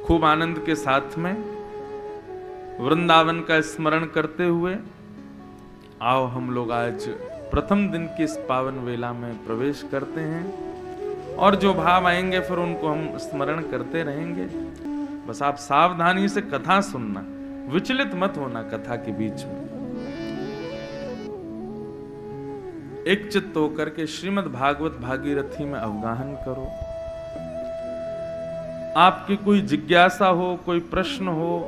खूब आनंद के साथ में वृंदावन का स्मरण करते हुए आओ हम लोग आज प्रथम दिन की इस पावन वेला में प्रवेश करते हैं और जो भाव आएंगे फिर उनको हम स्मरण करते रहेंगे। बस आप सावधानी से कथा सुनना, विचलित मत होना कथा के बीच में। एक चित्त होकर के श्रीमद् भागवत भागीरथी में अवगाहन करो। आपकी कोई जिज्ञासा हो, कोई प्रश्न हो,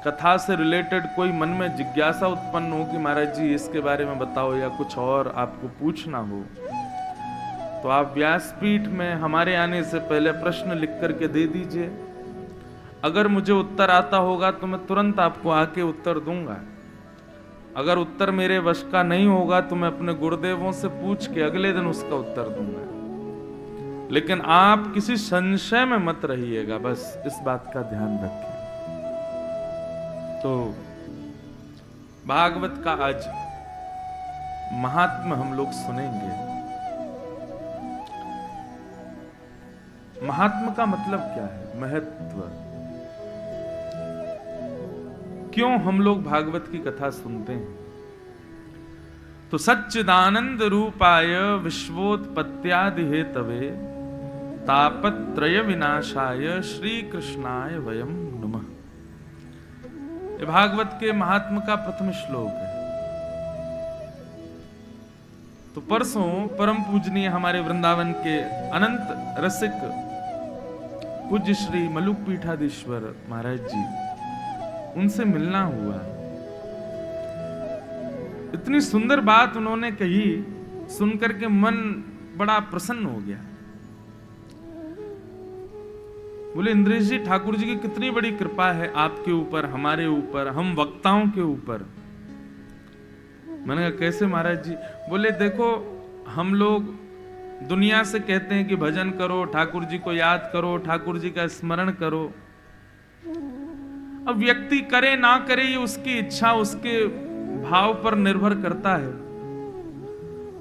कथा से रिलेटेड कोई मन में जिज्ञासा उत्पन्न हो कि महाराज जी इसके बारे में बताओ, या कुछ और आपको पूछना हो, तो आप व्यासपीठ में हमारे आने से पहले प्रश्न लिख करके दे दीजिए। अगर मुझे उत्तर आता होगा तो मैं तुरंत आपको आके उत्तर दूंगा। अगर उत्तर मेरे वश का नहीं होगा तो मैं अपने गुरुदेवों से पूछ के अगले दिन उसका उत्तर दूंगा। लेकिन आप किसी संशय में मत रहिएगा, बस इस बात का ध्यान रखें। तो भागवत का आज महात्म्य हम लोग सुनेंगे। महात्म्य का मतलब क्या है? महत्व। क्यों हम लोग भागवत की कथा सुनते हैं? तो सच्चिदानंद रूपाय विश्वोत्पत्त्यादि हेतवे तापत्रय विनाशाय श्री कृष्णाय वयम नमः। ये भागवत के महात्म का प्रथम श्लोक है। तो परसों परम पूजनीय हमारे वृंदावन के अनंत रसिक पूज्य श्री मलुक पीठाधीश्वर महाराज जी, उनसे मिलना हुआ। इतनी सुंदर बात उन्होंने कही, सुनकर के मन बड़ा प्रसन्न हो गया। बोले इंद्रेश जी, ठाकुर जी की कितनी बड़ी कृपा है आपके ऊपर, हमारे ऊपर, हम वक्ताओं के ऊपर। मैंने कहा कैसे महाराज जी? बोले देखो, हम लोग दुनिया से कहते हैं कि भजन करो, ठाकुर जी को याद करो, ठाकुर जी का स्मरण करो। अब व्यक्ति करे ना करे ये उसकी इच्छा, उसके भाव पर निर्भर करता है।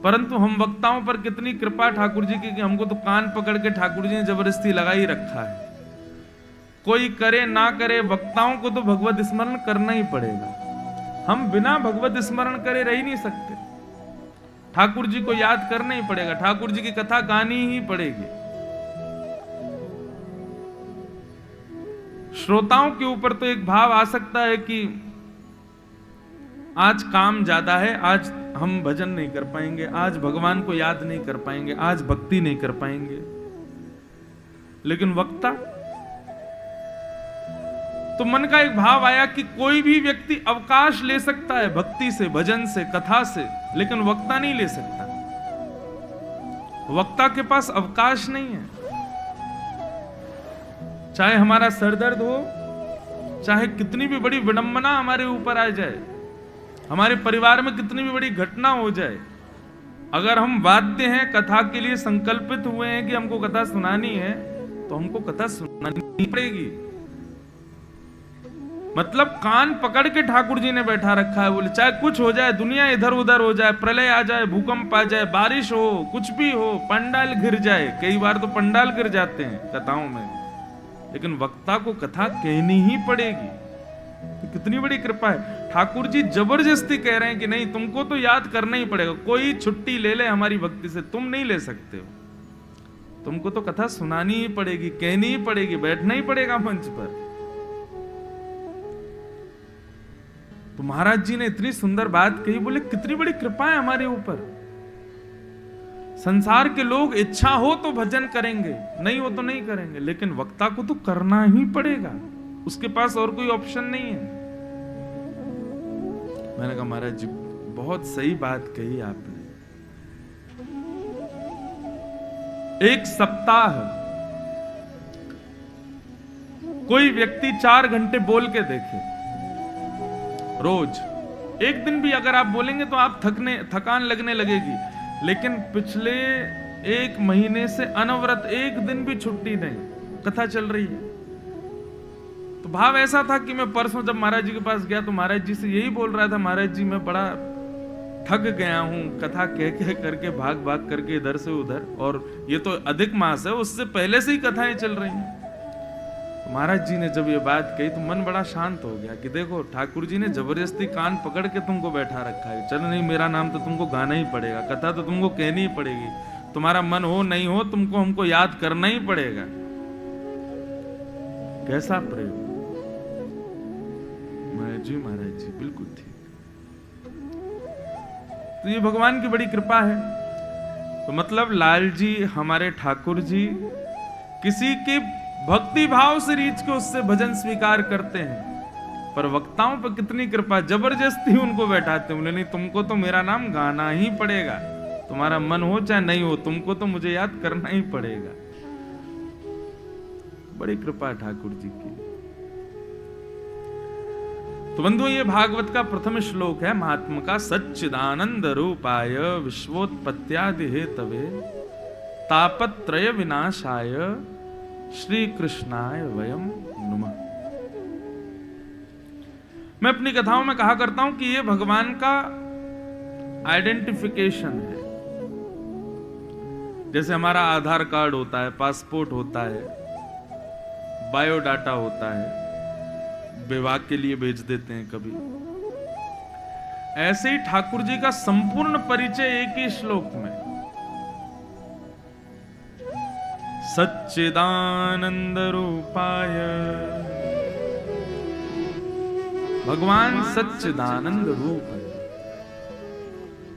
परंतु हम वक्ताओं पर कितनी कृपा ठाकुर जी की कि हमको तो कान पकड़ के ठाकुर जी ने जबरदस्ती लगा ही रखा है। कोई करे ना करे, वक्ताओं को तो भगवत स्मरण करना ही पड़ेगा। हम बिना भगवत स्मरण करे रह ही नहीं सकते। ठाकुर जी को याद करना ही पड़ेगा, ठाकुर जी की कथा गानी ही पड़ेगी। श्रोताओं के ऊपर तो एक भाव आ सकता है कि आज काम ज्यादा है, आज हम भजन नहीं कर पाएंगे, आज भगवान को याद नहीं कर पाएंगे, आज भक्ति नहीं कर पाएंगे। लेकिन वक्ता, तो मन का एक भाव आया कि कोई भी व्यक्ति अवकाश ले सकता है भक्ति से, भजन से, कथा से, लेकिन वक्ता नहीं ले सकता। वक्ता के पास अवकाश नहीं है। चाहे हमारा सरदर्द हो, चाहे कितनी भी बड़ी विडंबना हमारे ऊपर आ जाए, हमारे परिवार में कितनी भी बड़ी घटना हो जाए, अगर हम वाद्य हैं, कथा के लिए संकल्पित हुए हैं कि हमको कथा सुनानी है, तो हमको कथा सुनानी पड़ेगी। मतलब कान पकड़ के ठाकुर जी ने बैठा रखा है। बोले चाहे कुछ हो जाए, दुनिया इधर उधर हो जाए, प्रलय आ जाए, भूकंप आ जाए, बारिश हो, कुछ भी हो, पंडाल गिर जाए। कई बार तो पंडाल गिर जाते हैं कथाओं में, लेकिन वक्ता को कथा कहनी ही पड़ेगी। तो कितनी बड़ी कृपा है। ठाकुर जी जबरदस्ती कह रहे हैं कि नहीं, तुमको तो याद करना ही पड़ेगा। कोई छुट्टी ले ले हमारी भक्ति से, तुम नहीं ले सकते हो। तुमको तो कथा सुनानी ही पड़ेगी, कहनी ही पड़ेगी, बैठना ही पड़ेगा मंच पर। तो महाराज जी ने इतनी सुंदर बात कही। बोले कितनी बड़ी कृपा है हमारे ऊपर। संसार के लोग इच्छा हो तो भजन करेंगे, नहीं हो तो नहीं करेंगे, लेकिन वक्ता को तो करना ही पड़ेगा, उसके पास और कोई ऑप्शन नहीं है। मैंने कहा महाराज जी बहुत सही बात कही आपने। एक सप्ताह कोई व्यक्ति 4 घंटे बोल के देखे रोज, एक दिन भी अगर आप बोलेंगे तो आप थकान लगने लगेगी। लेकिन पिछले 1 महीने से अनवरत एक दिन भी छुट्टी नहीं, कथा चल रही है। तो भाव ऐसा था कि मैं परसों जब महाराज जी के पास गया तो महाराज जी से यही बोल रहा था, महाराज जी मैं बड़ा थक गया हूं, कथा कह करके भाग भाग करके इधर से उधर, और ये तो अधिक मास है, उससे पहले से ही कथाएं चल रही हैं। महाराज जी ने जब ये बात कही तो मन बड़ा शांत हो गया कि देखो ठाकुर जी ने जबरदस्ती कान पकड़ के तुमको बैठा रखा है। चल नहीं, मेरा नाम तो तुमको गाना ही पड़ेगा, कथा तो तुमको कहनी ही पड़ेगी, तुम्हारा मन हो नहीं हो तुमको हमको याद करना ही पड़ेगा। कैसा प्रेम महाराज जी, बिल्कुल ठीक। तो ये भगवान की बड़ी कृपा है। तो मतलब लाल जी, हमारे ठाकुर जी किसी के भक्ति भाव से रीच के उससे भजन स्वीकार करते हैं, पर वक्ताओं पर कितनी कृपा, जबरदस्ती उनको बैठाते हैं। बोले नहीं, तुमको तो मेरा नाम गाना ही पड़ेगा, तुम्हारा मन हो चाहे नहीं हो, तुमको तो मुझे याद करना ही पड़ेगा। बड़ी कृपा ठाकुर जी की। तो बंधुओं, ये भागवत का प्रथम श्लोक है महात्मा का। सच्चिदानंद रूपाय विश्वोत्पत्त्यादि हेतवे तापत्रय विनाशाय श्री कृष्णाय वयम नुमः। मैं अपनी कथाओं में कहा करता हूं कि ये भगवान का आइडेंटिफिकेशन है। जैसे हमारा आधार कार्ड होता है, पासपोर्ट होता है, बायोडाटा होता है, विवाह के लिए भेज देते हैं कभी, ऐसे ही ठाकुर जी का संपूर्ण परिचय एक ही श्लोक में। सच्चिदानंद रूपाय, भगवान सच्चिदानंद रूप है,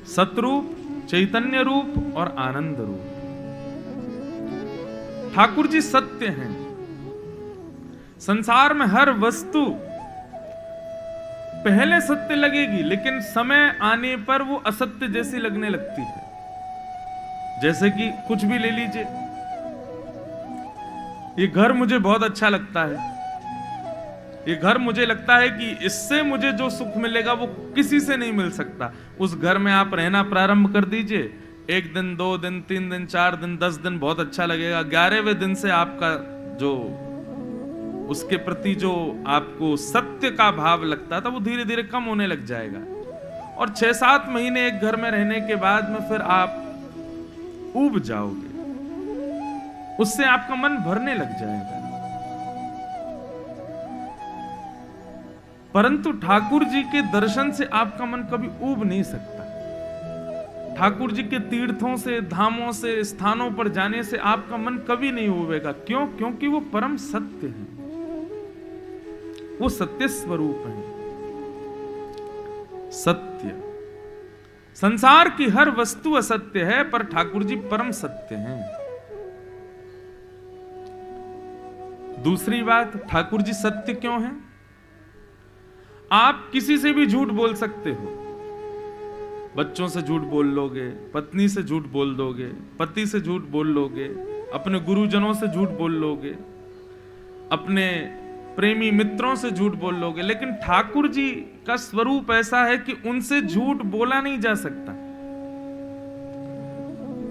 सतरूप, चैतन्य रूप और आनंद रूप। ठाकुर जी सत्य हैं। संसार में हर वस्तु पहले सत्य लगेगी, लेकिन समय आने पर वो असत्य जैसी लगने लगती है। जैसे कि कुछ भी ले लीजिए, ये घर मुझे बहुत अच्छा लगता है, ये घर मुझे लगता है कि इससे मुझे जो सुख मिलेगा वो किसी से नहीं मिल सकता। उस घर में आप रहना प्रारंभ कर दीजिए, 1 दिन 2 दिन 3 दिन 4 दिन 10 दिन बहुत अच्छा लगेगा। 11वें दिन से आपका जो उसके प्रति जो आपको सत्य का भाव लगता था वो धीरे धीरे कम होने लग जाएगा। और 6-7 महीने एक घर में रहने के बाद में फिर आप ऊब जाओगे, उससे आपका मन भरने लग जाएगा। परंतु ठाकुर जी के दर्शन से आपका मन कभी ऊब नहीं सकता। ठाकुर जी के तीर्थों से, धामों से, स्थानों पर जाने से आपका मन कभी नहीं ऊबेगा। क्यों? क्योंकि वो परम सत्य है, वो सत्य स्वरूप है। सत्य, संसार की हर वस्तु असत्य है, पर ठाकुर जी परम सत्य हैं। दूसरी बात, ठाकुर जी सत्य क्यों हैं? आप किसी से भी झूठ बोल सकते हो। बच्चों से झूठ बोल लोगे, पत्नी से झूठ बोल दोगे, पति से झूठ बोल लोगे, अपने गुरुजनों से झूठ बोल लोगे, अपने प्रेमी मित्रों से झूठ बोल लोगे, लेकिन ठाकुर जी का स्वरूप ऐसा है कि उनसे झूठ बोला नहीं जा सकता।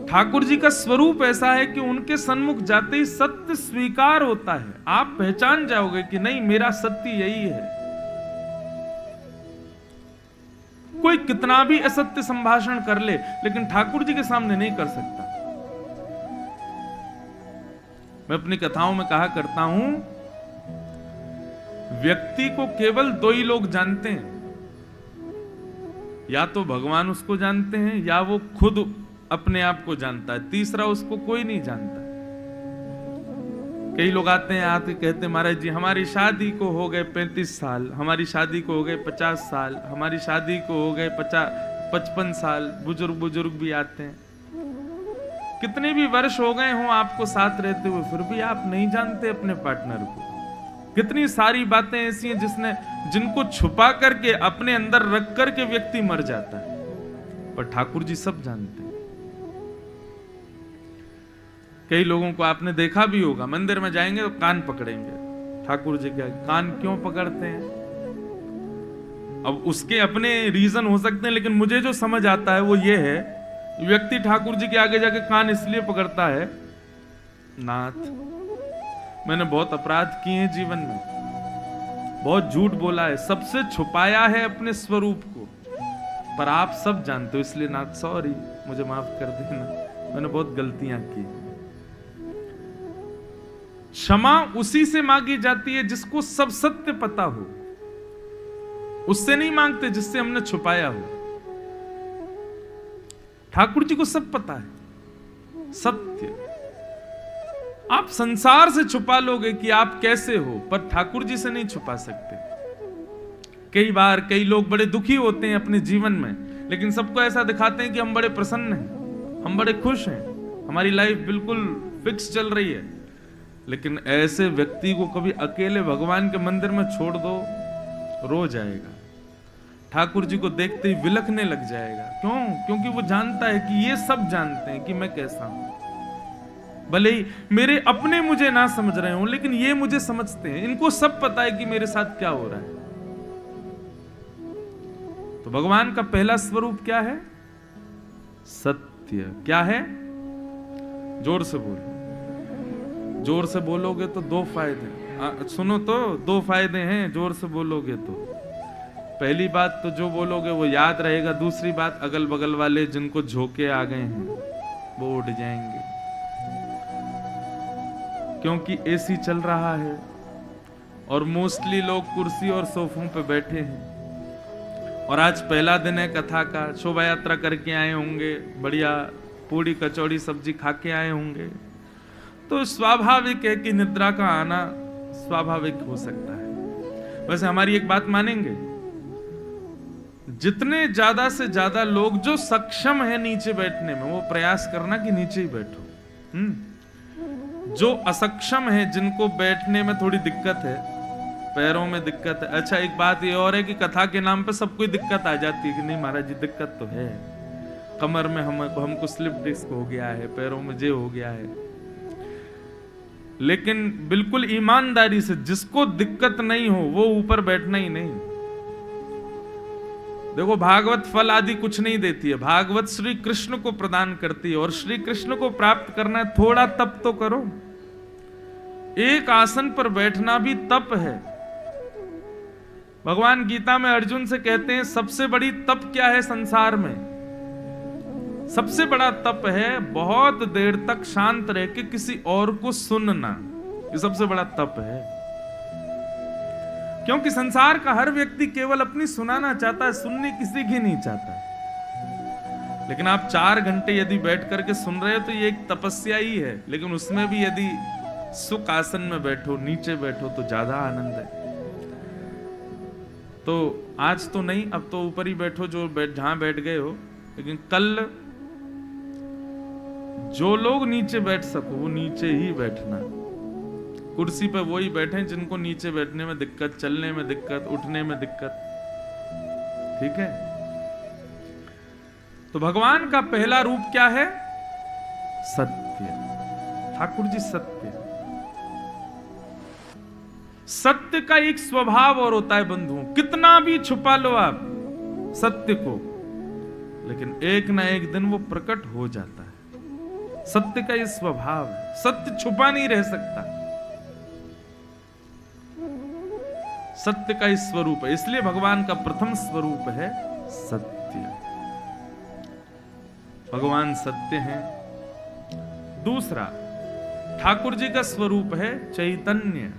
ठाकुर जी का स्वरूप ऐसा है कि उनके सन्मुख जाते ही सत्य स्वीकार होता है। आप पहचान जाओगे कि नहीं, मेरा सत्य यही है। कोई कितना भी असत्य संभाषण कर ले, लेकिन ठाकुर जी के सामने नहीं कर सकता। मैं अपनी कथाओं में कहा करता हूं, व्यक्ति को केवल 2 ही लोग जानते हैं, या तो भगवान उसको जानते हैं या वो खुद अपने आप को जानता है। तीसरा उसको कोई नहीं जानता। कई लोग आते हैं, आते कहते हैं महाराज जी हमारी शादी को हो गए 35 साल, हमारी शादी को हो गए 50 साल, हमारी शादी को हो गए 55 साल। बुजुर्ग भी आते हैं, कितने भी वर्ष हो गए हों आपको साथ रहते हुए, फिर भी आप नहीं जानते अपने पार्टनर को। कितनी सारी बातें ऐसी हैं जिनको छुपा करके अपने अंदर रख करके व्यक्ति मर जाता है, पर ठाकुर जी सब जानते हैं। कई लोगों को आपने देखा भी होगा, मंदिर में जाएंगे तो कान पकड़ेंगे। ठाकुर जी क्या कान क्यों पकड़ते हैं? अब उसके अपने रीजन हो सकते हैं, लेकिन मुझे जो समझ आता है वो ये है, व्यक्ति ठाकुर जी के आगे जाके कान इसलिए पकड़ता है, नाथ मैंने बहुत अपराध किए हैं जीवन में, बहुत झूठ बोला है, सबसे छुपाया है अपने स्वरूप को, पर आप सब जानते हो, इसलिए नाथ सॉरी, मुझे माफ कर देना, मैंने बहुत गलतियां की। क्षमा उसी से मांगी जाती है जिसको सब सत्य पता हो, उससे नहीं मांगते जिससे हमने छुपाया हो। ठाकुर जी को सब पता है सत्य। आप संसार से छुपा लोगे कि आप कैसे हो, पर ठाकुर जी से नहीं छुपा सकते। कई बार कई लोग बड़े दुखी होते हैं अपने जीवन में, लेकिन सबको ऐसा दिखाते हैं कि हम बड़े प्रसन्न हैं, हम बड़े खुश हैं, हमारी लाइफ बिल्कुल फिक्स चल रही है। लेकिन ऐसे व्यक्ति को कभी अकेले भगवान के मंदिर में छोड़ दो, रो जाएगा, ठाकुर जी को देखते ही विलखने लग जाएगा। क्यों? क्योंकि वो जानता है कि ये सब जानते हैं कि मैं कैसा हूं। भले ही मेरे अपने मुझे ना समझ रहे हो, लेकिन ये मुझे समझते हैं, इनको सब पता है कि मेरे साथ क्या हो रहा है। तो भगवान का पहला स्वरूप क्या है? सत्य। क्या है? जोर से बोलो। जोर से बोलोगे तो दो फायदे, सुनो तो, दो फायदे हैं जोर से बोलोगे तो। पहली बात तो जो बोलोगे वो याद रहेगा, दूसरी बात अगल बगल वाले जिनको झोंके आ गए हैं वो उठ जाएंगे, क्योंकि एसी चल रहा है और मोस्टली लोग कुर्सी और सोफों पे बैठे हैं। और आज पहला दिन है कथा का, शोभा यात्रा करके आए होंगे, बढ़िया पूड़ी कचौड़ी सब्जी खा के आए होंगे, तो स्वाभाविक है कि निद्रा का आना स्वाभाविक हो सकता है। वैसे हमारी एक बात मानेंगे, जितने ज्यादा से ज्यादा लोग जो सक्षम है नीचे बैठने में, वो प्रयास करना कि नीचे ही बैठो। जो असक्षम है, जिनको बैठने में थोड़ी दिक्कत है, पैरों में दिक्कत है। अच्छा, एक बात ये और है कि कथा के नाम पे सबको दिक्कत आ जाती है कि नहीं महाराज जी दिक्कत तो है, कमर में हमको स्लिप डिस्क हो गया है, पैरों में जे हो गया है। लेकिन बिल्कुल ईमानदारी से जिसको दिक्कत नहीं हो वो ऊपर बैठना ही नहीं। देखो, भागवत फल आदि कुछ नहीं देती है, भागवत श्री कृष्ण को प्रदान करती है, और श्री कृष्ण को प्राप्त करना है, थोड़ा तप तो करो। एक आसन पर बैठना भी तप है। भगवान गीता में अर्जुन से कहते हैं सबसे बड़ी तप क्या है संसार में? सबसे बड़ा तप है बहुत देर तक शांत रह के किसी और को सुनना। ये सबसे बड़ा तप है, क्योंकि संसार का हर व्यक्ति केवल अपनी सुनाना चाहता है, सुनने किसी की नहीं चाहता। लेकिन आप 4 घंटे यदि बैठ करके सुन रहे हो तो ये एक तपस्या ही है। लेकिन उसमें भी यदि सुख आसन में बैठो, नीचे बैठो, तो ज्यादा आनंद है। तो आज तो नहीं, अब तो ऊपर ही बैठो जहां बैठ गए हो। लेकिन कल जो लोग नीचे बैठ सको वो नीचे ही बैठना। कुर्सी पे वही बैठे जिनको नीचे बैठने में दिक्कत, चलने में दिक्कत, उठने में दिक्कत। ठीक है? तो भगवान का पहला रूप क्या है? सत्य। ठाकुर जी सत्य। सत्य का एक स्वभाव और होता है बंधुओं, कितना भी छुपा लो आप सत्य को, लेकिन एक ना एक दिन वो प्रकट हो जाता है। सत्य का ये स्वभाव है, सत्य छुपा नहीं रह सकता। सत्य का इस स्वरूप है, इसलिए भगवान का प्रथम स्वरूप है सत्य। भगवान सत्य हैं। दूसरा, ठाकुर जी का स्वरूप है चैतन्य।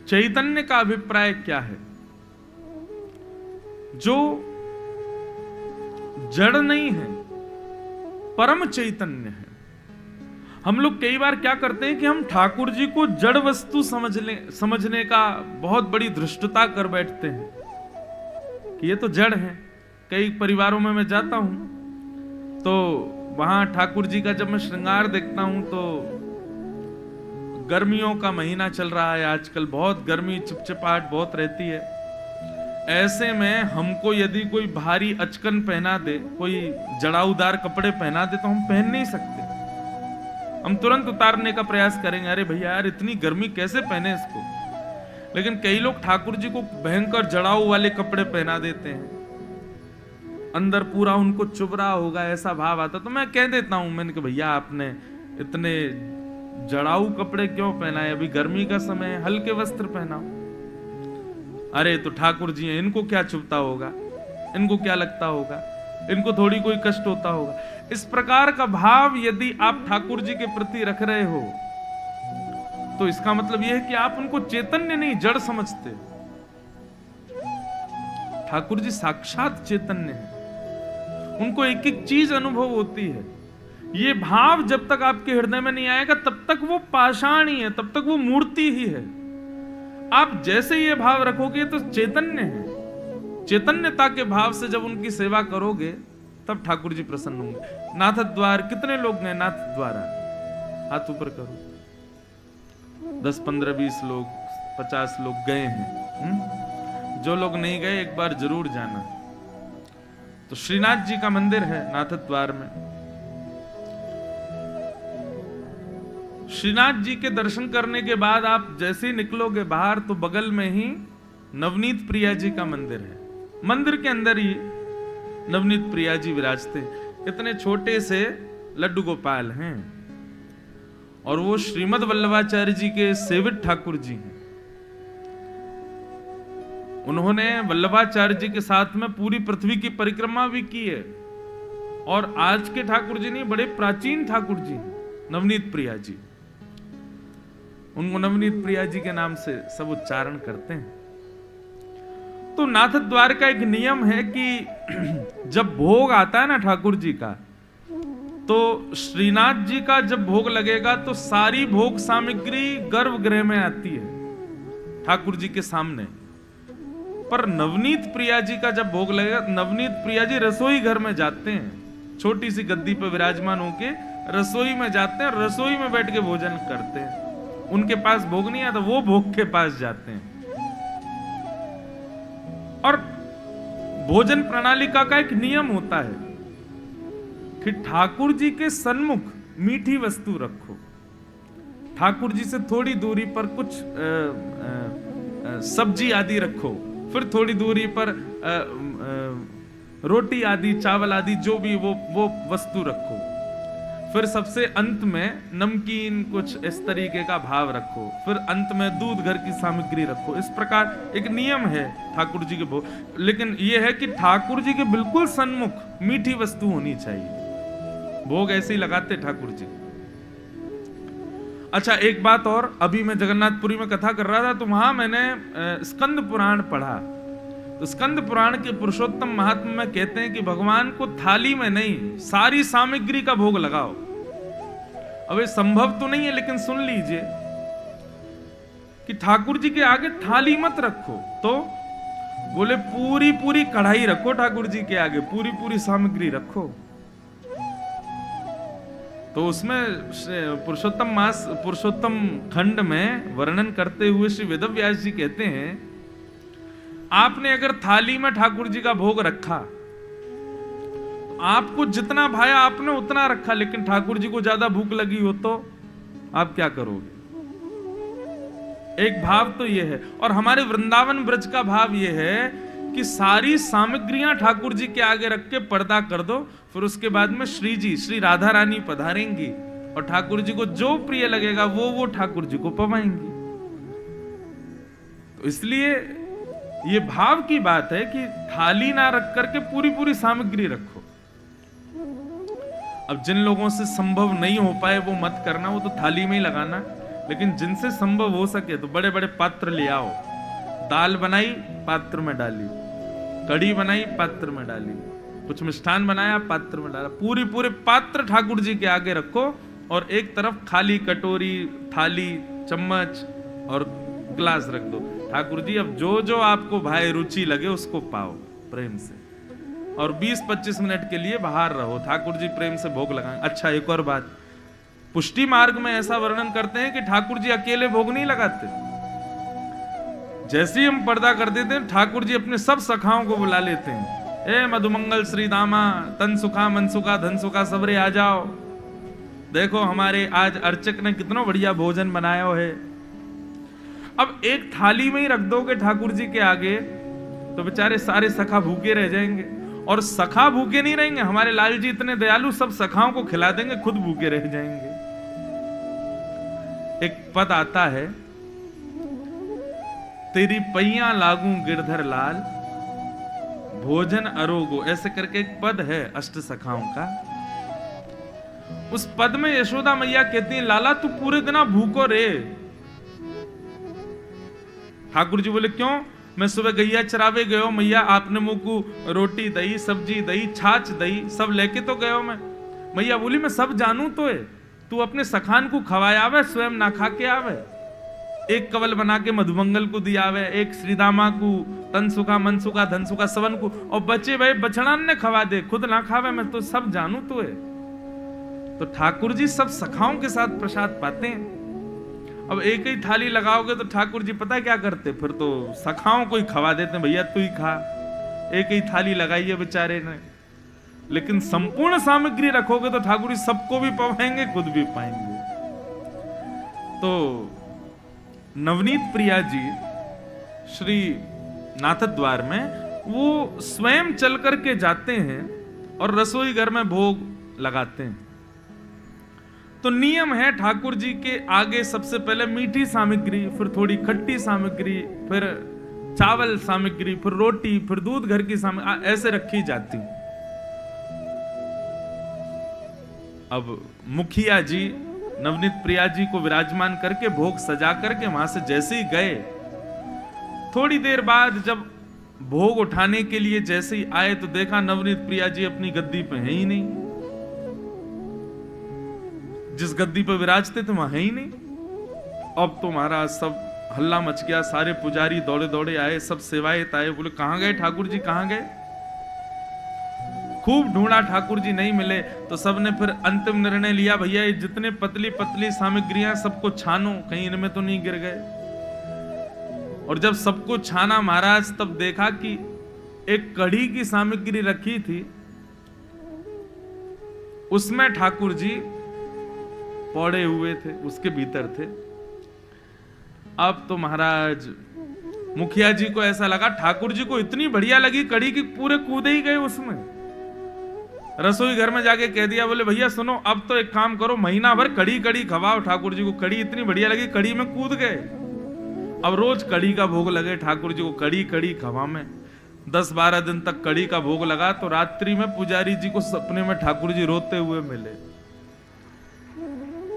चैतन्य का अभिप्राय क्या है? जो जड़ नहीं है, परम चैतन्य है। हम लोग कई बार क्या करते हैं कि हम ठाकुर जी को जड़ वस्तु समझने का बहुत बड़ी धृष्टता कर बैठते हैं कि ये तो जड़ है। कई परिवारों में मैं जाता हूं तो वहां ठाकुर जी का जब मैं श्रृंगार देखता हूं तो गर्मियों का महीना चल रहा है आजकल, बहुत गर्मी, चिपचिपाहट बहुत रहती है। ऐसे में हमको यदि कोई भारी अचकन पहना दे, कोई जड़ाऊदार कपड़े पहना दे, तो हम पहन नहीं सकते। हम तुरंत उतारने का प्रयास करेंगे, अरे भैया यार इतनी गर्मी कैसे पहने इसको। लेकिन कई लोग ठाकुर जी को भयंकर जड़ाऊ वाले कपड़े पहना देते हैं, अंदर पूरा उनको चुभ रहा होगा ऐसा भाव आता। तो मैं कह देता हूं, मैंने कहा भैया आपने इतने जड़ाऊ कपड़े क्यों पहना है, अभी गर्मी का समय है, हल्के वस्त्र पहनाओ। अरे तो ठाकुर जी हैं, इनको क्या चुभता होगा, इनको क्या लगता होगा, इनको थोड़ी कोई कष्ट होता होगा। इस प्रकार का भाव यदि आप ठाकुर जी के प्रति रख रहे हो तो इसका मतलब यह है कि आप उनको चैतन्य नहीं जड़ समझते। ठाकुर जी साक्षात चैतन्य है, उनको एक एक चीज अनुभव होती है। ये भाव जब तक आपके हृदय में नहीं आएगा तब तक वो पाषाण ही है, तब तक वो मूर्ति ही है। आप जैसे ये भाव रखोगे तो चैतन्य है, चैतन्यता के भाव से जब उनकी सेवा करोगे तब ठाकुर जी प्रसन्न होंगे। नाथ द्वार कितने लोग गए? नाथ द्वारा हाथ ऊपर करो। 10, 15, 20 लोग, 50 लोग गए हैं। जो लोग नहीं गए एक बार जरूर जाना। तो श्रीनाथ जी का मंदिर है नाथ द्वार में। श्रीनाथ जी के दर्शन करने के बाद आप जैसे ही निकलोगे बाहर तो बगल में ही नवनीत प्रिया जी का मंदिर है। मंदिर के अंदर ही नवनीत प्रिया जी विराजते। इतने छोटे से लड्डू गोपाल हैं और वो श्रीमद वल्लभाचार्य जी के सेवित ठाकुर जी हैं। उन्होंने वल्लभाचार्य जी के साथ में पूरी पृथ्वी की परिक्रमा भी की है। और आज के ठाकुर जी नहीं, बड़े प्राचीन ठाकुर जी नवनीत प्रिया जी। उनको नवनीत प्रिया जी के नाम से सब उच्चारण करते हैं। तो नाथ द्वार का एक नियम है कि जब भोग आता है ना ठाकुर जी का, तो श्रीनाथ जी का जब भोग लगेगा तो सारी भोग सामग्री गर्भगृह में आती है ठाकुर जी के सामने। पर नवनीत प्रिया जी का जब भोग लगेगा, नवनीत प्रिया जी रसोई घर में जाते हैं, छोटी सी गद्दी पर विराजमान होके रसोई में जाते हैं, रसोई में बैठ के भोजन करते हैं। उनके पास भोग नहीं आता, वो भोग के पास जाते हैं। और भोजन प्रणाली का एक नियम होता है कि ठाकुर जी के सन्मुख मीठी वस्तु रखो। ठाकुर जी से थोड़ी दूरी पर कुछ सब्जी आदि रखो, फिर थोड़ी दूरी पर रोटी आदि, चावल आदि जो भी वो वस्तु रखो। फिर सबसे अंत में नमकीन कुछ इस तरीके का भाव रखो। फिर अंत में दूध घर की सामग्री रखो। इस प्रकार एक नियम है ठाकुर जी के भोग। लेकिन यह है कि ठाकुर जी के बिल्कुल सन्मुख मीठी वस्तु होनी चाहिए। भोग ऐसे ही लगाते ठाकुर जी। अच्छा, एक बात और, अभी मैं जगन्नाथपुरी में कथा कर रहा था तो वहां मैंने स्कंद पुराण पढ़ा। तो स्कंद पुराण के पुरुषोत्तम महात्मा में कहते हैं कि भगवान को थाली में नहीं, सारी सामग्री का भोग लगाओ। अब ये संभव तो नहीं है, लेकिन सुन लीजिए कि ठाकुर जी के आगे थाली मत रखो। तो बोले पूरी पूरी कढ़ाई रखो ठाकुर जी के आगे, पूरी पूरी सामग्री रखो। तो उसमें पुरुषोत्तम खंड में वर्णन करते हुए श्री वेदव्यास जी कहते हैं, आपने अगर थाली में ठाकुर जी का भोग रखा, आपको जितना भाया आपने उतना रखा, लेकिन ठाकुर जी को ज्यादा भूख लगी हो तो आप क्या करोगे? एक भाव तो यह है। और हमारे वृंदावन ब्रज का भाव यह है कि सारी सामग्रियां ठाकुर जी के आगे रख के पर्दा कर दो। फिर उसके बाद में श्री राधा रानी पधारेंगी और ठाकुर जी को जो प्रिय लगेगा वो ठाकुर जी को पवाएंगी। तो इसलिए ये भाव की बात है कि थाली ना रख करके पूरी पूरी सामग्री रखो। अब जिन लोगों से संभव नहीं हो पाए वो मत करना, वो तो थाली में ही लगाना। लेकिन जिनसे संभव हो सके तो बड़े बड़े पात्र ले आओ। दाल बनाई, पात्र में डाली, कढ़ी बनाई, पात्र में डाली, कुछ मिष्ठान बनाया, पात्र में डाला। पूरी पूरे पात्र ठाकुर जी के आगे रखो और एक तरफ खाली कटोरी, थाली, चम्मच और गिलास रख दो। ठाकुर जी अब जो जो आपको भाई रुचि लगे उसको पाओ प्रेम से, और 20-25 मिनट के लिए बाहर रहो, ठाकुर जी प्रेम से भोग लगाएं। अच्छा, एक और बात, पुष्टि मार्ग में ऐसा वर्णन करते हैं कि ठाकुर जी अकेले भोग नहीं लगाते। जैसे ही हम पर्दा कर देते हैं, ठाकुर जी अपने सब सखाओं को बुला लेते हैं। ए मधुमंगल श्री दामा, तन सुखा मन सुखा धन सुखा सबरे आ जाओ, देखो हमारे आज अर्चक ने कितना बढ़िया भोजन बनाया है। अब एक थाली में ही रख दोगे ठाकुर जी के आगे तो बेचारे सारे सखा भूखे रह जाएंगे। और सखा भूखे नहीं रहेंगे, हमारे लाल जी इतने दयालु, सब सखाओं को खिला देंगे, खुद भूखे रह जाएंगे। एक पद आता है, तेरी पैया लागू गिरधर लाल, भोजन अरोगो, ऐसे करके एक पद है अष्ट सखाओं का। उस पद में यशोदा मैया कहती है, लाला तू पूरे दिन भूखो रे, ठाकुर जी बोले क्यों? मैं सुबह गैया चरावे गयो मैया, आपने मुँह को रोटी दही, सब्जी दही, छाछ दही सब लेके तो गयो मैं। मैया बोली मैं सब जानू तो है, तू अपने सखान को खवाया आवे, स्वयं ना खा के आवे। एक कवल बना के मधुमंगल को दिया आवे, एक श्रीदामा को, तन सुखा मन सुखा धन सुखा सवन को, और बचे भाई बछड़ान ने खवा दे, खुद ना खावे, मैं तो सब जानू तो है। तो ठाकुर जी सब सखाओं के साथ प्रसाद पाते हैं। अब एक ही थाली लगाओगे तो ठाकुर जी पता है क्या करते, फिर तो सखाओं को ही खवा देते, भैया तू ही खा। एक ही थाली लगाई है बेचारे ने, लेकिन संपूर्ण सामग्री रखोगे तो ठाकुर जी सबको भी पवाएंगे, खुद भी पाएंगे। तो नवनीत प्रिया जी श्री नाथद्वार में वो स्वयं चल करके जाते हैं और रसोई घर में भोग लगाते हैं। तो नियम है ठाकुर जी के आगे सबसे पहले मीठी सामग्री, फिर थोड़ी खट्टी सामग्री, फिर चावल सामग्री, फिर रोटी, फिर दूध घर की सामग्री ऐसे रखी जाती। अब मुखिया जी नवनीत प्रिया जी को विराजमान करके भोग सजा करके वहां से जैसे ही गए, थोड़ी देर बाद जब भोग उठाने के लिए जैसे ही आए तो देखा नवनीत प्रिया जी अपनी गद्दी पे है ही नहीं। जिस गद्दी पे विराजते थे वहां है ही नहीं। अब तो महाराज सब हल्ला मच गया, सारे पुजारी दौड़े दौड़े आए, सब सेवायत आए, बोले कहां गए ठाकुर जी, कहां गए? खूब ढूंढा, ठाकुर जी नहीं मिले। तो सबने फिर अंतिम निर्णय लिया, भैया ये जितने पतली पतली सामग्रियां सबको छानो, कहीं इनमें तो नहीं गिर गए। और जब सबको छाना महाराज, तब देखा कि एक कढ़ी की सामग्री रखी थी, उसमें ठाकुर जी पौड़े हुए थे, उसके भीतर थे। अब तो महाराज मुखिया जी को ऐसा लगा, ठाकुर जी को इतनी बढ़िया लगी कढ़ी की, पूरे कूदे ही गए उसमें। रसोई घर में जाके कह दिया, बोले भैया सुनो, अब तो एक काम करो, महीना भर कढ़ी कढ़ी खवाओ ठाकुर जी को। कढ़ी इतनी बढ़िया लगी, कढ़ी में कूद गए। अब रोज कढ़ी का भोग लगे ठाकुर जी को, कढ़ी कढ़ी खवा में। 10-12 दिन तक कढ़ी का भोग लगा। तो रात्रि में पुजारी जी को सपने में ठाकुर जी रोते हुए मिले।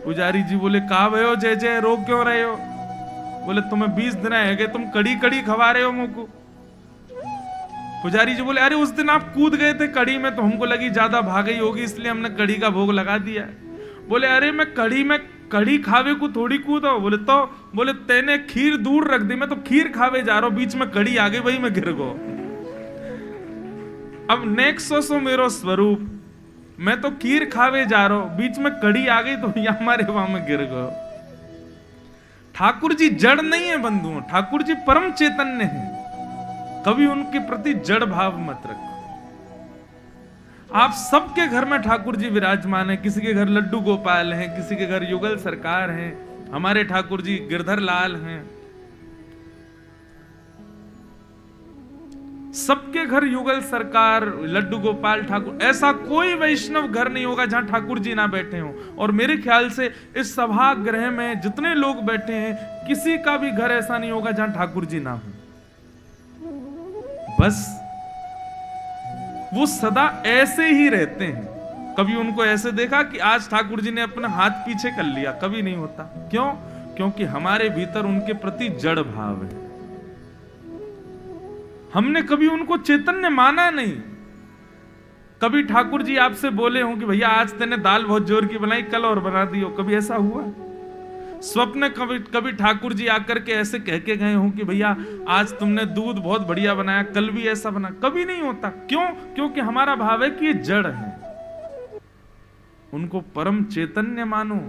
पुजारी जी बोले कहा भयो जय जय, रो क्यों रहे हो? बोले तुम्हें 20 दिन है गए, तुम कड़ी कड़ी खवा रहे हो मुझको। पुजारी जी बोले अरे उस दिन आप कूद गए थे कड़ी में, तो हमको लगी ज्यादा भागई होगी, इसलिए हमने कड़ी का भोग लगा दिया। बोले अरे मैं कड़ी खावे को थोड़ी कूदा। बोले तेने खीर दूर रख दी, मैं तो खीर खावे जा रहा हूं, बीच में कड़ी आ गई, वही मैं गिर गो। अब नेक्सो मेरो स्वरूप, मैं तो खीर खावे जा रहा हूं, बीच में कड़ी आ गई तो यहां हमारे वहां में गिर गयो। ठाकुर जी जड़ नहीं है बंधुओं, ठाकुर जी परम चैतन्य है। कभी उनके प्रति जड़ भाव मत रखो। आप सबके घर में ठाकुर जी विराजमान है। किसी के घर लड्डू गोपाल हैं, किसी के घर युगल सरकार हैं, हमारे ठाकुर जी गिरधर लाल हैं। सबके घर युगल सरकार, लड्डू गोपाल ठाकुर, ऐसा कोई वैष्णव घर नहीं होगा जहां ठाकुर जी ना बैठे हो। और मेरे ख्याल से इस सभागृह में जितने लोग बैठे हैं, किसी का भी घर ऐसा नहीं होगा जहां ठाकुर जी ना हो। बस वो सदा ऐसे ही रहते हैं। कभी उनको ऐसे देखा कि आज ठाकुर जी ने अपना हाथ पीछे कर लिया, कभी नहीं होता। क्यों? क्योंकि हमारे भीतर उनके प्रति जड़ भाव है। हमने कभी उनको चैतन्य माना नहीं। कभी ठाकुर जी आपसे बोले हो कि भैया आज तेने दाल बहुत जोर की बनाई, कल और बना दी हो, कभी ऐसा हुआ? स्वप्न कभी ठाकुर जी आकर के ऐसे कह के गए हो कि भैया आज तुमने दूध बहुत बढ़िया बनाया, कल भी ऐसा बना? कभी नहीं होता। क्यों? क्योंकि हमारा भाव है कि ये जड़ है। उनको परम चैतन्य मानो।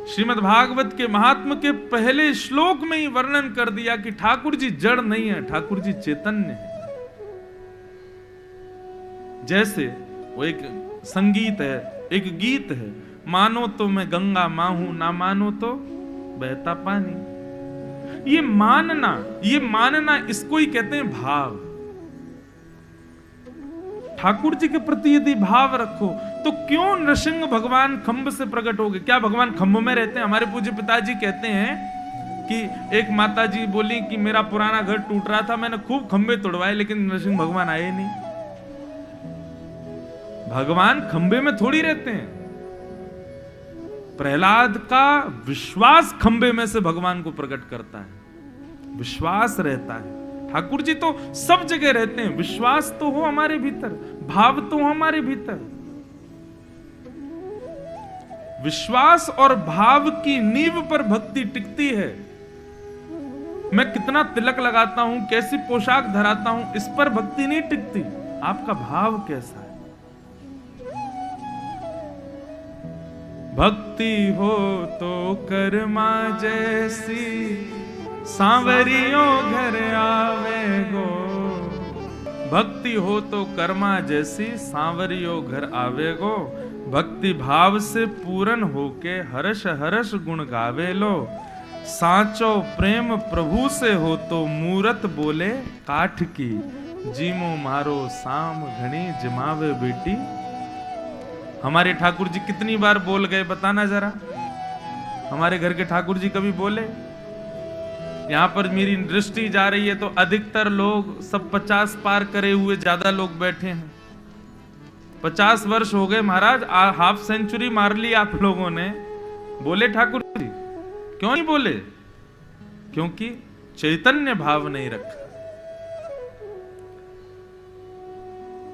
श्रीमद् भागवत के महात्म के पहले श्लोक में ही वर्णन कर दिया कि ठाकुर जी जड़ नहीं है, ठाकुर जी चैतन्य है। जैसे वो एक संगीत है, एक गीत है, मानो तो मैं गंगा मां हूं, ना मानो तो बहता पानी। ये मानना इसको ही कहते हैं भाव। ठाकुर जी के प्रति यदि भाव रखो तो क्यों नृसिंह भगवान खंभ से प्रकट हो गए? क्या भगवान खंभ में रहते हैं? हमारे पूज्य पिताजी कहते हैं कि एक माता जी बोली कि मेरा पुराना घर टूट रहा था, मैंने खूब खंभे तोड़वाए, लेकिन नृसिंह भगवान आए नहीं। भगवान खंभे में थोड़ी रहते हैं। प्रहलाद का विश्वास खंभे में से भगवान को प्रकट करता है। विश्वास रहता है। ठाकुर जी तो सब जगह रहते हैं, विश्वास तो हो हमारे भीतर, भाव तो हो हमारे भीतर। विश्वास और भाव की नींव पर भक्ति टिकती है। मैं कितना तिलक लगाता हूं, कैसी पोशाक धराता हूं, इस पर भक्ति नहीं टिकती। आपका भाव कैसा है? भक्ति हो तो कर्मा जैसी, सांवरियों घर आवे गो। भक्ति हो तो कर्मा जैसी, सांवरियों घर आवे गो। भक्ति भाव से पूर्ण होके हर्ष हर्ष गुण गावे लो। साचो प्रेम प्रभु से हो तो मूरत बोले काठ की। जीमो मारो साम घनी जमावे बेटी। हमारे ठाकुर जी कितनी बार बोल गए बताना जरा? हमारे घर के ठाकुर जी कभी बोले? यहां पर मेरी दृष्टि जा रही है तो अधिकतर लोग सब 50 पार करे हुए ज्यादा लोग बैठे हैं। 50 वर्ष हो गए महाराज, हाफ सेंचुरी मार ली आप लोगों ने। बोले ठाकुर जी? क्यों नहीं बोले? क्योंकि चैतन्य भाव नहीं रखा।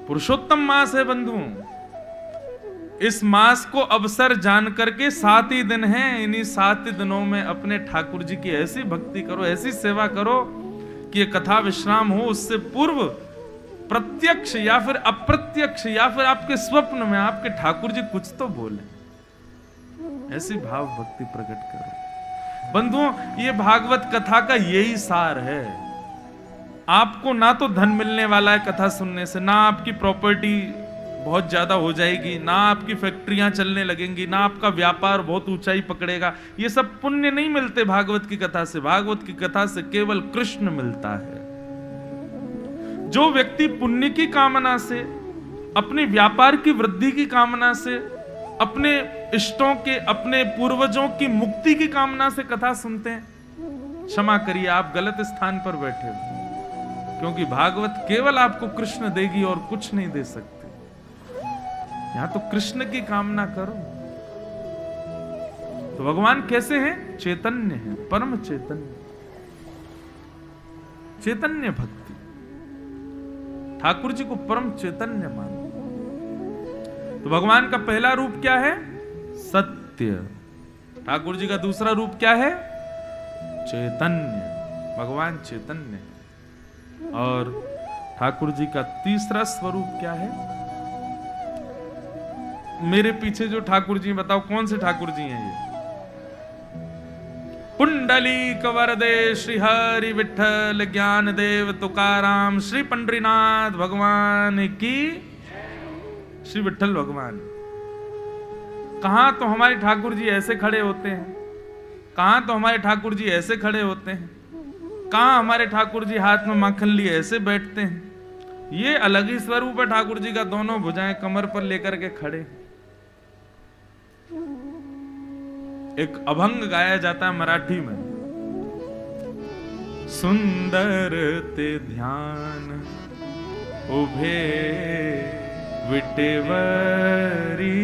पुरुषोत्तम मास है बंधुओं। इस मास को अवसर जान करके 7 ही दिन हैं, इन्हीं 7 ही दिनों में अपने ठाकुर जी की ऐसी भक्ति करो, ऐसी सेवा करो कि ये कथा विश्राम हो। उससे पूर्व प्रत्यक्ष या फिर अप्रत्यक्ष या फिर आपके स्वप्न में आपके ठाकुर जी कुछ तो बोले। ऐसी भाव भक्ति प्रकट करो बंधुओं। ये भागवत कथा का यही सार है। आपको ना तो धन मिलने वाला है कथा सुनने से, ना आपकी प्रॉपर्टी बहुत ज्यादा हो जाएगी, ना आपकी फैक्ट्रियां चलने लगेंगी, ना आपका व्यापार बहुत ऊंचाई पकड़ेगा। ये सब पुण्य नहीं मिलते भागवत की कथा से। भागवत की कथा से केवल कृष्ण मिलता है। जो व्यक्ति पुण्य की कामना से, अपने व्यापार की वृद्धि की कामना से, अपने इष्टों के, अपने पूर्वजों की मुक्ति की कामना से कथा सुनते हैं, क्षमा करिए आप गलत स्थान पर बैठे हो। क्योंकि भागवत केवल आपको कृष्ण देगी और कुछ नहीं दे सकती। यहां तो कृष्ण की कामना करो। तो भगवान कैसे हैं? चैतन्य हैं, परम चैतन्य, चैतन्य भक्ति। ठाकुर जी को परम चैतन्य मानो। तो भगवान का पहला रूप क्या है? सत्य। ठाकुर जी का दूसरा रूप क्या है? चैतन्य। भगवान चैतन्य है। और ठाकुर जी का तीसरा स्वरूप क्या है? मेरे पीछे जो ठाकुर जी, बताओ कौन से ठाकुर जी हैं ये? पुंडलीक वरदे श्री हरि विठल ज्ञान देव तुकाराम श्री पंडरीनाथ भगवान की। श्री विठल भगवान। कहां तो हमारे ठाकुर जी ऐसे खड़े होते हैं, कहां तो हमारे ठाकुर जी ऐसे खड़े होते हैं, कहां हमारे ठाकुर जी हाथ में माखन लिए ऐसे बैठते हैं। ये अलग ही स्वरूप है ठाकुर जी का। दोनों भुजाएं कमर पर लेकर के खड़े। एक अभंग गाया जाता है मराठी में। सुंदर ते ध्यान उभे विटेवरी,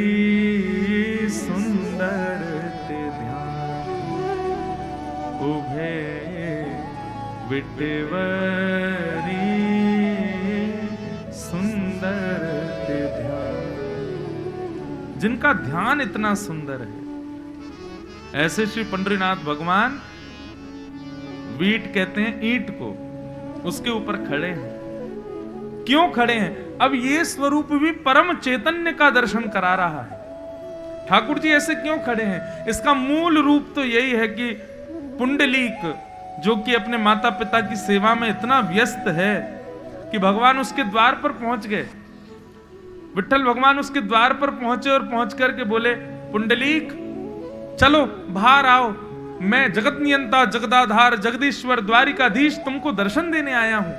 सुंदर ते ध्यान उभे विटेवरी, सुंदर ते ध्यान। जिनका ध्यान इतना सुंदर है, ऐसे श्री पंडरीनाथ भगवान वीट कहते हैं ईंट को, उसके ऊपर खड़े हैं। क्यों खड़े हैं? अब ये स्वरूप भी परम चैतन्य का दर्शन करा रहा है। ठाकुर जी ऐसे क्यों खड़े हैं? इसका मूल रूप तो यही है कि पुंडलीक जो कि अपने माता पिता की सेवा में इतना व्यस्त है कि भगवान उसके द्वार पर पहुंच गए। विठ्ठल भगवान उसके द्वार पर पहुंचे और पहुंच करके बोले, पुंडलीक चलो बाहर आओ, मैं जगत नियंता जगदाधार जगदीश्वर द्वारिकाधीश तुमको दर्शन देने आया हूं।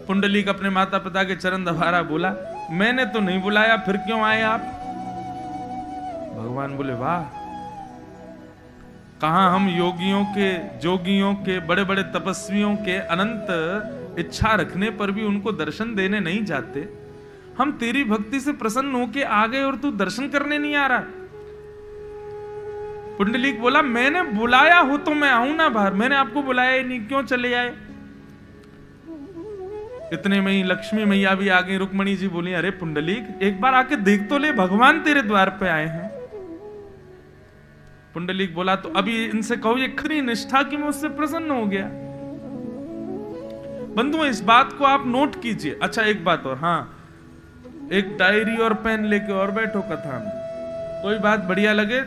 पुंडलीक अपने माता पिता के चरण दबारा बोला, मैंने तो नहीं बुलाया, फिर क्यों आए आप? भगवान बोले, वाह, कहां हम जोगियों के बड़े बड़े तपस्वियों के अनंत इच्छा रखने पर भी उनको दर्शन देने नहीं जाते। हम तेरी भक्ति से प्रसन्न होके आ गए और तू दर्शन करने नहीं आ रहा। पुंडलीक बोला, मैंने बुलाया हो तो मैं आऊं ना बाहर, मैंने आपको बुलाया ही नहीं, क्यों चले आए? इतने में ही लक्ष्मी मैया भी आ गई। रुक्मणी जी बोली, अरे पुंडलीक, एक बार आके देख तो ले, भगवान तेरे द्वार पे आए हैं। पुंडलीक बोला, तो अभी इनसे कहो ये खरी निष्ठा की मैं उससे प्रसन्न हो गया। बंधुओं, इस बात को आप नोट कीजिए। अच्छा, एक बात और, हाँ, एक डायरी और पेन लेके और बैठो कथा में, कोई बात बढ़िया लगे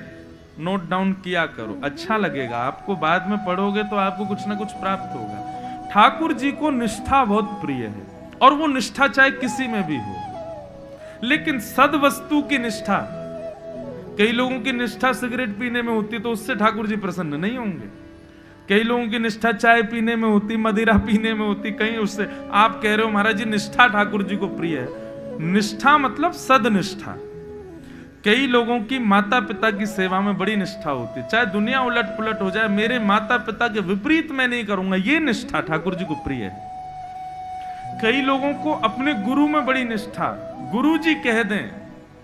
नोट डाउन किया करो, अच्छा लगेगा आपको, बाद में पढ़ोगे तो आपको कुछ ना कुछ प्राप्त होगा। ठाकुर जी को निष्ठा बहुत प्रिय है, और वो निष्ठा चाहे किसी में भी हो, लेकिन सद वस्तु की निष्ठा, कई लोगों की निष्ठा सिगरेट पीने में होती तो उससे ठाकुर जी प्रसन्न नहीं होंगे। कई लोगों की निष्ठा चाय पीने में होती, मदिरा पीने में होती, कहीं उससे। आप कह रहे हो महाराज जी निष्ठा ठाकुर जी को प्रिय है। निष्ठा मतलब सदनिष्ठा। कई लोगों की माता पिता की सेवा में बड़ी निष्ठा होती, चाहे दुनिया उलट पुलट हो जाए, मेरे माता पिता के विपरीत मैं नहीं करूंगा, ये निष्ठा ठाकुर जी को प्रिय है। कई लोगों को अपने गुरु में बड़ी निष्ठा, गुरु जी कह दें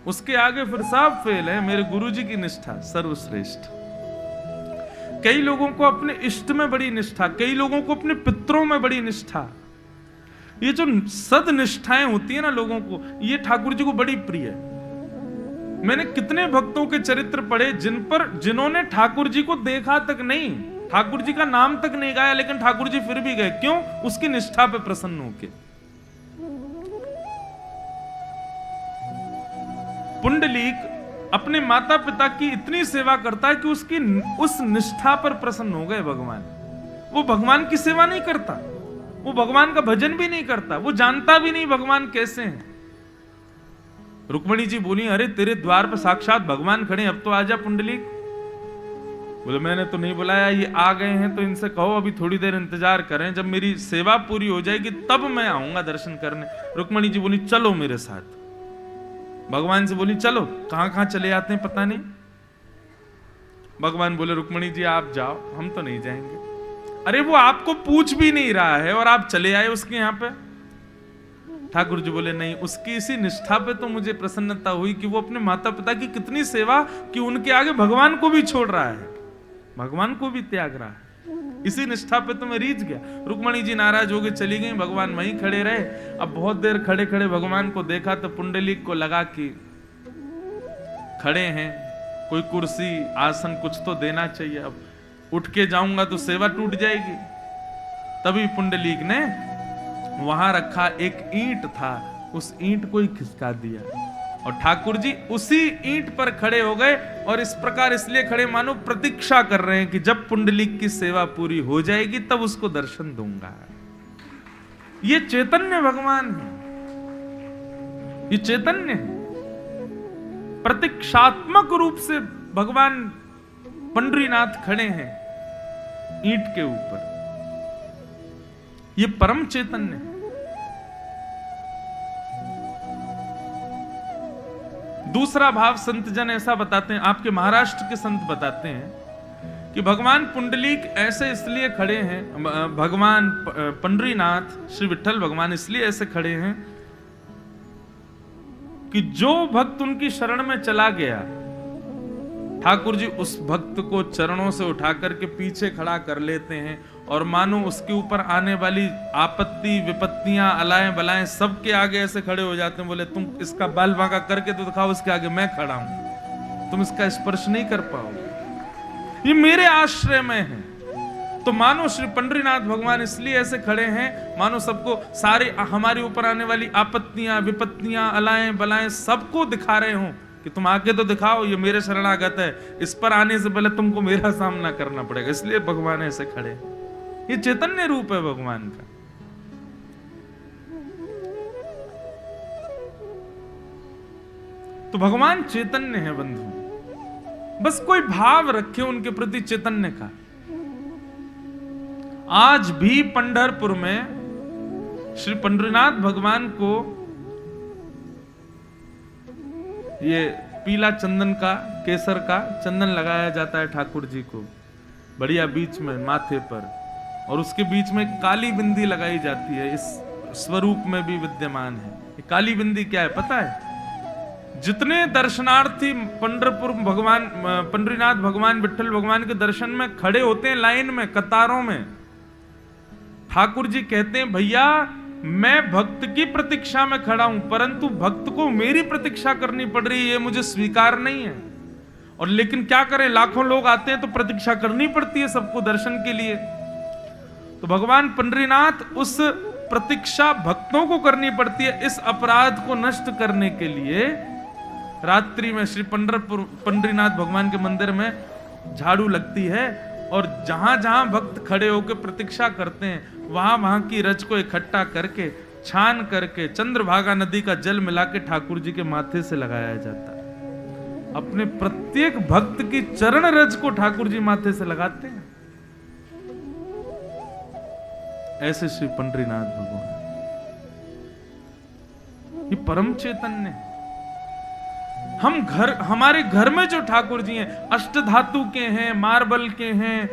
उसके आगे फिर सब फेल है, मेरे गुरु जी की निष्ठा सर्वश्रेष्ठ। कई लोगों को अपने इष्ट में बड़ी निष्ठा, कई लोगों को अपने पितरों में बड़ी निष्ठा। ये जो सद निष्ठाएं होती है ना लोगों को, ये ठाकुर जी को बड़ी प्रिय है। मैंने कितने भक्तों के चरित्र पढ़े जिन्होंने ठाकुर जी को देखा तक नहीं, ठाकुर जी का नाम तक नहीं गाया, लेकिन ठाकुर जी फिर भी गए। क्यों? उसकी निष्ठा पे प्रसन्न होके। पुंडलीक अपने माता पिता की इतनी सेवा करता है कि उसकी उस निष्ठा पर प्रसन्न हो गए भगवान। वो भगवान की सेवा नहीं करता, वो भगवान का भजन भी नहीं करता, वो जानता भी नहीं भगवान कैसे हैं। रुक्मणी जी बोली, अरे तेरे द्वार पर साक्षात भगवान खड़े, अब तो आजा पुंडलीक। बोले, मैंने तो नहीं बुलाया, ये आ गए हैं तो इनसे कहो अभी थोड़ी देर इंतजार करें, जब मेरी सेवा पूरी हो जाएगी तब मैं आऊंगा दर्शन करने। रुक्मणी जी बोली, चलो मेरे साथ। भगवान से बोली, चलो। कहां कहां चले जाते हैं पता नहीं। भगवान बोले, रुक्मणी जी आप जाओ, हम तो नहीं जाएंगे। अरे वो आपको पूछ भी नहीं रहा है और आप चले आए उसके यहां पे। ठाकुर जी बोले, नहीं, उसकी इसी निष्ठा पे तो मुझे प्रसन्नता हुई कि वो अपने माता पिता की कितनी सेवा, कि उनके आगे भगवान को भी छोड़ रहा है, भगवान को भी त्याग रहा है। इसी निष्ठा पे तो मैं रीझ गया। रुक्मणी जी नाराज हो गई, चली गई, भगवान वहीं खड़े रहे। अब बहुत देर खड़े खड़े भगवान को देखा तो पुंडलीक को लगा कि खड़े हैं, कोई कुर्सी आसन कुछ तो देना चाहिए, अब उठ के जाऊंगा तो सेवा टूट जाएगी। तभी पुंडलीक ने वहां रखा एक ईंट था, उस ईंट को ही खिसका दिया और ठाकुर जी उसी ईंट पर खड़े हो गए। और इस प्रकार इसलिए खड़े मानो प्रतीक्षा कर रहे हैं कि जब पुंडलीक की सेवा पूरी हो जाएगी तब उसको दर्शन दूंगा। ये चैतन्य भगवान है, ये चैतन्य है। प्रतीक्षात्मक रूप से भगवान पंडरीनाथ खड़े हैं ईंट के ऊपर। ये परम चैतन्य है। दूसरा भाव संत जन ऐसा बताते हैं, आपके महाराष्ट्र के संत बताते हैं कि भगवान पुंडलीक ऐसे इसलिए खड़े हैं, भगवान पंडरीनाथ श्री विठ्ठल भगवान इसलिए ऐसे खड़े हैं कि जो भक्त उनकी शरण में चला गया, ठाकुर जी उस भक्त को चरणों से उठा करके पीछे खड़ा कर लेते हैं और मानो उसके ऊपर आने वाली आपत्ति विपत्तियां अलाएं बलाएं सबके आगे ऐसे खड़े हो जाते हैं। बोले, तुम इसका बाल बांका करके तो दिखाओ, इसके आगे मैं खड़ा हूं, तुम इसका स्पर्श नहीं कर पाओगे, ये मेरे आश्रय में है। तो मानो श्री पंडरीनाथ भगवान इसलिए ऐसे खड़े हैं, मानो सबको, सारे हमारे ऊपर आने वाली आपत्तियां विपत्तियां अलाएं बलाएं सबको दिखा रहे हो कि तुम आगे तो दिखाओ, ये मेरे शरणागत है, इस पर आने से पहले तुमको मेरा सामना करना पड़ेगा। इसलिए भगवान ऐसे खड़े। ये चैतन्य रूप है भगवान का। तो भगवान चैतन्य है बंधु, बस कोई भाव रखे उनके प्रति चैतन्य का। आज भी पंढरपुर में श्री पंडरीनाथ भगवान को ये पीला चंदन का, केसर का चंदन लगाया जाता है ठाकुर जी को बढ़िया बीच में माथे पर, और उसके बीच में काली बिंदी लगाई जाती है, इस स्वरूप में भी विद्यमान है। ये काली बिंदी क्या है पता है? जितने दर्शनार्थी पंढरपुर भगवान पंढरीनाथ भगवान विठ्ठल भगवान के दर्शन में खड़े होते हैं लाइन में, कतारों में, ठाकुर जी कहते हैं भैया मैं भक्त की प्रतीक्षा में खड़ा हूं, परंतु भक्त को मेरी प्रतीक्षा करनी पड़ रही है, ये मुझे स्वीकार नहीं है। और लेकिन क्या करें, लाखों लोग आते हैं तो प्रतीक्षा करनी पड़ती है सबको दर्शन के लिए। तो भगवान पंढरीनाथ उस प्रतीक्षा भक्तों को करनी पड़ती है। इस अपराध को नष्ट करने के लिए रात्रि में श्री पंढरीनाथ भगवान के मंदिर में झाड़ू लगती है, और जहां जहां भक्त खड़े होकर प्रतीक्षा करते हैं वहां वहां की रज को इकट्ठा करके, छान करके, चंद्रभागा नदी का जल मिला के ठाकुर जी के माथे से लगाया जाता है। अपने प्रत्येक भक्त की चरण रज को ठाकुर जी माथे से लगाते हैं। ऐसे श्री पंढरीनाथ भगवान, ये परम चैतन्य। हमारे घर में जो ठाकुर जी हैं, अष्ट धातु के हैं, मार्बल के हैं,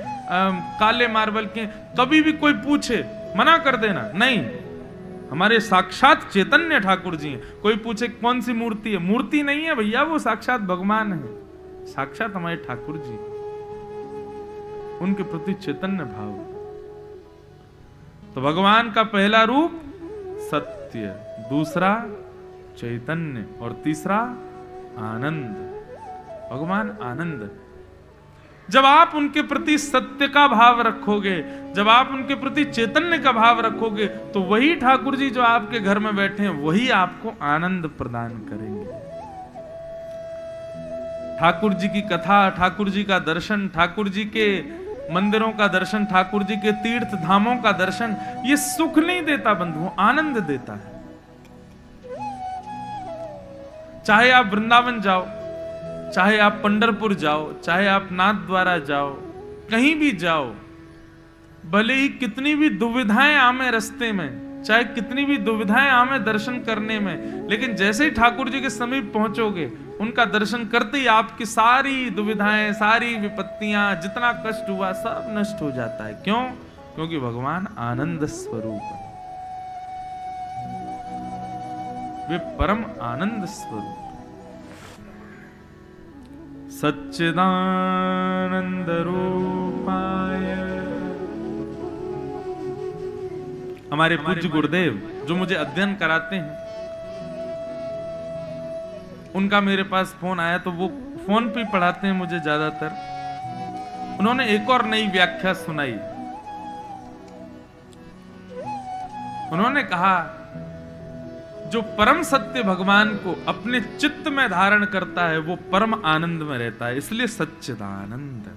काले मार्बल के, कभी भी कोई पूछे मना कर देना नहीं, हमारे साक्षात चैतन्य ठाकुर जी हैं। कोई पूछे कौन सी मूर्ति है, मूर्ति नहीं है भैया, वो साक्षात भगवान है, साक्षात हमारे ठाकुर जी। उनके प्रति चैतन्य भाव। तो भगवान का पहला रूप सत्य, दूसरा चैतन्य, और तीसरा आनंद। भगवान आनंद। जब आप उनके प्रति सत्य का भाव रखोगे, जब आप उनके प्रति चैतन्य का भाव रखोगे, तो वही ठाकुर जी जो आपके घर में बैठे हैं वही आपको आनंद प्रदान करेंगे। ठाकुर जी की कथा, ठाकुर जी का दर्शन, ठाकुर जी के मंदिरों का दर्शन, ठाकुर जी के तीर्थ धामों का दर्शन, ये सुख नहीं देता बंधुओं, आनंद देता है। चाहे आप वृंदावन जाओ, चाहे आप पंढरपुर जाओ, चाहे आप नाथ द्वारा जाओ, कहीं भी जाओ, भले ही कितनी भी दुविधाएं आमे रास्ते में, चाहे कितनी भी दुविधाएं आमे दर्शन करने में, लेकिन जैसे ही ठाकुर जी के समीप पहुंचोगे, उनका दर्शन करते ही आपकी सारी दुविधाएं, सारी विपत्तियां, जितना कष्ट हुआ सब नष्ट हो जाता है। क्यों? क्योंकि भगवान आनंद स्वरूप है, वे परम आनंद स्वरूप। सच्चिदानंद रूपाय। हमारे पूज्य गुरुदेव जो मुझे अध्ययन कराते हैं, उनका मेरे पास फोन आया, तो वो फोन पे पढ़ाते हैं मुझे ज्यादातर। उन्होंने एक और नई व्याख्या सुनाई। उन्होंने कहा जो परम सत्य भगवान को अपने चित्त में धारण करता है वो परम आनंद में रहता है, इसलिए सच्चिदानंद।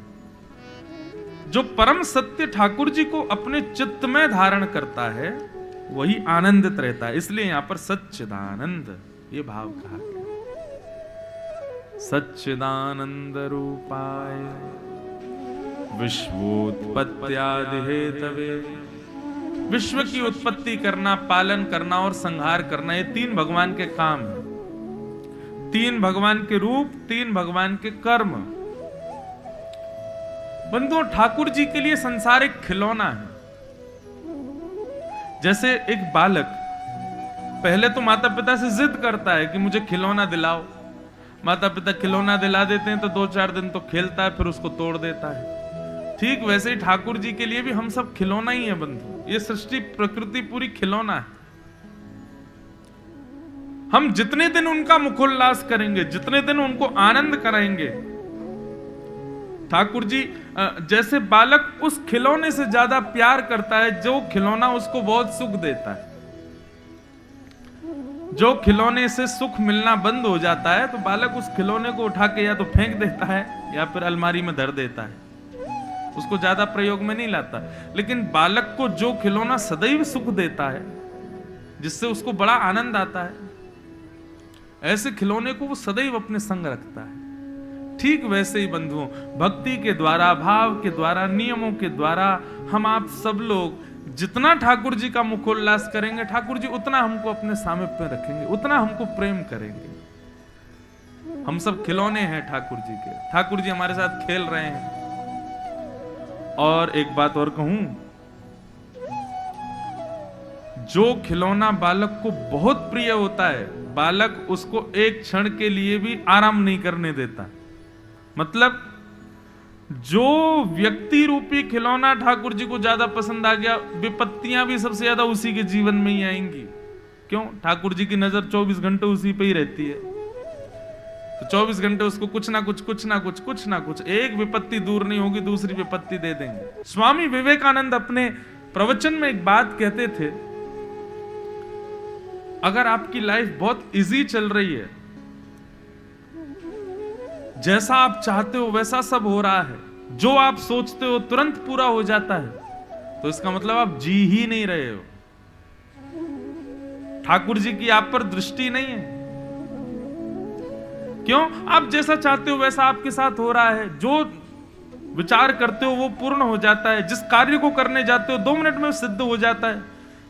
जो परम सत्य ठाकुर जी को अपने चित्त में धारण करता है वही आनंदित रहता है, इसलिए यहां पर सच्चिदानंद ये भाव कहा गया। सच्चिदानंद रूपाय विश्वोत्पत्त्यादि हेतवे। विश्व की उत्पत्ति करना, पालन करना और संहार करना, ये तीन भगवान के काम हैं। तीन भगवान के रूप, तीन भगवान के कर्म। बंधुओं, ठाकुर जी के लिए संसार एक खिलौना है। जैसे एक बालक पहले तो माता पिता से जिद करता है कि मुझे खिलौना दिलाओ। माता पिता खिलौना दिला देते हैं तो 2-4 दिन तो खेलता है, फिर उसको तोड़ देता है। ठीक वैसे ही ठाकुर जी के लिए भी हम सब खिलौना ही है बंधु। ये सृष्टि प्रकृति पूरी खिलौना है। हम जितने दिन उनका मुखोल्लास करेंगे, जितने दिन उनको आनंद कराएंगे, ठाकुर जी जैसे बालक उस खिलौने से ज्यादा प्यार करता है जो खिलौना उसको बहुत सुख देता है। जो खिलौने से सुख मिलना बंद हो जाता है तो बालक उस खिलौने को उठा के या तो फेंक देता है या फिर अलमारी में धर देता है, उसको ज्यादा प्रयोग में नहीं लाता। लेकिन बालक को जो खिलौना सदैव सुख देता है, जिससे उसको बड़ा आनंद आता है, ऐसे खिलौने को वो सदैव अपने संग रखता है। ठीक वैसे ही बंधुओं, भक्ति के द्वारा, भाव के द्वारा, नियमों के द्वारा हम आप सब लोग जितना ठाकुर जी का मुखोल्लास करेंगे, ठाकुर जी उतना हमको अपने सामीप्य में रखेंगे, उतना हमको प्रेम करेंगे। हम सब खिलौने हैं ठाकुर जी के। ठाकुर जी हमारे साथ खेल रहे हैं। और एक बात और कहूं, जो खिलौना बालक को बहुत प्रिय होता है बालक उसको एक क्षण के लिए भी आराम नहीं करने देता। मतलब जो व्यक्ति रूपी खिलौना ठाकुर जी को ज्यादा पसंद आ गया, विपत्तियां भी सबसे ज्यादा उसी के जीवन में ही आएंगी। क्यों? ठाकुर जी की नजर 24 घंटे उसी पे ही रहती है, तो 24 घंटे उसको कुछ ना कुछ एक विपत्ति दूर नहीं होगी, दूसरी विपत्ति दे देंगे। स्वामी विवेकानंद अपने प्रवचन में एक बात कहते थे, अगर आपकी लाइफ बहुत इजी चल रही है, जैसा आप चाहते हो वैसा सब हो रहा है, जो आप सोचते हो तुरंत पूरा हो जाता है, तो इसका मतलब आप जी ही नहीं रहे हो। ठाकुर जी की आप पर दृष्टि नहीं है। क्यों? आप जैसा चाहते हो वैसा आपके साथ हो रहा है, जो विचार करते हो वो पूर्ण हो जाता है, जिस कार्य को करने जाते हो 2 मिनट में सिद्ध हो जाता है।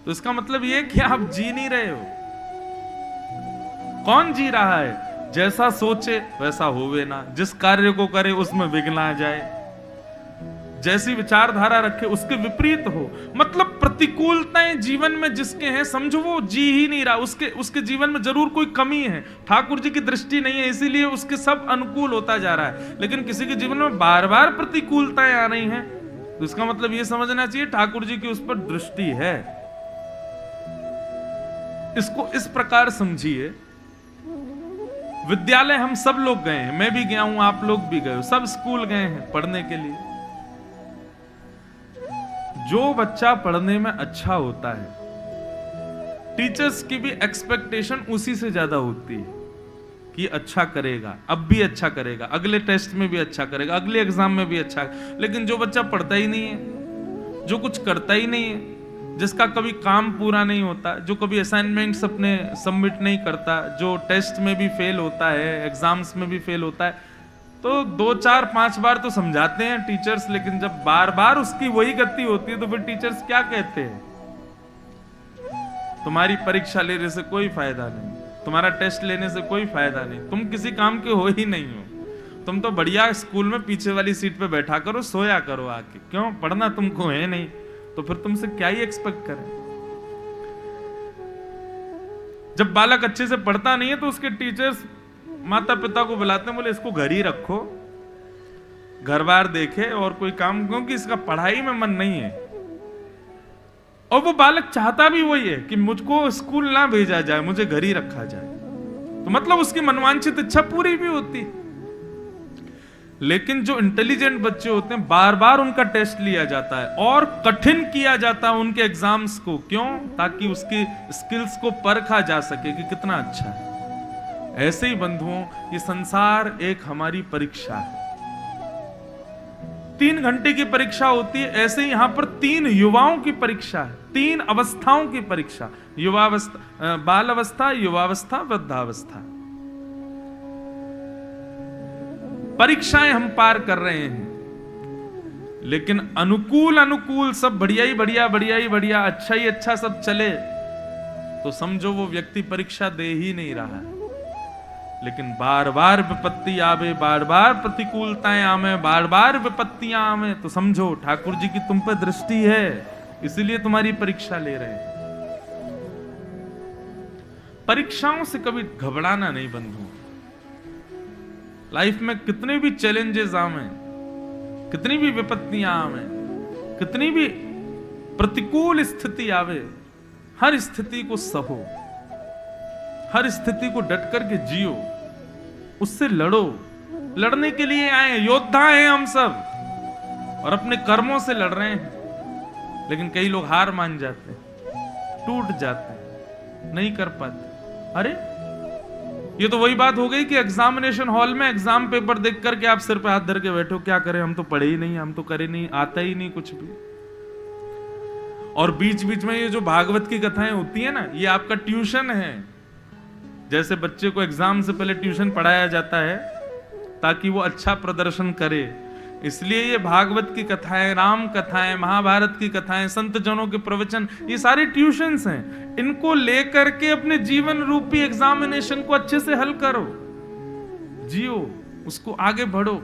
तो इसका मतलब ये कि आप जी नहीं रहे हो। कौन जी रहा है? जैसा सोचे वैसा होवे ना, जिस कार्य को करे उसमें विघ्न आ जाए, जैसी विचारधारा रखे उसके विपरीत हो। मतलब प्रतिकूलताएं जीवन में जिसके हैं, समझो वो जी ही नहीं रहा, उसके जीवन में जरूर कोई कमी है, ठाकुर जी की दृष्टि नहीं है, इसीलिए उसके सब अनुकूल होता जा रहा है। लेकिन किसी के जीवन में बार बार प्रतिकूलताएं आ रही हैं, तो इसका मतलब ये समझना चाहिए ठाकुर जी की उस पर दृष्टि है। इसको इस प्रकार समझिए, विद्यालय हम सब लोग गए हैं, मैं भी गया हूं, आप लोग भी गए हो, सब स्कूल गए हैं पढ़ने के लिए। जो बच्चा पढ़ने में अच्छा होता है, टीचर्स की भी एक्सपेक्टेशन उसी से ज्यादा होती है कि अच्छा करेगा, अब भी अच्छा करेगा, अगले टेस्ट में भी अच्छा करेगा, अगले एग्जाम में भी अच्छा। लेकिन जो बच्चा पढ़ता ही नहीं है, जो कुछ करता ही नहीं है, जिसका कभी काम पूरा नहीं होता, जो कभी असाइनमेंट्स अपने सबमिट नहीं करता, जो टेस्ट में भी फेल होता है, एग्जाम्स में भी फेल होता है, तो 2, 4, 5 बार तो समझाते हैं टीचर्स, लेकिन जब बार बार उसकी वही गति होती है तो फिर टीचर्स क्या कहते हैं? तुम्हारी परीक्षा लेने से कोई फायदा नहीं, तुम्हारा टेस्ट लेने से कोई फायदा नहीं, तुम किसी काम के हो ही नहीं हो, तुम तो बढ़िया स्कूल में पीछे वाली सीट पे बैठा करो, सोया करो आके, क्यों? पढ़ना तुमको है नहीं, तो फिर तुमसे क्या ही एक्सपेक्ट करें। जब बालक अच्छे से पढ़ता नहीं है तो उसके टीचर्स माता पिता को बुलाते हैं, बोले इसको घर ही रखो, घर बार देखे और कोई काम, क्योंकि इसका पढ़ाई में मन नहीं है। और वो बालक चाहता भी वही है कि मुझको स्कूल ना भेजा जाए, मुझे घर ही रखा जाए, तो मतलब उसकी मनवांछित इच्छा पूरी भी होती। लेकिन जो इंटेलिजेंट बच्चे होते हैं, बार बार उनका टेस्ट लिया जाता है और कठिन किया जाता है उनके एग्जाम्स को। क्यों? ताकि उसकी स्किल्स को परखा जा सके कि कितना अच्छा है। ऐसे ही बंधुओं, ये संसार एक हमारी परीक्षा है, 3 घंटे की परीक्षा होती है। ऐसे ही यहां पर 3 युवाओं की परीक्षा है, 3 अवस्थाओं की परीक्षा, युवावस्था, बाल अवस्था, युवावस्था, वृद्धावस्था। परीक्षाएं हम पार कर रहे हैं, लेकिन अनुकूल सब बढ़िया ही बढ़िया, अच्छा ही अच्छा सब चले तो समझो वो व्यक्ति परीक्षा दे ही नहीं रहा है। लेकिन बार बार विपत्ति आवे, बार बार प्रतिकूलताएं आवे, बार बार विपत्तियां आवे, तो समझो ठाकुर जी की तुम पर दृष्टि है, इसीलिए तुम्हारी परीक्षा ले रहे हैं। परीक्षाओं से कभी घबराना नहीं बंधु। लाइफ में कितने भी चैलेंजेस आवे, कितनी भी विपत्तियां आवे, कितनी भी प्रतिकूल स्थिति आवे, हर स्थिति को सहो, हर स्थिति को डट करके जियो, उससे लड़ो। लड़ने के लिए आए, योद्धा हैं हम सब, और अपने कर्मों से लड़ रहे हैं। लेकिन कई लोग हार मान जाते हैं, टूट जाते हैं, नहीं कर पाते। अरे ये तो वही बात हो गई कि एग्जामिनेशन हॉल में एग्जाम पेपर देख करके आप सिर पे हाथ धर के बैठो, क्या करें, हम तो पढ़े ही नहीं, हम तो करे नहीं, आता ही नहीं कुछ भी। और बीच बीच में ये जो भागवत की कथाएं होती है ना, ये आपका ट्यूशन है। जैसे बच्चे को एग्जाम से पहले ट्यूशन पढ़ाया जाता है ताकि वो अच्छा प्रदर्शन करे, इसलिए ये भागवत की कथाएं, राम कथाएं, महाभारत की कथाएं, संत जनों के प्रवचन, ये सारे ट्यूशंस हैं। इनको लेकर के अपने जीवन रूपी एग्जामिनेशन को अच्छे से हल करो, जियो, उसको आगे बढ़ो,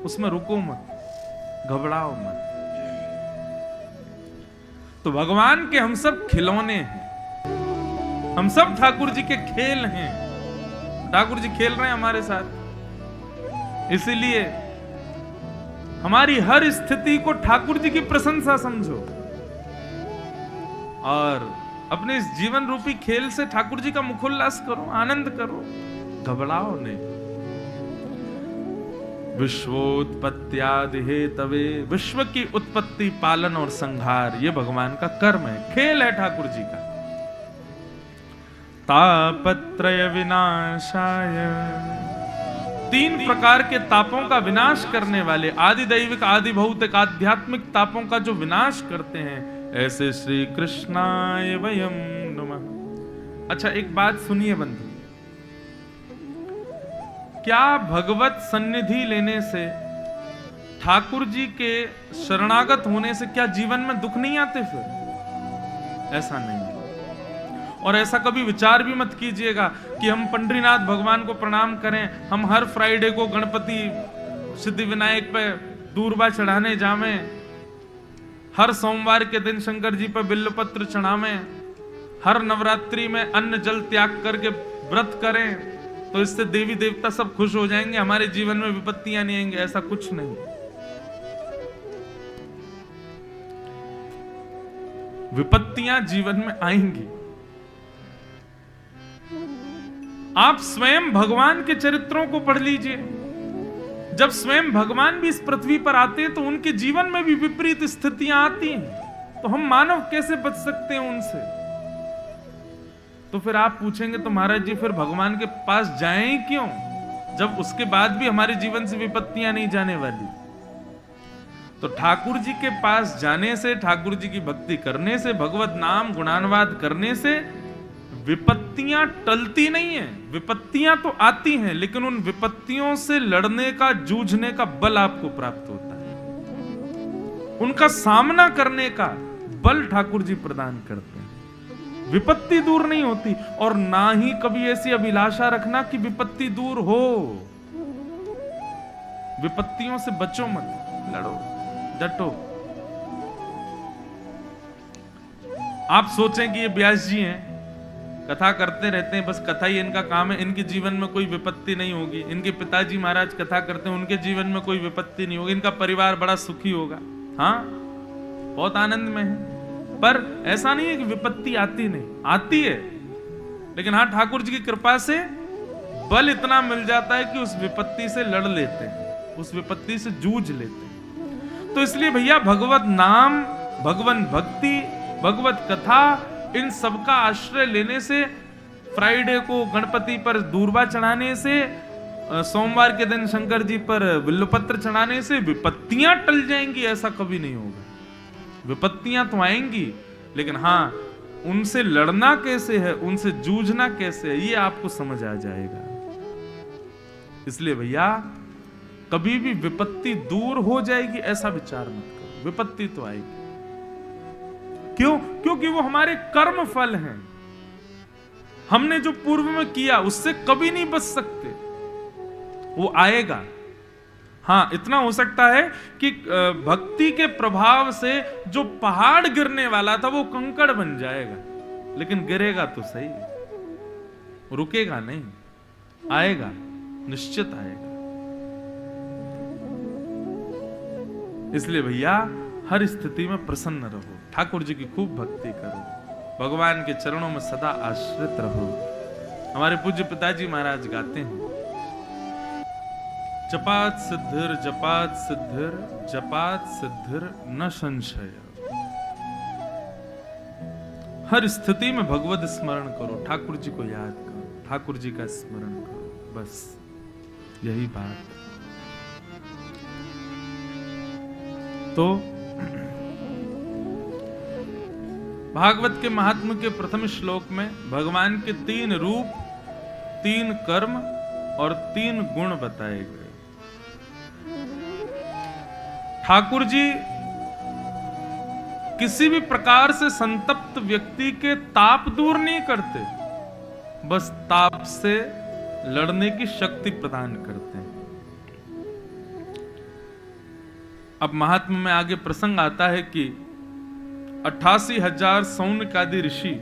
उसमें रुको मत, घबराओ मत। तो भगवान के हम सब खिलौने हैं, हम सब ठाकुर जी के खेल हैं, ठाकुर जी खेल रहे हैं हमारे साथ। इसीलिए हमारी हर स्थिति को ठाकुर जी की प्रशंसा समझो और अपने इस जीवन रूपी खेल से ठाकुर जी का मुखोल्लास करो, आनंद करो, घबराओ नहीं। विश्वोत्पत्त्यादि हेतवे, विश्व की उत्पत्ति, पालन और संहार ये भगवान का कर्म है, खेल है ठाकुर जी का। तापत्रय विनाशाय, 3 प्रकार के तापों का विनाश करने वाले, आदि दैविक, आदि भौतिक, आध्यात्मिक तापों का जो विनाश करते हैं, ऐसे श्री कृष्णाय वयम नमः। अच्छा एक बात सुनिए बंधु, क्या भगवत सन्निधि लेने से, ठाकुर जी के शरणागत होने से क्या जीवन में दुख नहीं आते? फिर ऐसा नहीं है। और ऐसा कभी विचार भी मत कीजिएगा कि हम पंडरीनाथ भगवान को प्रणाम करें, हम हर फ्राइडे को गणपति सिद्धि विनायक पे दूर्वा चढ़ाने जावें, हर सोमवार के दिन शंकर जी पर बिल्वपत्र चढ़ावें, हर नवरात्रि में अन्न जल त्याग करके व्रत करें तो इससे देवी देवता सब खुश हो जाएंगे, हमारे जीवन में विपत्तियां नहीं आएंगे। ऐसा कुछ नहीं। विपत्तियां जीवन में आएंगी। आप स्वयं भगवान के चरित्रों को पढ़ लीजिए। जब स्वयं भगवान भी इस पृथ्वी पर आते हैं तो उनके जीवन में भी विपरीत स्थितियां आती हैं, तो हम मानव कैसे बच सकते हैं उनसे? तो फिर आप पूछेंगे तो महाराज जी फिर भगवान के पास जाएं क्यों, जब उसके बाद भी हमारे जीवन से विपत्तियां नहीं जाने वाली? तो ठाकुर जी के पास जाने से, ठाकुर जी की भक्ति करने से, भगवत नाम गुणानुवाद करने से विपत्तियां टलती नहीं है। विपत्तियां तो आती हैं, लेकिन उन विपत्तियों से लड़ने का, जूझने का बल आपको प्राप्त होता है। उनका सामना करने का बल ठाकुर जी प्रदान करते हैं। विपत्ति दूर नहीं होती, और ना ही कभी ऐसी अभिलाषा रखना कि विपत्ति दूर हो। विपत्तियों से बचो मत, लड़ो, डटो। आप सोचें कि ये व्यास जी हैं, कथा करते रहते हैं, बस कथा ही इनका काम है, इनके जीवन में कोई विपत्ति नहीं होगी। इनके पिताजी महाराज कथा करते हैं, उनके जीवन में कोई विपत्ति नहीं होगी, इनका परिवार बड़ा सुखी होगा, हाँ बहुत आनंद में है। पर ऐसा नहीं है कि विपत्ति आती नहीं, आती है, लेकिन हाँ ठाकुर जी की कृपा से बल इतना मिल जाता है कि उस विपत्ति से लड़ लेते हैं, उस विपत्ति से जूझ लेते हैं। तो इसलिए भैया भगवत नाम, भगवान भक्ति, भगवत कथा, इन सब का आश्रय लेने से, फ्राइडे को गणपति पर दूर्वा चढ़ाने से, सोमवार के दिन शंकर जी पर बिल्वपत्र चढ़ाने से विपत्तियां टल जाएंगी, ऐसा कभी नहीं होगा। विपत्तियां तो आएंगी, लेकिन हाँ उनसे लड़ना कैसे है, उनसे जूझना कैसे है, ये आपको समझ आ जाएगा। इसलिए भैया कभी भी विपत्ति दूर हो जाएगी ऐसा विचार मत करो, विपत्ति तो आएगी। क्यों? क्योंकि वो हमारे कर्म फल हैं। हमने जो पूर्व में किया उससे कभी नहीं बच सकते, वो आएगा। हाँ इतना हो सकता है कि भक्ति के प्रभाव से जो पहाड़ गिरने वाला था वो कंकड़ बन जाएगा, लेकिन गिरेगा तो सही, रुकेगा नहीं, आएगा, निश्चित आएगा। इसलिए भैया हर स्थिति में प्रसन्न रहो, ठाकुर जी की खूब भक्ति करो, भगवान के चरणों में सदा आश्रित रहो। हमारे पूज्य पिताजी महाराज गाते हैं, जपात सिद्धिर जपात सिद्धिर जपात सिद्धिर न संशय। हर स्थिति में भगवत स्मरण करो, ठाकुर जी को याद करो, ठाकुर जी का स्मरण करो, बस यही बात। तो भागवत के महात्म्य के प्रथम श्लोक में भगवान के 3 रूप, 3 कर्म और 3 गुण बताए गए। ठाकुर जी किसी भी प्रकार से संतप्त व्यक्ति के ताप दूर नहीं करते, बस ताप से लड़ने की शक्ति प्रदान करते हैं। अब महात्मा में आगे प्रसंग आता है कि 88,000 सौनकादि ऋषि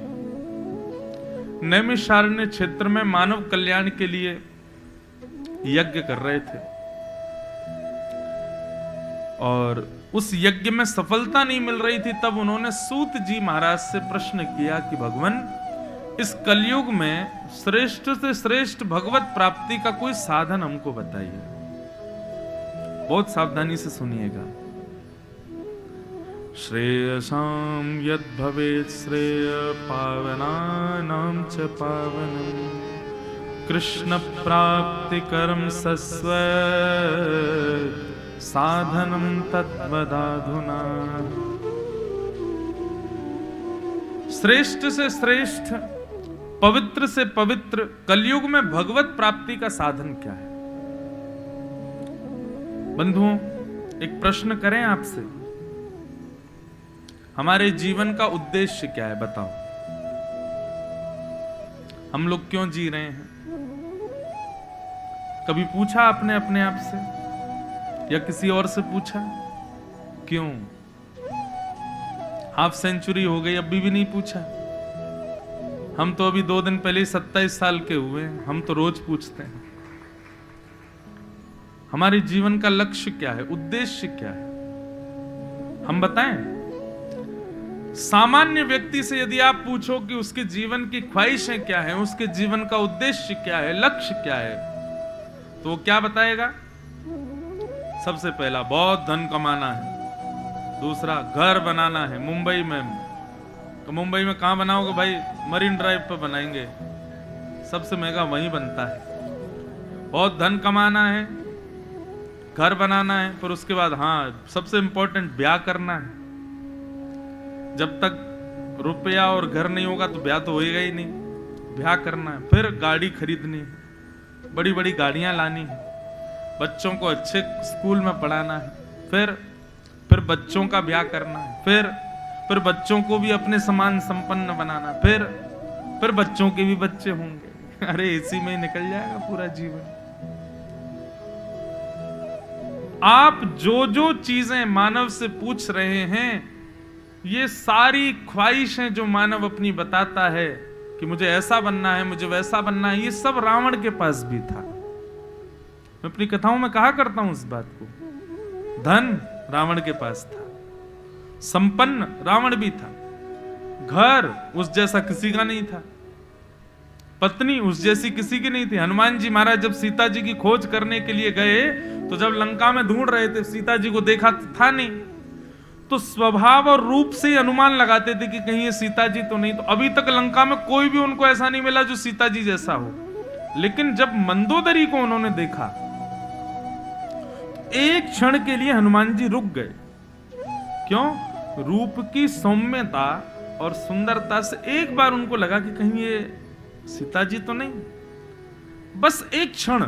नैमिषारण्य क्षेत्र में मानव कल्याण के लिए यज्ञ कर रहे थे और उस यज्ञ में सफलता नहीं मिल रही थी। तब उन्होंने सूत जी महाराज से प्रश्न किया कि भगवान, इस कलयुग में श्रेष्ठ से श्रेष्ठ भगवत प्राप्ति का कोई साधन हमको बताइए। बहुत सावधानी से सुनिएगा। श्रेयसाम यद भवेत् श्रेय पावनानां च पावनम् कृष्ण प्राप्ति कर्म सस्व साधनम तत्वदाधुना। श्रेष्ठ से श्रेष्ठ, पवित्र से पवित्र कलयुग में भगवत प्राप्ति का साधन क्या है? बंधुओं, एक प्रश्न करें आपसे, हमारे जीवन का उद्देश्य क्या है? बताओ, हम लोग क्यों जी रहे हैं? कभी पूछा आपने अपने आप से या किसी और से पूछा क्यों? हाफ सेंचुरी हो गई, अभी भी नहीं पूछा। हम तो अभी 2 दिन पहले 27 साल के हुए हैं, हम तो रोज पूछते हैं। हमारे जीवन का लक्ष्य क्या है, उद्देश्य क्या है? हम बताएं। सामान्य व्यक्ति से यदि आप पूछो कि उसके जीवन की ख्वाहिशें क्या है, उसके जीवन का उद्देश्य क्या है, लक्ष्य क्या है, तो वो क्या बताएगा? सबसे पहला, बहुत धन कमाना है। दूसरा, घर बनाना है मुंबई में। तो मुंबई में कहां बनाओगे भाई? मरीन ड्राइव पे बनाएंगे, सबसे महंगा वहीं बनता है। बहुत धन कमाना है, घर बनाना है, पर उसके बाद हाँ सबसे इंपॉर्टेंट ब्याह करना है। जब तक रुपया और घर नहीं होगा तो ब्याह तो होएगा ही नहीं। ब्याह करना है, फिर गाड़ी खरीदनी है, बड़ी बड़ी गाड़ियां लानी है, बच्चों को अच्छे स्कूल में पढ़ाना है, फिर बच्चों का ब्याह करना है, फिर बच्चों को भी अपने समान संपन्न बनाना, फिर बच्चों के भी बच्चे होंगे। अरे इसी में ही निकल जाएगा पूरा जीवन। आप जो जो चीजें मानव से पूछ रहे हैं, ये सारी ख्वाहिशें जो मानव अपनी बताता है कि मुझे ऐसा बनना है, मुझे वैसा बनना है, ये सब रावण के पास भी था। मैं अपनी कथाओं में कहा करता हूं इस बात को। धन रावण के पास था, संपन्न रावण भी था, घर उस जैसा किसी का नहीं था, पत्नी उस जैसी किसी की नहीं थी। हनुमान जी महाराज जब सीता जी की खोज करने के लिए गए, तो जब लंका में ढूंढ रहे थे, सीता जी को देखा था नहीं, तो स्वभाव और रूप से ही अनुमान लगाते थे कि कहीं ये सीता जी तो नहीं। तो अभी तक लंका में कोई भी उनको ऐसा नहीं मिला जो सीता जी जैसा हो। लेकिन जब मंदोदरी को उन्होंने देखा, एक क्षण के लिए हनुमान जी रुक गए। क्यों? रूप की सौम्यता और सुंदरता से एक बार उनको लगा कि कहीं ये सीता जी तो नहीं। बस एक क्षण,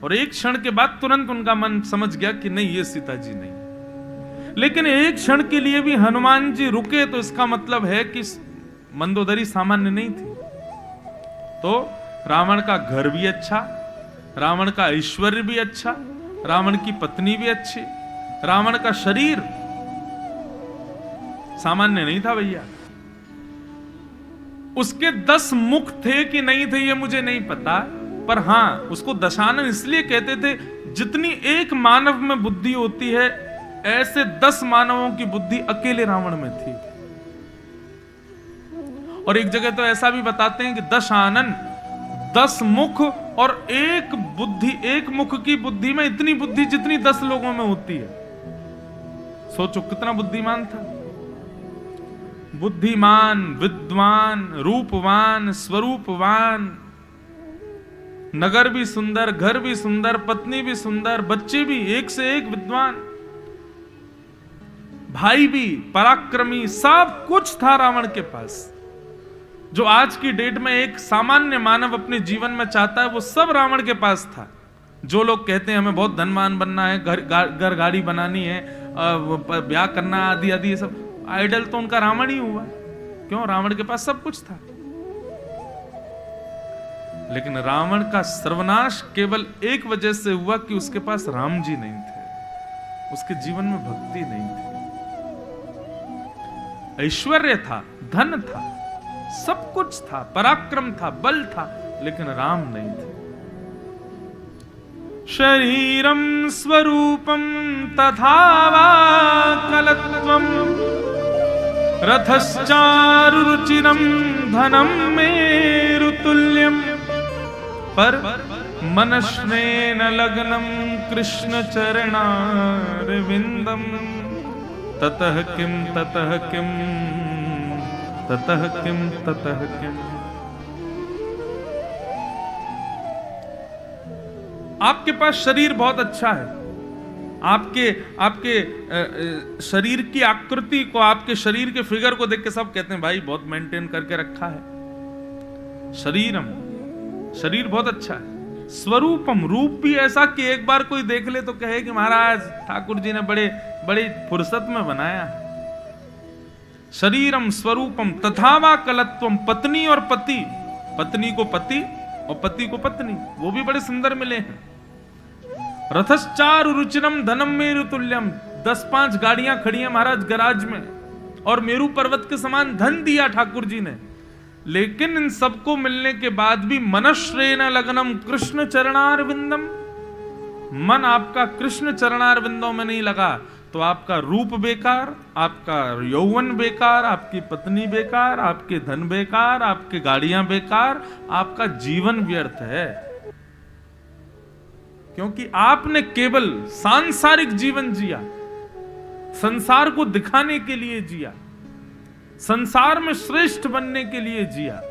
और एक क्षण के बाद तुरंत उनका मन समझ गया कि नहीं, ये सीता जी नहीं। लेकिन एक क्षण के लिए भी हनुमान जी रुके, तो इसका मतलब है कि मंदोदरी सामान्य नहीं थी। तो रावण का घर भी अच्छा, रावण का ऐश्वर्य भी अच्छा, रावण की पत्नी भी अच्छी, रावण का शरीर सामान्य नहीं था भैया। उसके 10 मुख थे कि नहीं थे ये मुझे नहीं पता, पर हां उसको दशानन इसलिए कहते थे, जितनी एक मानव में बुद्धि होती है ऐसे 10 मानवों की बुद्धि अकेले रावण में थी। और एक जगह तो ऐसा भी बताते हैं कि दशानन, 10 मुख और एक बुद्धि, एक मुख की बुद्धि में इतनी बुद्धि जितनी 10 लोगों में होती है। सोचो कितना बुद्धिमान था। बुद्धिमान, विद्वान, रूपवान, स्वरूपवान, नगर भी सुंदर, घर भी सुंदर, पत्नी भी सुंदर, बच्चे भी एक से एक विद्वान, भाई भी पराक्रमी, सब कुछ था रावण के पास। जो आज की डेट में एक सामान्य मानव अपने जीवन में चाहता है, वो सब रावण के पास था। जो लोग कहते हैं हमें बहुत धनवान बनना है, घर गाड़ी बनानी है, ब्याह करना, आदि आदि, ये सब आइडल तो उनका रावण ही हुआ। क्यों? रावण के पास सब कुछ था। लेकिन रावण का सर्वनाश केवल एक वजह से हुआ कि उसके पास राम जी नहीं थे, उसके जीवन में भक्ति नहीं थी। ऐश्वर्य था, धन था, सब कुछ था, पराक्रम था, बल था, लेकिन राम नहीं थे। शरीरम स्वरूपम तथा वा कलत्वम रथश्चारुरुचिरम धनम मेरुतुल्यम पर मनश्नेन लग्नम कृष्ण चरणारविंदम ततः किम ततः किम ततः किम ततः किम। आपके पास शरीर बहुत अच्छा है, आपके शरीर की आकृति को, आपके शरीर के फिगर को देख के सब कहते हैं भाई बहुत मेंटेन करके रखा है। शरीर बहुत अच्छा है। स्वरूपम, रूप भी ऐसा कि एक बार कोई देख ले तो कहे कि महाराज ठाकुर जी ने बड़ी फुर्सत में बनाया है। शरीरम स्वरूपम तथा वा कलत्वम, पत्नी और पति, पत्नी को पति और पति को पत्नी, वो भी बड़े सुंदर मिले हैं। रथश्चारु रुचिरम धनम मेरु तुल्यम, 10-5 गाड़ियां खड़ी हैं महाराज गराज में, और मेरु पर्वत के समान धन दिया ठाकुर जी ने। लेकिन इन सबको मिलने के बाद भी मनश्रेण लग्नम कृष्ण चरणारविंदम, मन आपका कृष्ण चरणारविंदों में नहीं लगा तो आपका रूप बेकार, आपका यौवन बेकार, आपकी पत्नी बेकार, आपके धन बेकार, आपकी गाड़ियां बेकार, आपका जीवन व्यर्थ है। क्योंकि आपने केवल सांसारिक जीवन जिया, संसार को दिखाने के लिए जिया, संसार में श्रेष्ठ बनने के लिए जिया,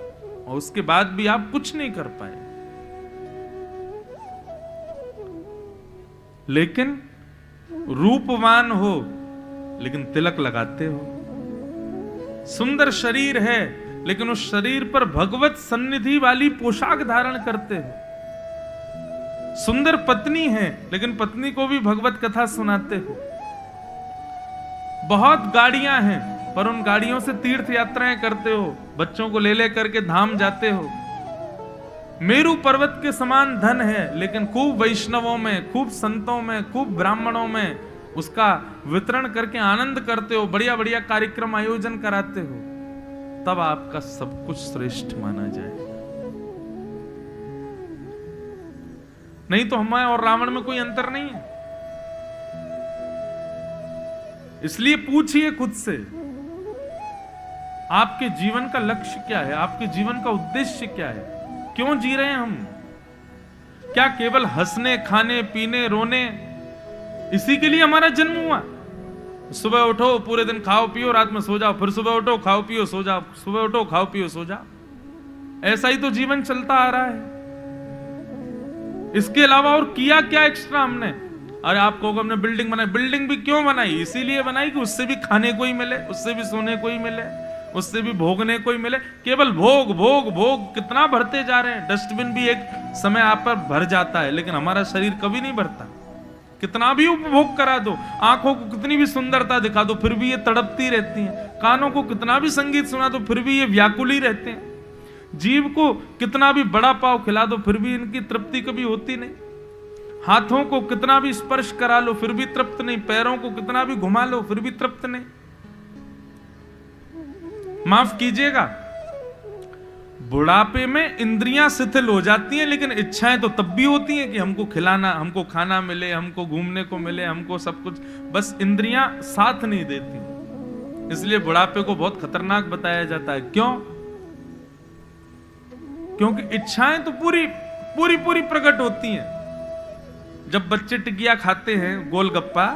और उसके बाद भी आप कुछ नहीं कर पाए। लेकिन रूपवान हो लेकिन तिलक लगाते हो, सुंदर शरीर है लेकिन उस शरीर पर भगवत सन्निधि वाली पोशाक धारण करते हो, सुंदर पत्नी है लेकिन पत्नी को भी भगवत कथा सुनाते हो, बहुत गाड़ियां हैं पर उन गाड़ियों से तीर्थ यात्राएं करते हो, बच्चों को ले ले करके धाम जाते हो। मेरु पर्वत के समान धन है लेकिन खूब वैष्णवों में, खूब संतों में, खूब ब्राह्मणों में उसका वितरण करके आनंद करते हो, बढ़िया बढ़िया कार्यक्रम आयोजन कराते हो, तब आपका सब कुछ श्रेष्ठ माना जाएगा। नहीं तो हमें और रावण में कोई अंतर नहीं है। इसलिए पूछिए खुद से, आपके जीवन का लक्ष्य क्या है, आपके जीवन का उद्देश्य क्या है, क्यों जी रहे हैं हम? क्या केवल हंसने, खाने, पीने, रोने, इसी के लिए हमारा जन्म हुआ? सुबह उठो, पूरे दिन खाओ पियो, रात में सो जाओ, फिर सुबह उठो, खाओ पियो, सो जाओ, सुबह उठो, खाओ पियो, सो जाओ, ऐसा ही तो जीवन चलता आ रहा है। इसके अलावा और किया क्या एक्स्ट्रा हमने? अरे आप कहोगे हमने बिल्डिंग बनाई, बिल्डिंग भी क्यों बनाई? इसीलिए बनाई कि उससे भी खाने को ही मिले, उससे भी सोने को ही मिले, उससे भी भोगने को ही मिले। केवल भोग भोग भोग कितना भरते जा रहे हैं। डस्टबिन भी एक समय आप पर भर जाता है लेकिन हमारा शरीर कभी नहीं भरता। कितना भी उपभोग करा दो, आंखों को कितनी भी सुंदरता दिखा दो, फिर भी ये तड़पती रहती हैं। कानों को कितना भी संगीत सुना दो, फिर भी ये व्याकुल ही रहते हैं। जीव को कितना भी बड़ा पाव खिला दो, फिर भी इनकी तृप्ति कभी होती नहीं। हाथों को कितना भी स्पर्श करा लो, फिर भी तृप्त नहीं। पैरों को कितना भी घुमा लो, फिर भी तृप्त नहीं। माफ कीजिएगा, बुढ़ापे में इंद्रियां शिथिल हो जाती हैं लेकिन इच्छाएं तो तब भी होती हैं कि हमको खिलाना, हमको खाना मिले, हमको घूमने को मिले, हमको सब कुछ, बस इंद्रियां साथ नहीं देती। इसलिए बुढ़ापे को बहुत खतरनाक बताया जाता है। क्यों? क्योंकि इच्छाएं तो पूरी पूरी पूरी प्रकट होती हैं। जब बच्चे टिकिया खाते हैं, गोलगप्पा,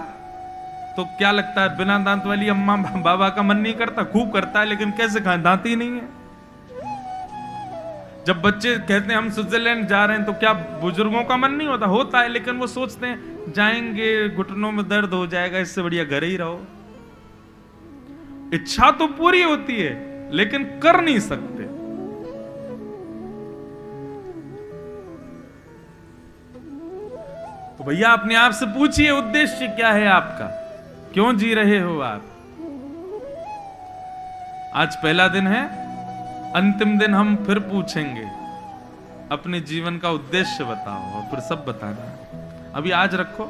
तो क्या लगता है बिना दांत वाली अम्मा बाबा का मन नहीं करता? खूब करता है, लेकिन कैसे खाएं, दांत ही नहीं है। जब बच्चे कहते हैं हम स्विट्जरलैंड जा रहे हैं, तो क्या बुजुर्गों का मन नहीं होता? होता है, लेकिन वो सोचते हैं जाएंगे, घुटनों में दर्द हो जाएगा, इससे बढ़िया घर ही रहो। इच्छा तो पूरी होती है लेकिन कर नहीं सकते। तो भैया अपने आप से पूछिए, उद्देश्य क्या है आपका? क्यों जी रहे हो आप? आज पहला दिन है, अंतिम दिन हम फिर पूछेंगे अपने जीवन का उद्देश्य बताओ, और फिर सब बताना है। अभी आज रखो,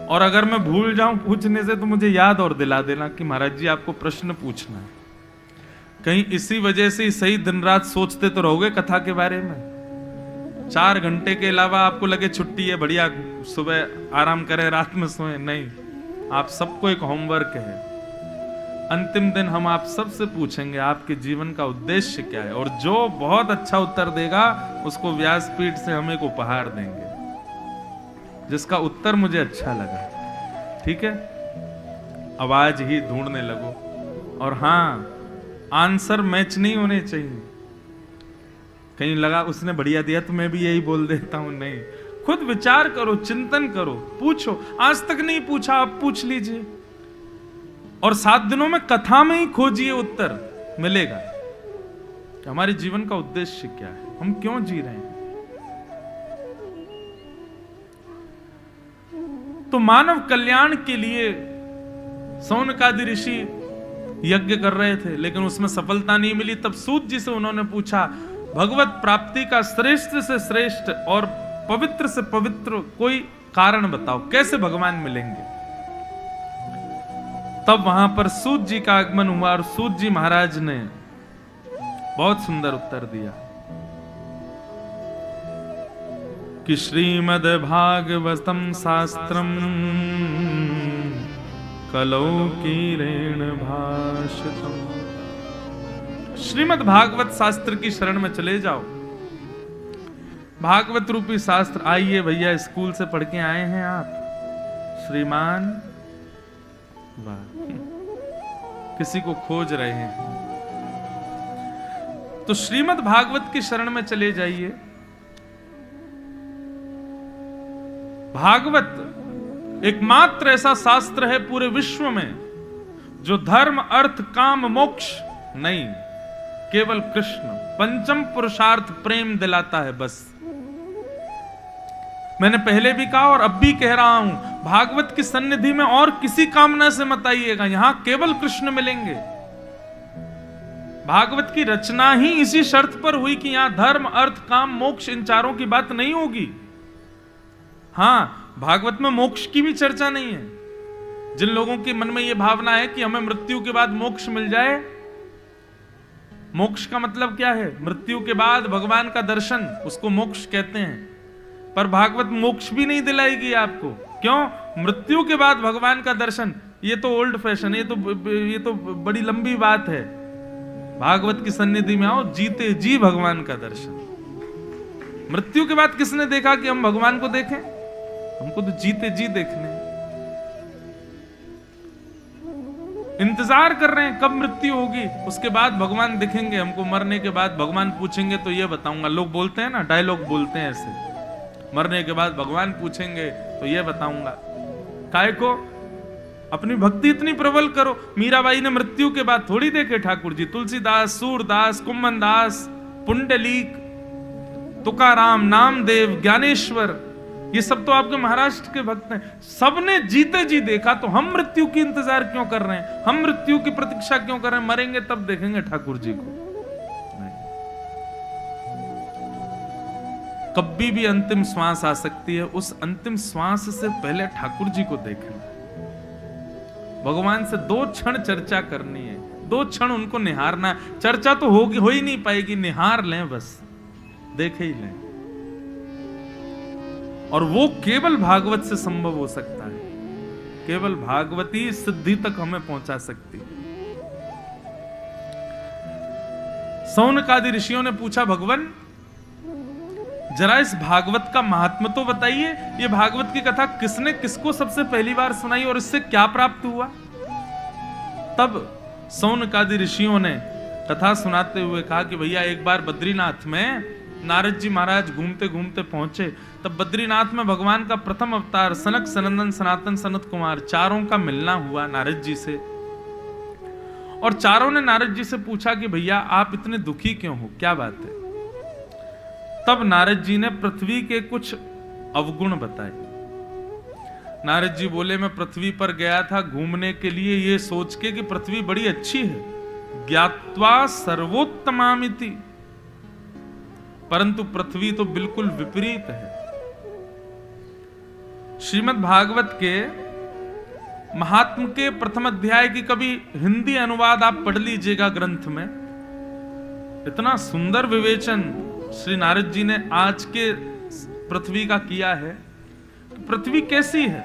और अगर मैं भूल जाऊं पूछने से तो मुझे याद और दिला देना कि महाराज जी आपको प्रश्न पूछना है। कहीं इसी वजह से सही दिन रात सोचते तो रहोगे कथा के बारे में। 4 घंटे के अलावा आपको लगे छुट्टी है, बढ़िया सुबह आराम करें, रात में सोएं, नहीं। आप सबको एक होमवर्क है। अंतिम दिन हम आप सबसे पूछेंगे आपके जीवन का उद्देश्य क्या है, और जो बहुत अच्छा उत्तर देगा उसको व्यासपीठ से हम एक उपहार देंगे, जिसका उत्तर मुझे अच्छा लगा। ठीक है, आवाज ही ढूंढने लगो। और हाँ, आंसर मैच नहीं होने चाहिए। कहीं लगा उसने बढ़िया दिया तो मैं भी यही बोल देता हूं, नहीं। खुद विचार करो, चिंतन करो, पूछो। आज तक नहीं पूछा, अब पूछ लीजिए। और 7 दिनों में कथा में ही खोजिए, उत्तर मिलेगा कि हमारे जीवन का उद्देश्य क्या है, हम क्यों जी रहे हैं। तो मानव कल्याण के लिए सौनकादि ऋषि यज्ञ कर रहे थे, लेकिन उसमें सफलता नहीं मिली। तब सूत जी से उन्होंने पूछा, भगवत प्राप्ति का श्रेष्ठ से श्रेष्ठ और पवित्र से पवित्र कोई कारण बताओ, कैसे भगवान मिलेंगे। तब वहां पर सूत जी का आगमन हुआ और सूत जी महाराज ने बहुत सुंदर उत्तर दिया कि श्रीमद् भागवतम शास्त्रम कलौकीरेण भाषितम्। श्रीमद् भागवत शास्त्र की शरण में चले जाओ। भागवत रूपी शास्त्र, आइए भैया, स्कूल से पढ़ के आए हैं आप श्रीमान, वाह, किसी को खोज रहे हैं तो श्रीमद् भागवत की शरण में चले जाइए। भागवत एकमात्र ऐसा शास्त्र है पूरे विश्व में जो धर्म, अर्थ, काम, मोक्ष नहीं, केवल कृष्ण, पंचम पुरुषार्थ प्रेम दिलाता है बस। मैंने पहले भी कहा और अब भी कह रहा हूं, भागवत की सन्निधि में और किसी कामना से मत आइएगा, यहां केवल कृष्ण मिलेंगे। भागवत की रचना ही इसी शर्त पर हुई कि यहां धर्म, अर्थ, काम, मोक्ष, इन चारों की बात नहीं होगी। हां, भागवत में मोक्ष की भी चर्चा नहीं है। जिन लोगों के मन में यह भावना है कि हमें मृत्यु के बाद मोक्ष मिल जाए, मोक्ष का मतलब क्या है? मृत्यु के बाद भगवान का दर्शन, उसको मोक्ष कहते हैं। पर भागवत मोक्ष भी नहीं दिलाएगी आपको। क्यों? मृत्यु के बाद भगवान का दर्शन, ये तो ओल्ड फैशन, ये तो बड़ी लंबी बात है। भागवत की सन्निधि में आओ, जीते जी भगवान का दर्शन। मृत्यु के बाद किसने देखा कि हम भगवान को देखें? हमको तो जीते जी देखने। इंतजार कर रहे हैं कब मृत्यु होगी, उसके बाद भगवान दिखेंगे हमको। मरने के बाद भगवान पूछेंगे तो ये बताऊंगा। लोग बोलते हैं ना, डायलॉग बोलते हैं ऐसे, मरने के बाद भगवान पूछेंगे तो ये बताऊंगा। काय को? अपनी भक्ति इतनी प्रबल करो। मीराबाई ने मृत्यु के बाद थोड़ी देखे ठाकुर जी। तुलसीदास, सूरदास, कुंभनदास, पुंडलीक, तुकाराम, नामदेव, ज्ञानेश्वर, ये सब तो आपके महाराष्ट्र के भक्त हैं। सबने जीते जी देखा, तो हम मृत्यु की इंतजार क्यों कर रहे हैं? हम मृत्यु की प्रतीक्षा क्यों कर रहे हैं? मरेंगे तब देखेंगे ठाकुर जी को। कभी भी अंतिम श्वास आ सकती है, उस अंतिम श्वास से पहले ठाकुर जी को देखना। भगवान से 2 क्षण चर्चा करनी है, 2 क्षण उनको निहारना। चर्चा तो होगी, हो ही नहीं पाएगी, निहार लें बस, देखे ही लें। और वो केवल भागवत से संभव हो सकता है। केवल भागवती सिद्धि तक हमें पहुंचा सकती है। सौनकादि ऋषियों ने पूछा, भगवान जरा इस भागवत का महात्म तो बताइए। ये भागवत की कथा किसने किसको सबसे पहली बार सुनाई और इससे क्या प्राप्त हुआ? तब सौनकादि ऋषियों ने कथा सुनाते हुए कहा कि भैया, एक बार बद्रीनाथ में नारद जी महाराज घूमते घूमते पहुंचे। तब बद्रीनाथ में भगवान का प्रथम अवतार सनक, सनंदन, सनातन, सनत कुमार, चारों का मिलना हुआ नारद जी से। और चारों ने नारद जी से पूछा कि भैया आप इतने दुखी क्यों हो, क्या बात है? तब नारद जी ने पृथ्वी के कुछ अवगुण बताए। नारद जी बोले, मैं पृथ्वी पर गया था घूमने के लिए ये सोच के कि पृथ्वी बड़ी अच्छी है, ज्ञात्वा सर्वोत्तमामिति, परंतु पृथ्वी तो बिल्कुल विपरीत है। श्रीमद् भागवत के महात्म के प्रथम अध्याय की कभी हिंदी अनुवाद आप पढ़ लीजिएगा ग्रंथ में, इतना सुंदर विवेचन श्री नारद जी ने आज के पृथ्वी का किया है। पृथ्वी कैसी है,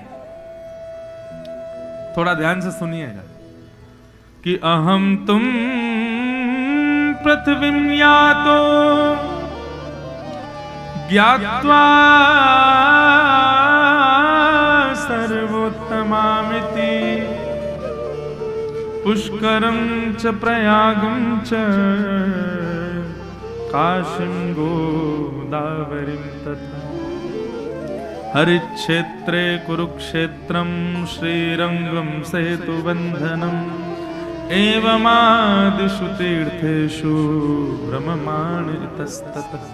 थोड़ा ध्यान से सुनिएगा कि अहम तुम पृथ्वीं यातो ज्ञात्वा सर्वोत्तमामिति पुष्करं च प्रयागं च काशीं गोदावरीं तथा हरिक्षेत्रे कुरुक्षेत्रं श्रीरंगं सेतुबन्धनम् एवमादिषु तीर्थेषु ब्रह्माण्ड इतस्ततः।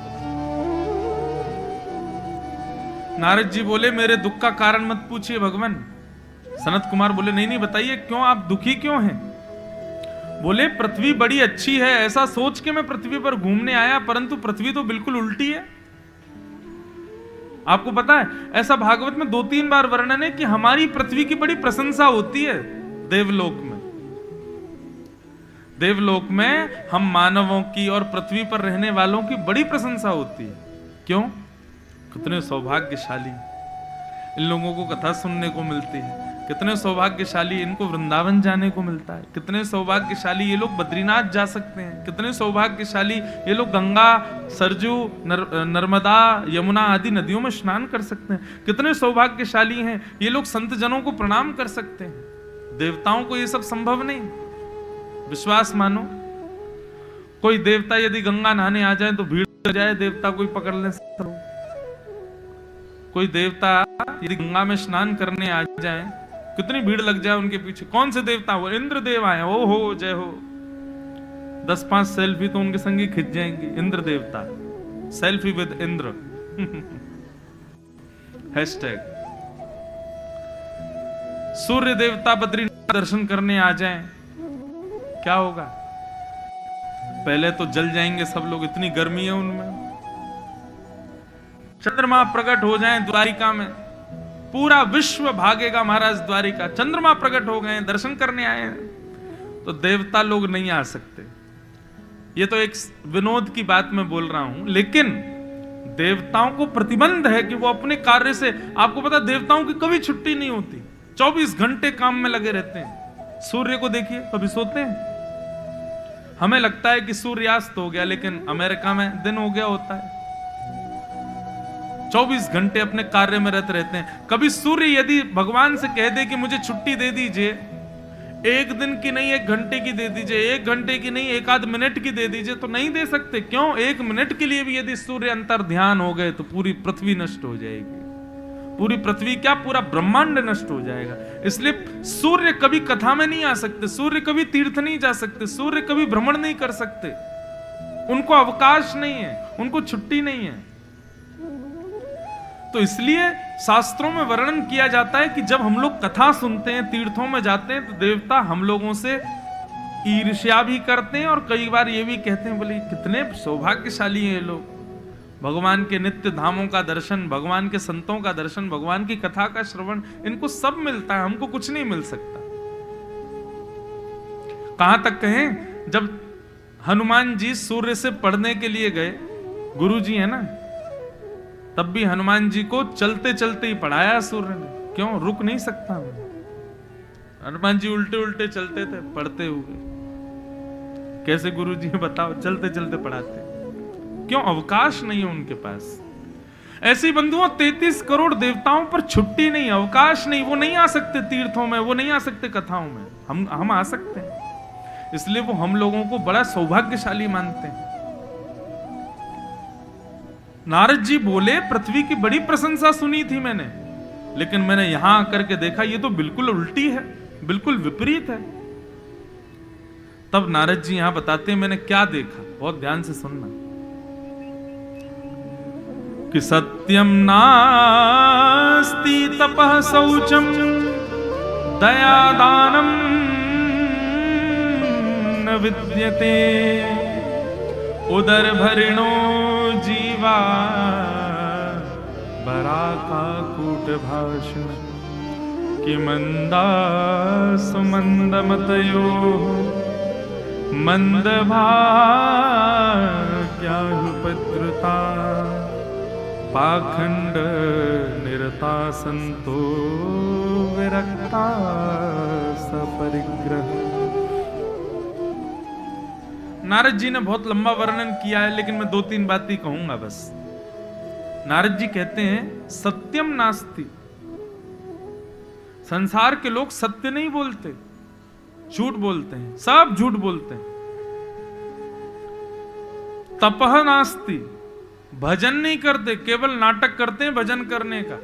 नारद जी बोले मेरे दुख का कारण मत पूछिए भगवान। सनत कुमार बोले नहीं नहीं बताइए क्यों, आप दुखी क्यों हैं? बोले पृथ्वी बड़ी अच्छी है, ऐसा सोच के मैं पृथ्वी पर घूमने आया, परंतु पृथ्वी तो बिल्कुल उल्टी है। आपको पता है ऐसा भागवत में 2-3 बार वर्णन है कि हमारी पृथ्वी की बड़ी प्रशंसा होती है देवलोक में। देवलोक में हम मानवों की और पृथ्वी पर रहने वालों की बड़ी प्रशंसा होती है। क्यों? कितने सौभाग्यशाली इन लोगों को कथा सुनने को मिलती है, कितने सौभाग्यशाली इनको वृंदावन जाने को मिलता है, कितने सौभाग्यशाली ये लोग बद्रीनाथ जा सकते हैं, कितने सौभाग्यशाली ये लोग गंगा, सरजू, नर्मदा, यमुना आदि नदियों में स्नान कर सकते हैं, कितने सौभाग्यशाली हैं ये लोग संत जनों को प्रणाम कर सकते हैं। देवताओं को ये सब संभव नहीं। विश्वास मानो, कोई देवता यदि गंगा नहाने आ जाए तो भीड़ लग जाए, देवता कोई पकड़ ले। कोई देवता यदि गंगा में स्नान करने आ जाए, कितनी भीड़ लग जाए उनके पीछे। कौन से देवता? वो इंद्र देव आए, ओ हो जय हो। 10-5 सेल्फी तो उनके संगी खिंच जाएंगे। इंद्र देवता, सेल्फी विद इंद्र हैशटैग। सूर्य देवता बद्रीनाथ दर्शन करने आ जाएं, क्या होगा? पहले तो जल जाएंगे सब लोग, इतनी गर्मी है उनमें। चंद्रमा प्रकट हो जाएं द्वारिका में, पूरा विश्व भागेगा महाराज द्वारिका। चंद्रमा प्रकट हो गए, दर्शन करने आए हैं, तो देवता लोग नहीं आ सकते। ये तो एक विनोद की बात मैं बोल रहा हूं, लेकिन देवताओं को प्रतिबंध है कि वो अपने कार्य से, आपको पता देवताओं की कभी छुट्टी नहीं होती, 24 घंटे काम में लगे रहते हैं। सूर्य को देखिए, कभी सोते हैं? हमें लगता है कि सूर्यास्त हो गया, लेकिन अमेरिका में दिन हो गया होता है। 24 घंटे अपने कार्य में रहते हैं। कभी सूर्य यदि भगवान से कह दे कि मुझे छुट्टी दे दीजिए, 1 दिन की नहीं 1 घंटे की दे दीजिए, 1 घंटे की नहीं 1 मिनट की दे दीजिए, तो नहीं दे सकते। क्यों? 1 मिनट के लिए भी यदि सूर्य अंतर ध्यान हो गए तो पूरी पृथ्वी नष्ट हो जाएगी। पूरी पृथ्वी क्या, पूरा ब्रह्मांड नष्ट हो जाएगा। इसलिए सूर्य कभी कथा में नहीं आ सकते, सूर्य कभी तीर्थ नहीं जा सकते, सूर्य कभी भ्रमण नहीं कर सकते। उनको अवकाश नहीं है, उनको छुट्टी नहीं है। तो इसलिए शास्त्रों में वर्णन किया जाता है कि जब हम लोग कथा सुनते हैं, तीर्थों में जाते हैं, तो देवता हम लोगों से ईर्ष्या भी करते हैं और कई बार ये भी कहते हैं, बोले कितने सौभाग्यशाली हैं ये लोग, भगवान के नित्य धामों का दर्शन, भगवान के संतों का दर्शन, भगवान की कथा का श्रवण, इनको सब मिलता है, हमको कुछ नहीं मिल सकता। कहां तक कहें, जब हनुमान जी सूर्य से पढ़ने के लिए गए, गुरु जी है ना, तब भी हनुमान जी को चलते चलते ही पढ़ाया सूर्य ने। क्यों? रुक नहीं सकता मैं। हनुमान जी उल्टे उल्टे चलते थे पढ़ते हुए। कैसे गुरु जी बताओ? चलते चलते पढ़ाते। क्यों? अवकाश नहीं है उनके पास। ऐसी बंधुओं 33 करोड़ देवताओं पर छुट्टी नहीं, अवकाश नहीं, वो नहीं आ सकते तीर्थों में, वो नहीं आ सकते कथाओं में। हम आ सकते हैं, इसलिए वो हम लोगों को बड़ा सौभाग्यशाली मानते हैं। नारद जी बोले पृथ्वी की बड़ी प्रशंसा सुनी थी मैंने, लेकिन मैंने यहां आकर के देखा ये तो बिल्कुल उल्टी है, बिल्कुल विपरीत है। तब नारद जी यहां बताते हैं मैंने क्या देखा, बहुत ध्यान से सुनना। कि सत्यम नास्ति तपः शौचम दया दानम न विद्यते उदर भरिणो जीवा बराका कूट भाषण कि मंदा सुमंद मतयो मंदभाग्याहुपद्रुता पाखंड निरता संतो विरक्ता सपरिग्रह। नारद जी ने बहुत लंबा वर्णन किया है, लेकिन मैं 2-3 बातें कहूंगा बस। नारद जी कहते हैं सत्यम नास्ति। संसार के लोग सत्य नहीं बोलते, झूठ बोलते हैं, सब झूठ बोलते हैं। तपह नास्ति, भजन नहीं करते, केवल नाटक करते हैं भजन करने का,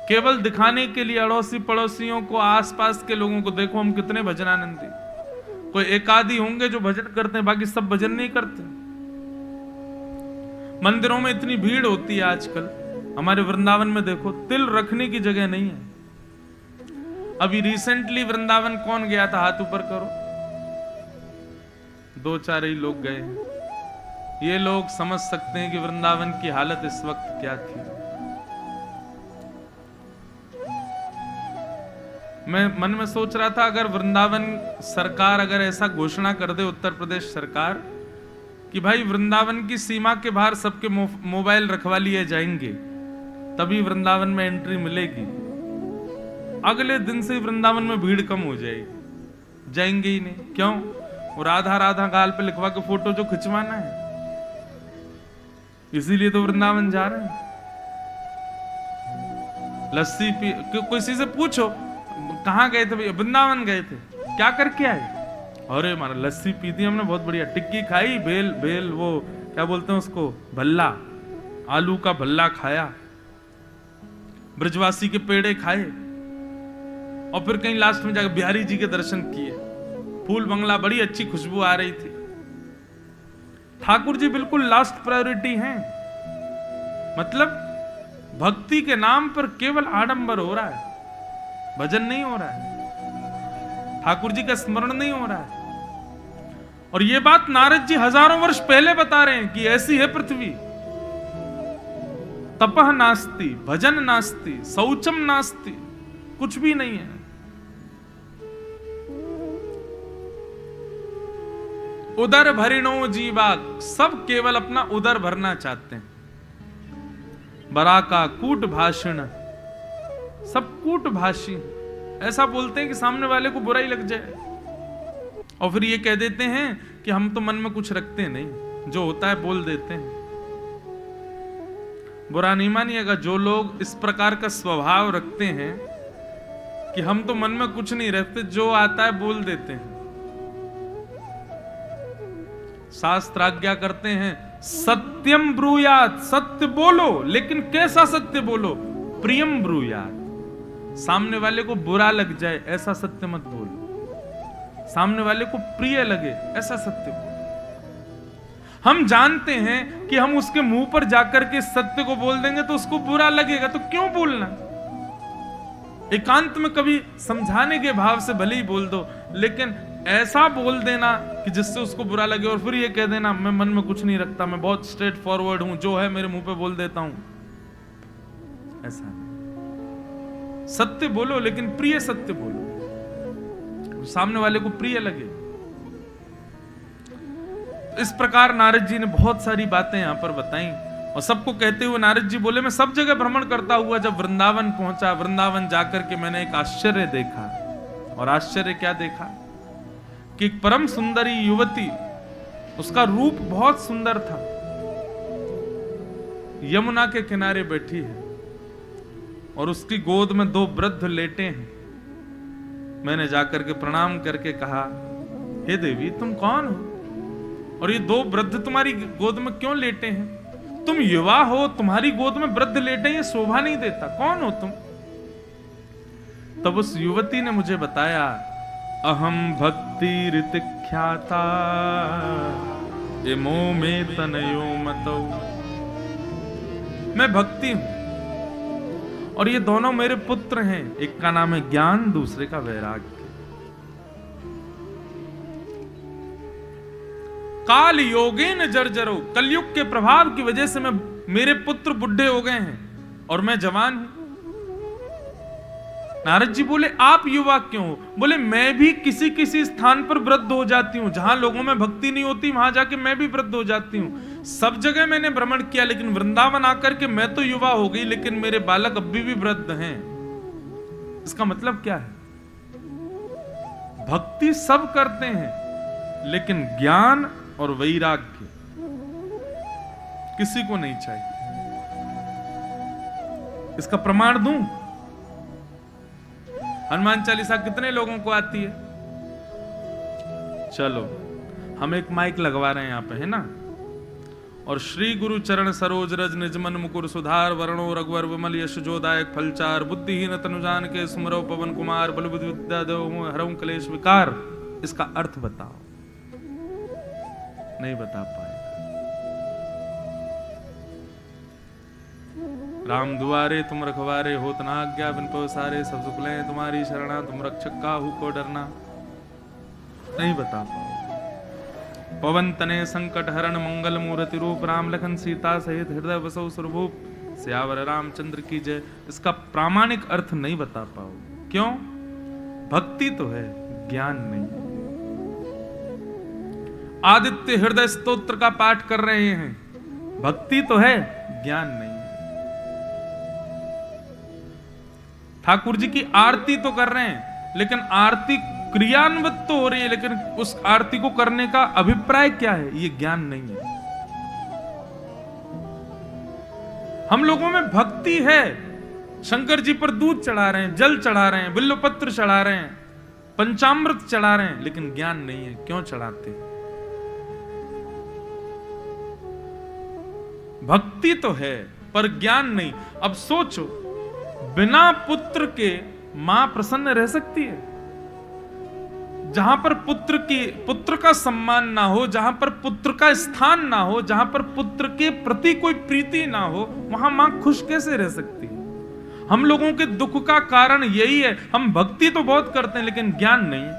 केवल दिखाने के लिए अड़ोसी पड़ोसियों को, आसपास के लोगों को, देखो हम कितने भजनानंदी। कोई एक आदि होंगे जो भजन करते हैं, बाकी सब भजन नहीं करते। मंदिरों में इतनी भीड़ होती है आजकल, हमारे वृंदावन में देखो तिल रखने की जगह नहीं है। अभी रिसेंटली वृंदावन कौन गया था, हाथ ऊपर करो। 2-4 ही लोग गए हैं। ये लोग समझ सकते हैं कि वृंदावन की हालत इस वक्त क्या थी। मैं मन में सोच रहा था, अगर वृंदावन सरकार अगर ऐसा घोषणा कर दे, उत्तर प्रदेश सरकार, कि भाई वृंदावन की सीमा के बाहर सबके मोबाइल रखवा लिए जाएंगे, तभी वृंदावन में एंट्री मिलेगी, अगले दिन से वृंदावन में भीड़ कम हो जाएगी। जाएंगे ही नहीं। क्यों? वो राधा राधा गाल पे लिखवा के फोटो जो खिंचवाना है, इसीलिए तो वृंदावन जा रहे हैं। लस्सी पी, किसी से पूछो कहां गए थे भैया, वृंदावन गए थे, क्या करके आए? अरे हमारा लस्सी पी थी हमने, बहुत बढ़िया, टिक्की खाई, भेल भेल वो क्या बोलते हैं उसको, भल्ला, आलू का भल्ला खाया, ब्रजवासी के पेड़े खाए, और फिर कहीं लास्ट में जाकर बिहारी जी के दर्शन किए। फूल बंगला, बड़ी अच्छी खुशबू आ रही थी। ठाकुर जी बिल्कुल लास्ट प्रायोरिटी हैं। मतलब भक्ति के नाम पर केवल आडंबर हो रहा है, भजन नहीं हो रहा है, ठाकुर जी का स्मरण नहीं हो रहा है। और ये बात नारद जी हजारों वर्ष पहले बता रहे हैं कि ऐसी है पृथ्वी। तपह नास्ति, भजन नास्ति, शौचम नास्ति, कुछ भी नहीं है। उदर भरिणो जीवा, सब केवल अपना उदर भरना चाहते हैं। बराका कूट भाषण, सब कूट भाषी, ऐसा बोलते हैं कि सामने वाले को बुराई लग जाए, और फिर ये कह देते हैं कि हम तो मन में कुछ रखते नहीं, जो होता है बोल देते हैं। बुरा नहीं मानिएगा, जो लोग इस प्रकार का स्वभाव रखते हैं कि हम तो मन में कुछ नहीं रखते, जो आता है बोल देते हैं। शास्त्र आज्ञा करते हैं सत्यम ब्रूयात, सत्य बोलो, लेकिन कैसा सत्य बोलो? प्रियम ब्रूयात, सामने वाले को बुरा लग जाए ऐसा सत्य मत बोलो, सामने वाले को प्रिय लगे ऐसा सत्य बोलो। हम जानते हैं कि हम उसके मुंह पर जाकर के सत्य को बोल देंगे तो उसको बुरा लगेगा, तो क्यों बोलना? एकांत में कभी समझाने के भाव से भले ही बोल दो, लेकिन ऐसा बोल देना कि जिससे उसको बुरा लगे और फिर ये कह देना मैं मन में कुछ नहीं रखता, मैं बहुत स्ट्रेट फॉरवर्ड हूं, जो है मेरे मुंह पे बोल देता हूं, ऐसा नहीं। सत्य बोलो, लेकिन प्रिय सत्य बोलो, सामने वाले को प्रिय लगे। इस प्रकार नारद जी ने बहुत सारी बातें यहां पर बताई, और सबको कहते हुए नारद जी बोले मैं सब जगह भ्रमण करता हुआ जब वृंदावन पहुंचा, वृंदावन जाकर के मैंने एक आश्चर्य देखा। और आश्चर्य क्या देखा कि एक परम सुंदरी युवती, उसका रूप बहुत सुंदर था, यमुना के किनारे बैठी है और उसकी गोद में 2 वृद्ध लेटे हैं। मैंने जाकर के प्रणाम करके कहा, हे देवी तुम कौन हो और ये 2 वृद्ध तुम्हारी गोद में क्यों लेटे हैं? तुम युवा हो, तुम्हारी गोद में वृद्ध लेटे, ये शोभा नहीं देता, कौन हो तुम? तब उस युवती ने मुझे बताया, अहम भक्ति ऋतिख्याता इमो में तनयो मतौ, मैं भक्ति हूं और ये दोनों मेरे पुत्र हैं, एक का नाम है ज्ञान, दूसरे का वैराग्य। काल योगेन जर्जरो, कलयुग के प्रभाव की वजह से मेरे पुत्र बुढ़े हो गए हैं और मैं जवान हूं। नारद जी बोले आप युवा क्यों हो? बोले मैं भी किसी किसी स्थान पर वृद्ध हो जाती हूँ, जहां लोगों में भक्ति नहीं होती वहां जाके मैं भी वृद्ध हो जाती हूँ। सब जगह मैंने भ्रमण किया, लेकिन वृंदावन आकर के मैं तो युवा हो गई, लेकिन मेरे बालक अभी भी वृद्ध हैं। इसका मतलब क्या है? भक्ति सब करते हैं, लेकिन ज्ञान और वैराग्य किसी को नहीं चाहिए। इसका प्रमाण दूं? हनुमान चालीसा कितने लोगों को आती है? चलो हम एक माइक लगवा रहे हैं यहाँ पे, है ना? और श्री गुरु चरण सरोज रज निजमन मुकुर सुधार वर्णो रघुवर विमल यश जोदायक फलचार बुद्धिहीन तनुजान के सुमरो पवन कुमार बल बुद्धि विद्या देव हरऊं क्लेश विकार। इसका अर्थ बताओ। नहीं बता पाए। राम दुआरे तुम रखवारे होत न आज्ञा बिन पवसारे सब सुख लें तुम्हारी शरणा तुम रक्षक काहू को डरना। नहीं बता पाओ। पवन तने संकट हरण मंगल मूर्ति रूप राम लखन सीता सहित हृदय बसो सुरभूप सियावर रामचंद्र की जय। इसका प्रामाणिक अर्थ नहीं बता पाओ। क्यों? भक्ति तो है, ज्ञान नहीं। आदित्य हृदय स्तोत्र का पाठ कर रहे हैं, भक्ति तो है, ज्ञान नहीं। ठाकुर जी की आरती तो कर रहे हैं, लेकिन आरती क्रियान्वित तो हो रही है, लेकिन उस आरती को करने का अभिप्राय क्या है, ये ज्ञान नहीं है। हम लोगों में भक्ति है, शंकर जी पर दूध चढ़ा रहे हैं, जल चढ़ा रहे हैं, बिल्वपत्र चढ़ा रहे हैं, पंचामृत चढ़ा रहे हैं, लेकिन ज्ञान नहीं है। क्यों चढ़ाते? भक्ति तो है पर ज्ञान नहीं। अब सोचो, बिना पुत्र के मां प्रसन्न रह सकती है? जहां पर पुत्र का सम्मान ना हो, जहां पर पुत्र का स्थान ना हो, जहां पर पुत्र के प्रति कोई प्रीति ना हो, वहां मां खुश कैसे रह सकती है? हम लोगों के दुख का कारण यही है। हम भक्ति तो बहुत करते हैं, लेकिन ज्ञान नहीं।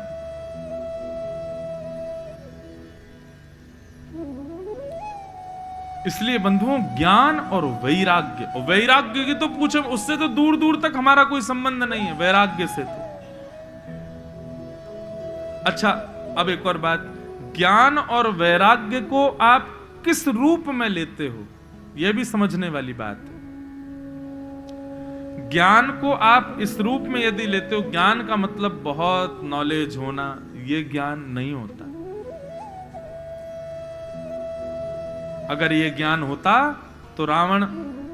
इसलिए बंधुओं, ज्ञान और वैराग्य, और वैराग्य की तो पूछो, उससे तो दूर दूर तक हमारा कोई संबंध नहीं है, वैराग्य से तो। अच्छा, अब एक और बात, ज्ञान और वैराग्य को आप किस रूप में लेते हो, यह भी समझने वाली बात है। ज्ञान को आप इस रूप में यदि लेते हो, ज्ञान का मतलब बहुत नॉलेज होना, यह ज्ञान नहीं होता। अगर ये ज्ञान होता तो रावण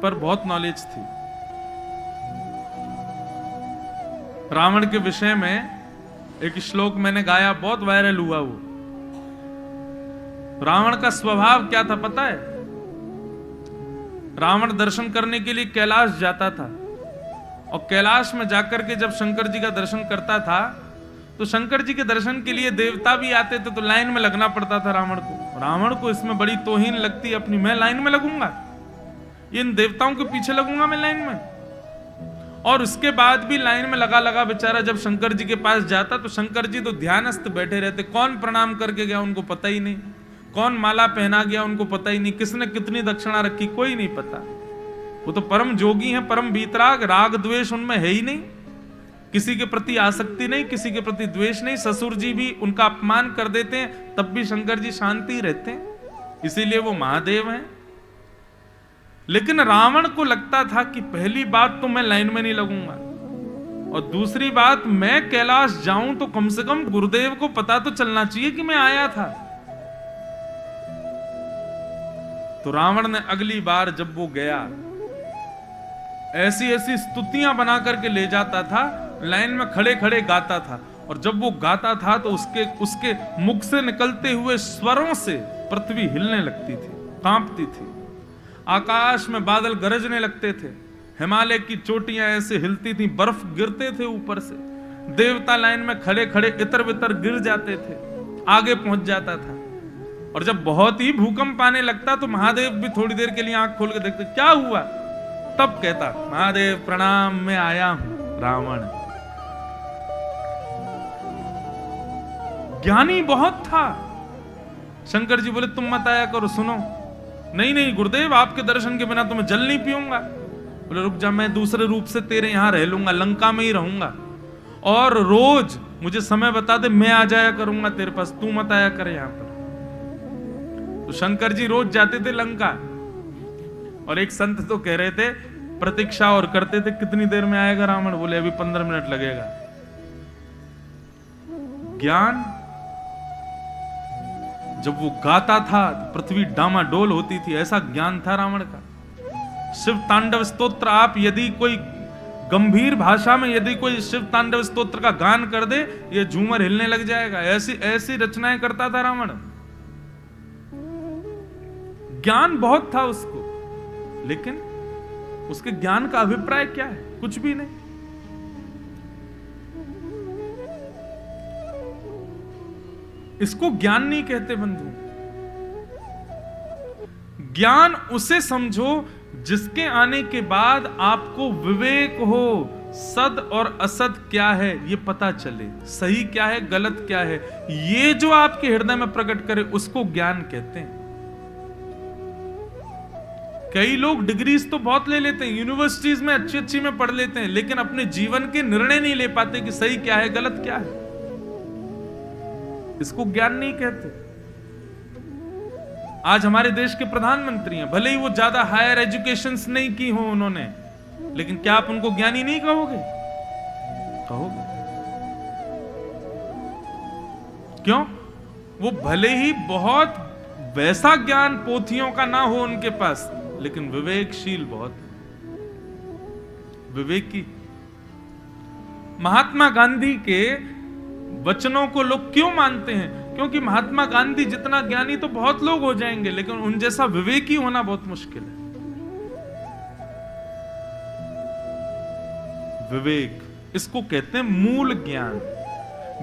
पर बहुत नॉलेज थी। रावण के विषय में एक श्लोक मैंने गाया, बहुत वायरल हुआ। वो रावण का स्वभाव क्या था पता है? रावण दर्शन करने के लिए कैलाश जाता था, और कैलाश में जाकर के जब शंकर जी का दर्शन करता था, तो शंकर जी के दर्शन के लिए देवता भी आते थे, तो लाइन में लगना पड़ता था रावण को। रावण को इसमें बड़ी तौहीन लगती है अपनी, मैं लाइन में लगूंगा, इन देवताओं के पीछे लगूंगा मैं लाइन में। और उसके बाद भी लाइन में लगा लगा बेचारा जब शंकर जी के पास जाता, तो शंकर जी तो ध्यानस्थ बैठे रहते। कौन प्रणाम करके गया उनको पता ही नहीं, कौन माला पहना गया उनको पता ही नहीं, किसने कितनी दक्षिणा रखी कोई नहीं पता। वो तो परम जोगी हैं, परम बीतराग, राग द्वेष उनमें है ही नहीं, किसी के प्रति आसक्ति नहीं, किसी के प्रति द्वेष नहीं। ससुर जी भी उनका अपमान कर देते हैं, तब भी शंकर जी शांति रहते हैं, इसीलिए वो महादेव हैं। लेकिन रावण को लगता था कि पहली बात तो मैं लाइन में नहीं लगूंगा, और दूसरी बात, मैं कैलाश जाऊं तो कम से कम गुरुदेव को पता तो चलना चाहिए कि मैं आया था। तो रावण ने अगली बार जब वो गया, ऐसी ऐसी स्तुतियां बना करके ले जाता था, लाइन में खड़े खड़े गाता था। और जब वो गाता था तो उसके मुख से निकलते हुए स्वरों से पृथ्वी हिलने लगती थी, कांपती थी। आकाश में बादल गरजने लगते थे, हिमालय की चोटियां ऐसे हिलती थी, बर्फ गिरते थे ऊपर से। देवता लाइन में खड़े खड़े इतर बितर गिर जाते थे, आगे पहुंच जाता था। और जब बहुत ही भूकंप आने लगता तो महादेव भी थोड़ी देर के लिए आंख खोल के देखते, क्या हुआ? तब कहता, महादेव प्रणाम, मैं आया हूं। रावण ज्ञानी बहुत था। शंकर जी बोले, तुम मत आया करो, सुनो। नहीं नहीं गुरुदेव, आपके दर्शन के बिना तो मैं जल नहीं पीऊंगा। बोले, रुक जा, मैं दूसरे रूप से तेरे यहां रह लूंगा, लंका में ही रहूंगा। और रोज मुझे समय बता दे, मैं आ जाया करूंगा तेरे पास, तू मत आया करे यहां पर। तो शंकर जी रोज जाते थे लंका, और एक संत तो कह रहे थे, प्रतीक्षा और करते थे कितनी देर में आएगा रावण, बोले अभी 15 मिनट लगेगा। ज्ञान जब वो गाता था पृथ्वी डामाडोल होती थी, ऐसा ज्ञान था रावण का। शिव तांडव स्तोत्र, आप यदि कोई गंभीर भाषा में यदि कोई शिव तांडव स्तोत्र का गान कर दे, ये झूमर हिलने लग जाएगा, ऐसी ऐसी रचनाएं करता था रावण। ज्ञान बहुत था उसको, लेकिन उसके ज्ञान का अभिप्राय क्या है? कुछ भी नहीं। इसको ज्ञान नहीं कहते बंधु। ज्ञान उसे समझो जिसके आने के बाद आपको विवेक हो, सद और असद क्या है ये पता चले, सही क्या है गलत क्या है, ये जो आपके हृदय में प्रकट करे उसको ज्ञान कहते हैं। कई लोग डिग्रीज तो बहुत ले लेते हैं, यूनिवर्सिटीज में अच्छी अच्छी में पढ़ लेते हैं, लेकिन अपने जीवन के निर्णय नहीं ले पाते कि सही क्या है गलत क्या है। इसको ज्ञान नहीं कहते। आज हमारे देश के प्रधानमंत्री हैं, भले ही वो ज्यादा हायर एजुकेशंस नहीं की हो उन्होंने, लेकिन क्या आप उनको ज्ञानी नहीं कहोगे? कहोगे। क्यों? वो भले ही बहुत वैसा ज्ञान पोथियों का ना हो उनके पास, लेकिन विवेकशील बहुत, विवेकी। महात्मा गांधी के वचनों को लोग क्यों मानते हैं? क्योंकि महात्मा गांधी जितना ज्ञानी तो बहुत लोग हो जाएंगे, लेकिन उन जैसा विवेकी होना बहुत मुश्किल है। विवेक, इसको कहते हैं मूल ज्ञान।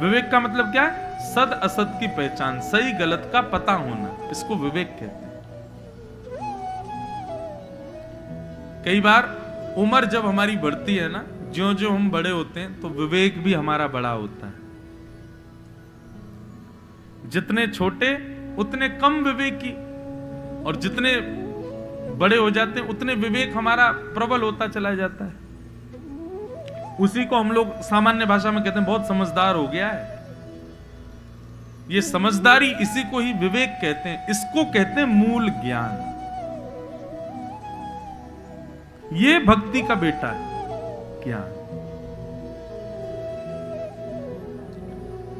विवेक का मतलब क्या है? सद असद की पहचान, सही गलत का पता होना, इसको विवेक कहते हैं। कई बार उम्र जब हमारी बढ़ती है ना, ज्यों ज्यों हम बड़े होते हैं, तो विवेक भी हमारा बड़ा होता है। जितने छोटे उतने कम विवेकी, और जितने बड़े हो जाते हैं उतने विवेक हमारा प्रबल होता चला जाता है। उसी को हम लोग सामान्य भाषा में कहते हैं बहुत समझदार हो गया है। ये समझदारी, इसी को ही विवेक कहते हैं। इसको कहते हैं मूल ज्ञान। ये भक्ति का बेटा है ज्ञान।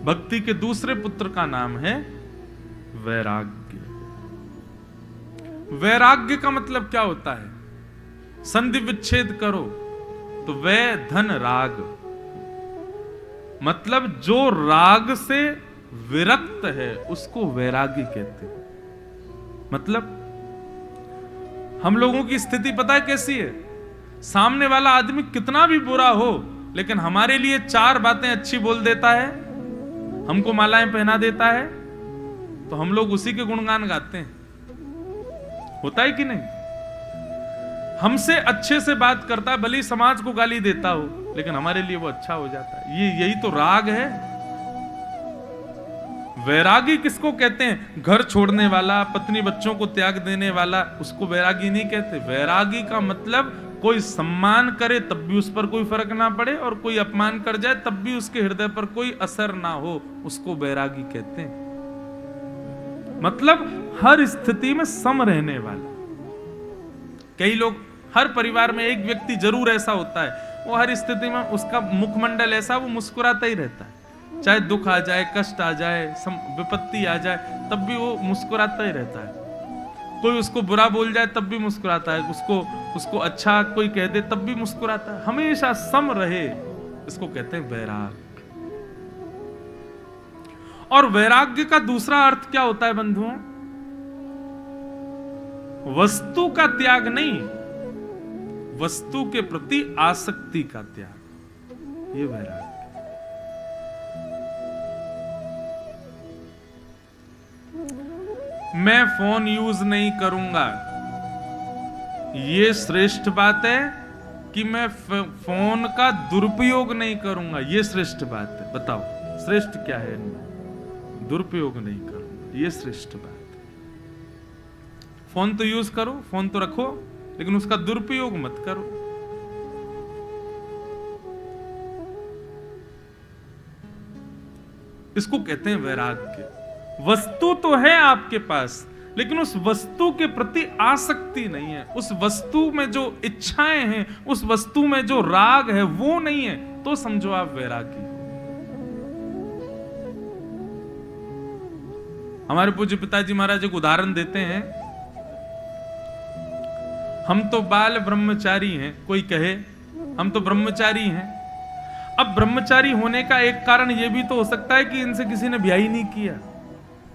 भक्ति के दूसरे पुत्र का नाम है वैराग्य। वैराग्य का मतलब क्या होता है? संधि विच्छेद करो तो वै धन राग, मतलब जो राग से विरक्त है उसको वैराग्य कहते हैं। मतलब हम लोगों की स्थिति पता है कैसी है? सामने वाला आदमी कितना भी बुरा हो, लेकिन हमारे लिए 4 बातें अच्छी बोल देता है, हमको मालाएं पहना देता है, तो हम लोग उसी के गुणगान गाते हैं। होता है कि नहीं? हमसे अच्छे से बात करता है, भले ही समाज को गाली देता हो, लेकिन हमारे लिए वो अच्छा हो जाता है। यही तो राग है। वैरागी किसको कहते हैं? घर छोड़ने वाला, पत्नी बच्चों को त्याग देने वाला, उसको वैरागी नहीं कहते। वैरागी का मतलब कोई सम्मान करे तब भी उस पर कोई फर्क ना पड़े, और कोई अपमान कर जाए तब भी उसके हृदय पर कोई असर ना हो, उसको वैरागी कहते हैं। मतलब हर स्थिति में सम रहने वाला। कई लोग, हर परिवार में एक व्यक्ति जरूर ऐसा होता है, वो हर स्थिति में उसका मुखमंडल ऐसा, वो मुस्कुराता ही रहता है। चाहे दुख आ जाए, कष्ट आ जाए, विपत्ति आ जाए, तब भी वो मुस्कुराता ही रहता है। कोई उसको बुरा बोल जाए तब भी मुस्कुराता है, उसको अच्छा कोई कह दे तब भी मुस्कुराता है, हमेशा सम रहे, इसको कहते हैं वैराग्य। और वैराग्य का दूसरा अर्थ क्या होता है बंधुओं? वस्तु का त्याग नहीं, वस्तु के प्रति आसक्ति का त्याग, ये वैराग्य। मैं फोन यूज नहीं करूंगा, ये श्रेष्ठ बात है कि मैं फोन का दुरुपयोग नहीं करूंगा, ये श्रेष्ठ बात है। बताओ श्रेष्ठ क्या है इनमें? दुरुपयोग नहीं करूंगा, ये श्रेष्ठ बात है। फोन तो यूज करो, फोन तो रखो, लेकिन उसका दुरुपयोग मत करो। इसको कहते हैं वैराग्य। वस्तु तो है आपके पास, लेकिन उस वस्तु के प्रति आसक्ति नहीं है, उस वस्तु में जो इच्छाएं हैं, उस वस्तु में जो राग है वो नहीं है, तो समझो आप वैरागी। हमारे पूज्य पिताजी महाराज एक उदाहरण देते हैं, हम तो बाल ब्रह्मचारी हैं, कोई कहे हम तो ब्रह्मचारी हैं। अब ब्रह्मचारी होने का एक कारण यह भी तो हो सकता है कि इनसे किसी ने ब्याह ही नहीं किया,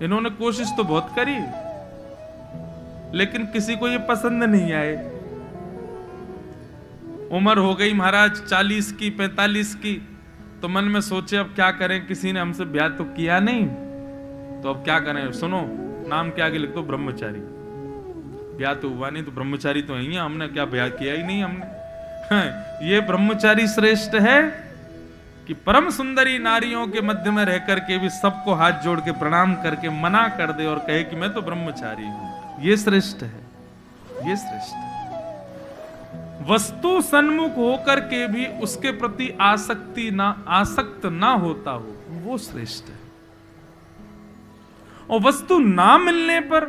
इन्होंने कोशिश तो बहुत करी लेकिन किसी को ये पसंद नहीं आए। उम्र हो गई महाराज 40 की 45 की, तो मन में सोचे अब क्या करें, किसी ने हमसे ब्याह तो किया नहीं, तो अब क्या करें। सुनो, नाम के आगे लिख दो ब्रह्मचारी, ब्याह तो हुआ नहीं तो ब्रह्मचारी तो नहीं है, हमने क्या ब्याह किया ही नहीं हमने। ये ब्रह्मचारी श्रेष्ठ है कि परम सुंदरी नारियों के मध्य में रह करके भी सबको हाथ जोड़ के प्रणाम करके मना कर दे और कहे कि मैं तो ब्रह्मचारी हूं। ये श्रेष्ठ है, ये श्रेष्ठ है। वस्तु सन्मुख होकर के भी उसके प्रति आसक्त ना होता हो, वो श्रेष्ठ है। और वस्तु ना मिलने पर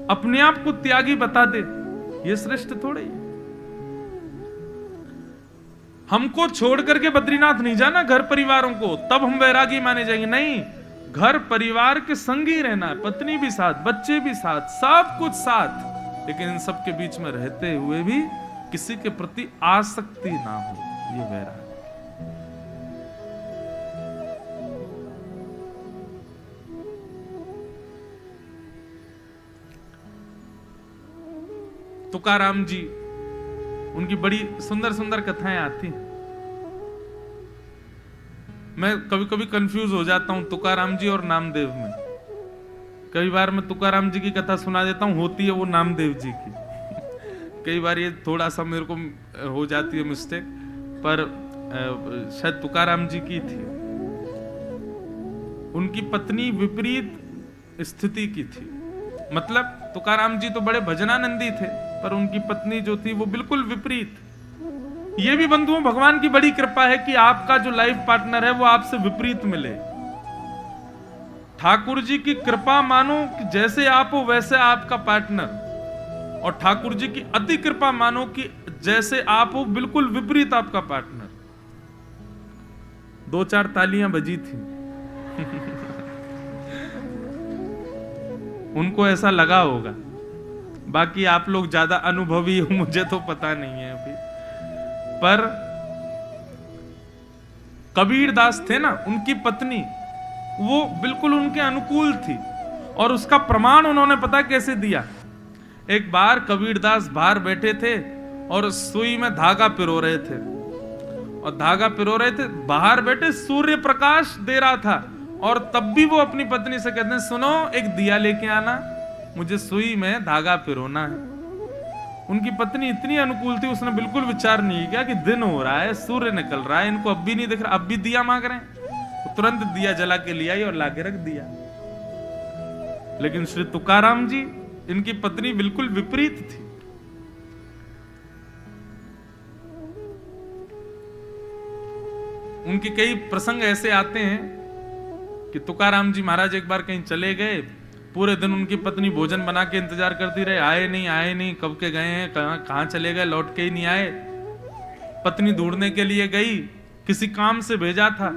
अपने आप को त्यागी बता दे, ये श्रेष्ठ थोड़े ही। हमको छोड़ करके बद्रीनाथ नहीं जाना, घर परिवारों को, तब हम वैरागी माने जाएंगे। नहीं, घर परिवार के संग ही रहना है, पत्नी भी साथ, बच्चे भी साथ, सब कुछ साथ, लेकिन इन सब के बीच में रहते हुए भी किसी के प्रति आसक्ति ना हो, ये वैराग। तुकाराम जी, उनकी बड़ी सुंदर सुंदर कथाएं आती हैं। मैं कभी कभी कंफ्यूज हो जाता हूं तुकाराम जी और नामदेव में। कई बार मैं तुकाराम जी की कथा सुना देता हूं, होती है वो नामदेव जी की। कई बार ये थोड़ा सा मेरे को हो जाती है मिस्टेक, पर शायद तुकाराम जी की थी। उनकी पत्नी विपरीत स्थिति की थी, मतलब तुकाराम जी तो बड़े भजनानंदी थे, पर उनकी पत्नी जो थी वो बिल्कुल विपरीत। ये भी बंधुओं भगवान की बड़ी कृपा है कि आपका जो लाइफ पार्टनर है वो आपसे विपरीत मिले। ठाकुर जी की कृपा मानो कि जैसे आप हो वैसे आपका पार्टनर, और ठाकुर जी की अति कृपा मानो कि जैसे आप हो बिल्कुल विपरीत आपका पार्टनर। 2-4 तालियां बजी थी। उनको ऐसा लगा होगा, बाकी आप लोग ज्यादा अनुभवी हो, मुझे तो पता नहीं है अभी। पर कबीर दास थे ना, उनकी पत्नी वो बिल्कुल उनके अनुकूल थी, और उसका प्रमाण उन्होंने पता कैसे दिया। एक बार कबीर दास बाहर बैठे थे और सुई में धागा पिरो रहे थे, और धागा पिरो रहे थे, बाहर बैठे सूर्य प्रकाश दे रहा था, और तब भी वो अपनी पत्नी से कहते हैं, सुनो एक दिया लेके आना, मुझे सुई में धागा पिरोना है। उनकी पत्नी इतनी अनुकूल थी, उसने बिल्कुल विचार नहीं किया कि दिन हो रहा है, सूर्य निकल रहा है, इनको अब भी नहीं दिख रहा, अब भी दिया मांग रहे हैं। तो तुरंत दिया जला के ले आई और लाके रख दिया। लेकिन श्री तुकाराम जी, इनकी पत्नी बिल्कुल विपरीत थी। उनके कई प्रसंग ऐसे आते हैं कि तुकाराम जी महाराज एक बार कहीं चले गए, पूरे दिन उनकी पत्नी भोजन बना के इंतजार करती रहे, आए नहीं, कब के गए हैं, कहां चले गए, लौट के ही नहीं आए। पत्नी ढूंढने के लिए गई, किसी काम से भेजा था,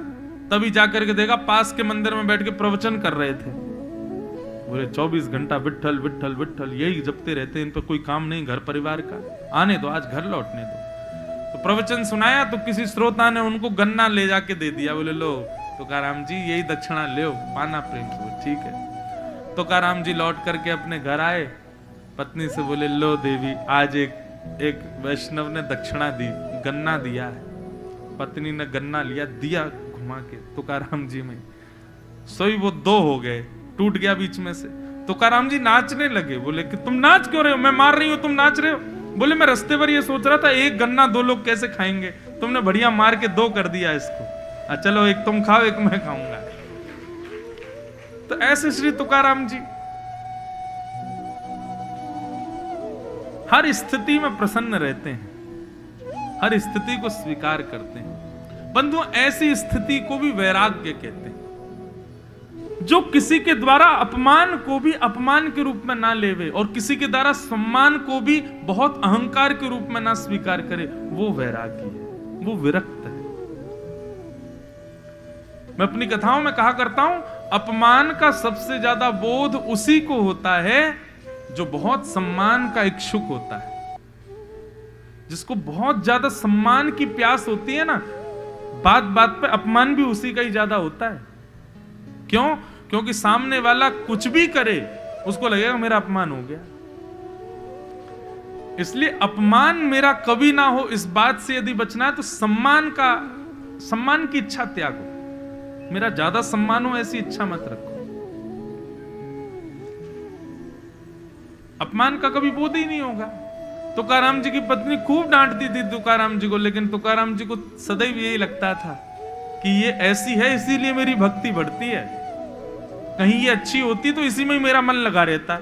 तभी जाकर के देखा पास के मंदिर में बैठ के प्रवचन कर रहे थे। बोले 24 घंटा विट्ठल विट्ठल विट्ठल यही जपते रहते, इन पर कोई काम नहीं घर परिवार का, आने दो, आज घर लौटने दो। तो प्रवचन सुनाया तो किसी श्रोता ने उनको गन्ना ले जाके दे दिया। बोले लो तुकाराम जी, यही दक्षिणा ले, पाना प्रेम से। ठीक है। तुकाराम जी लौट करके अपने घर आए, पत्नी से बोले, लो देवी, आज एक वैष्णव ने दक्षिणा दी, गन्ना दिया है। पत्नी ने गन्ना लिया, दिया घुमा के तुकाराम जी में, सोई वो 2 हो गए, टूट गया बीच में से। तुकाराम जी नाचने लगे। बोले कि तुम नाच क्यों रहे हो, मैं मार रही हूं तुम नाच रहे हो। बोले मैं रास्ते पर ये सोच रहा था, एक गन्ना 2 लोग कैसे खाएंगे, तुमने बढ़िया मार के 2 कर दिया इसको। चलो एक तुम खाओ, एक मैं खाऊंगा। तो ऐसे श्री तुकाराम जी हर स्थिति में प्रसन्न रहते हैं, हर स्थिति को स्वीकार करते हैं। बंधुओं, ऐसी स्थिति को भी वैराग्य कहते हैं। जो किसी के द्वारा अपमान को भी अपमान के रूप में ना लेवे और किसी के द्वारा सम्मान को भी बहुत अहंकार के रूप में ना स्वीकार करे, वो वैरागी है, वो विरक्त है। मैं अपनी कथाओं में कहा करता हूं, अपमान का सबसे ज्यादा बोध उसी को होता है जो बहुत सम्मान का इच्छुक होता है। जिसको बहुत ज्यादा सम्मान की प्यास होती है ना, बात बात पे अपमान भी उसी का ही ज्यादा होता है। क्यों? क्योंकि सामने वाला कुछ भी करे उसको लगेगा मेरा अपमान हो गया। इसलिए अपमान मेरा कभी ना हो, इस बात से यदि बचना है तो सम्मान की इच्छा त्यागो। मेरा ज्यादा सम्मान हो ऐसी इच्छा मत रखो। अपमान का कभी बोध ही नहीं होगा। तुकाराम जी की पत्नी खूब डांटती थी तुकाराम जी को, लेकिन तुकाराम जी को सदैव यही लगता था कि ये ऐसी है इसीलिए मेरी भक्ति बढ़ती है, कहीं ये अच्छी होती तो इसी में ही मेरा मन लगा रहता,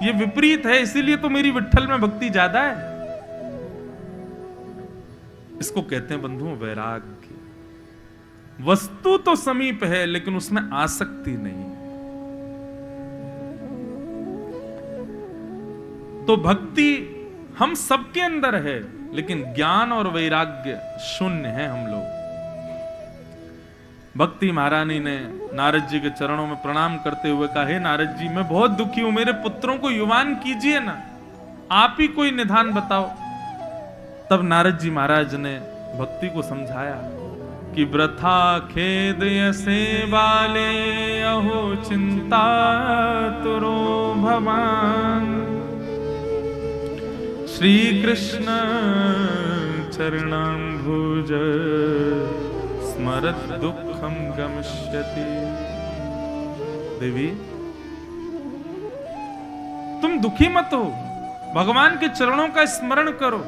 ये विपरीत है इसीलिए तो मेरी विट्ठल में भक्ति ज्यादा है। इसको कहते हैं बंधुओं वैराग्य। वस्तु तो समीप है लेकिन उसमें आसक्ति नहीं। तो भक्ति हम सबके अंदर है, लेकिन ज्ञान और वैराग्य शून्य है हम लोग। भक्ति महारानी ने नारद जी के चरणों में प्रणाम करते हुए कहा, हे नारद जी, मैं बहुत दुखी हूं, मेरे पुत्रों को युवान कीजिए ना, आप ही कोई निदान बताओ। तब नारद जी महाराज ने भक्ति को समझाया कि वृथा खेद यसे वाले अहो चिंता तुरो भवान, श्री कृष्ण चरणाम्बुज स्मरत दुखम गमिष्यति। देवी तुम दुखी मत हो, भगवान के चरणों का स्मरण करो।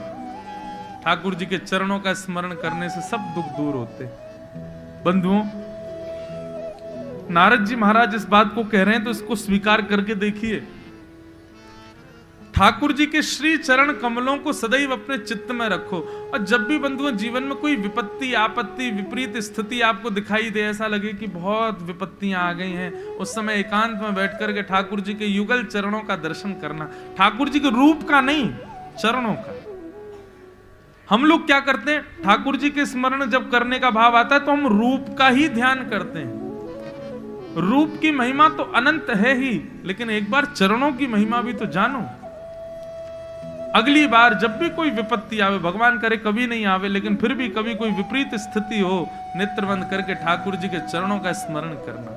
ठाकुर जी के चरणों का स्मरण करने से सब दुख दूर होते। बंधुओं, नारद जी महाराज इस बात को कह रहे हैं तो इसको स्वीकार करके देखिए। ठाकुर जी के श्री चरण कमलों को सदैव अपने चित्त में रखो, और जब भी बंधुओं जीवन में कोई विपत्ति, आपत्ति, विपरीत स्थिति आपको दिखाई दे, ऐसा लगे कि बहुत विपत्तियां आ गई हैं, उस समय एकांत में बैठ करके ठाकुर जी के युगल चरणों का दर्शन करना। ठाकुर जी के रूप का नहीं, चरणों का। हम लोग क्या करते हैं, ठाकुर जी के स्मरण जब करने का भाव आता है तो हम रूप का ही ध्यान करते हैं। रूप की महिमा तो अनंत है ही, लेकिन एक बार चरणों की महिमा भी तो जानो। अगली बार जब भी कोई विपत्ति आवे, भगवान करे कभी नहीं आवे, लेकिन फिर भी कभी कोई विपरीत स्थिति हो, नेत्र बंद करके ठाकुर जी के चरणों का स्मरण करना।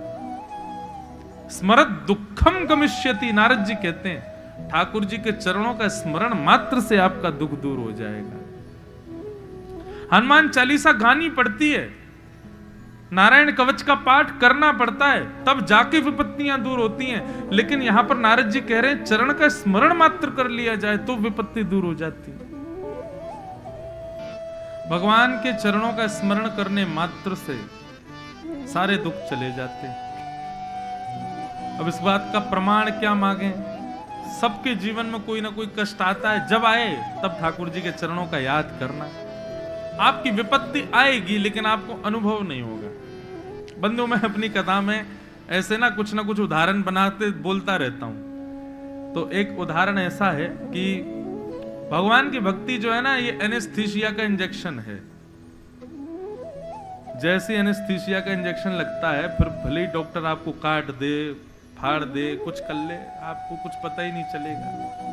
स्मरत दुखम गमिष्यति, नारद जी कहते हैं ठाकुर जी के चरणों का स्मरण मात्र से आपका दुख दूर हो जाएगा। हनुमान चालीसा गानी पड़ती है, नारायण कवच का पाठ करना पड़ता है, तब जाके विपत्तियां दूर होती हैं। लेकिन यहां पर नारद जी कह रहे हैं चरण का स्मरण मात्र कर लिया जाए तो विपत्ति दूर हो जाती है। भगवान के चरणों का स्मरण करने मात्र से सारे दुख चले जाते हैं। अब इस बात का प्रमाण क्या मांगे? सबके जीवन में कोई ना कोई कष्ट आता है, जब आए तब ठाकुर जी के चरणों का याद करना। आपकी विपत्ति आएगी लेकिन आपको अनुभव नहीं होगा। बंधु, मैं अपनी कथा में ऐसे ना कुछ उदाहरण बनाते बोलता रहता हूं। तो एक उदाहरण ऐसा है कि भगवान की भक्ति जो है ना, ये एनेस्थीसिया का इंजेक्शन है। जैसे एनेस्थीसिया का इंजेक्शन लगता है, फिर भले ही डॉक्टर आपको काट दे, फाड़ दे, कुछ कर ले, आपको कुछ पता ही नहीं चलेगा।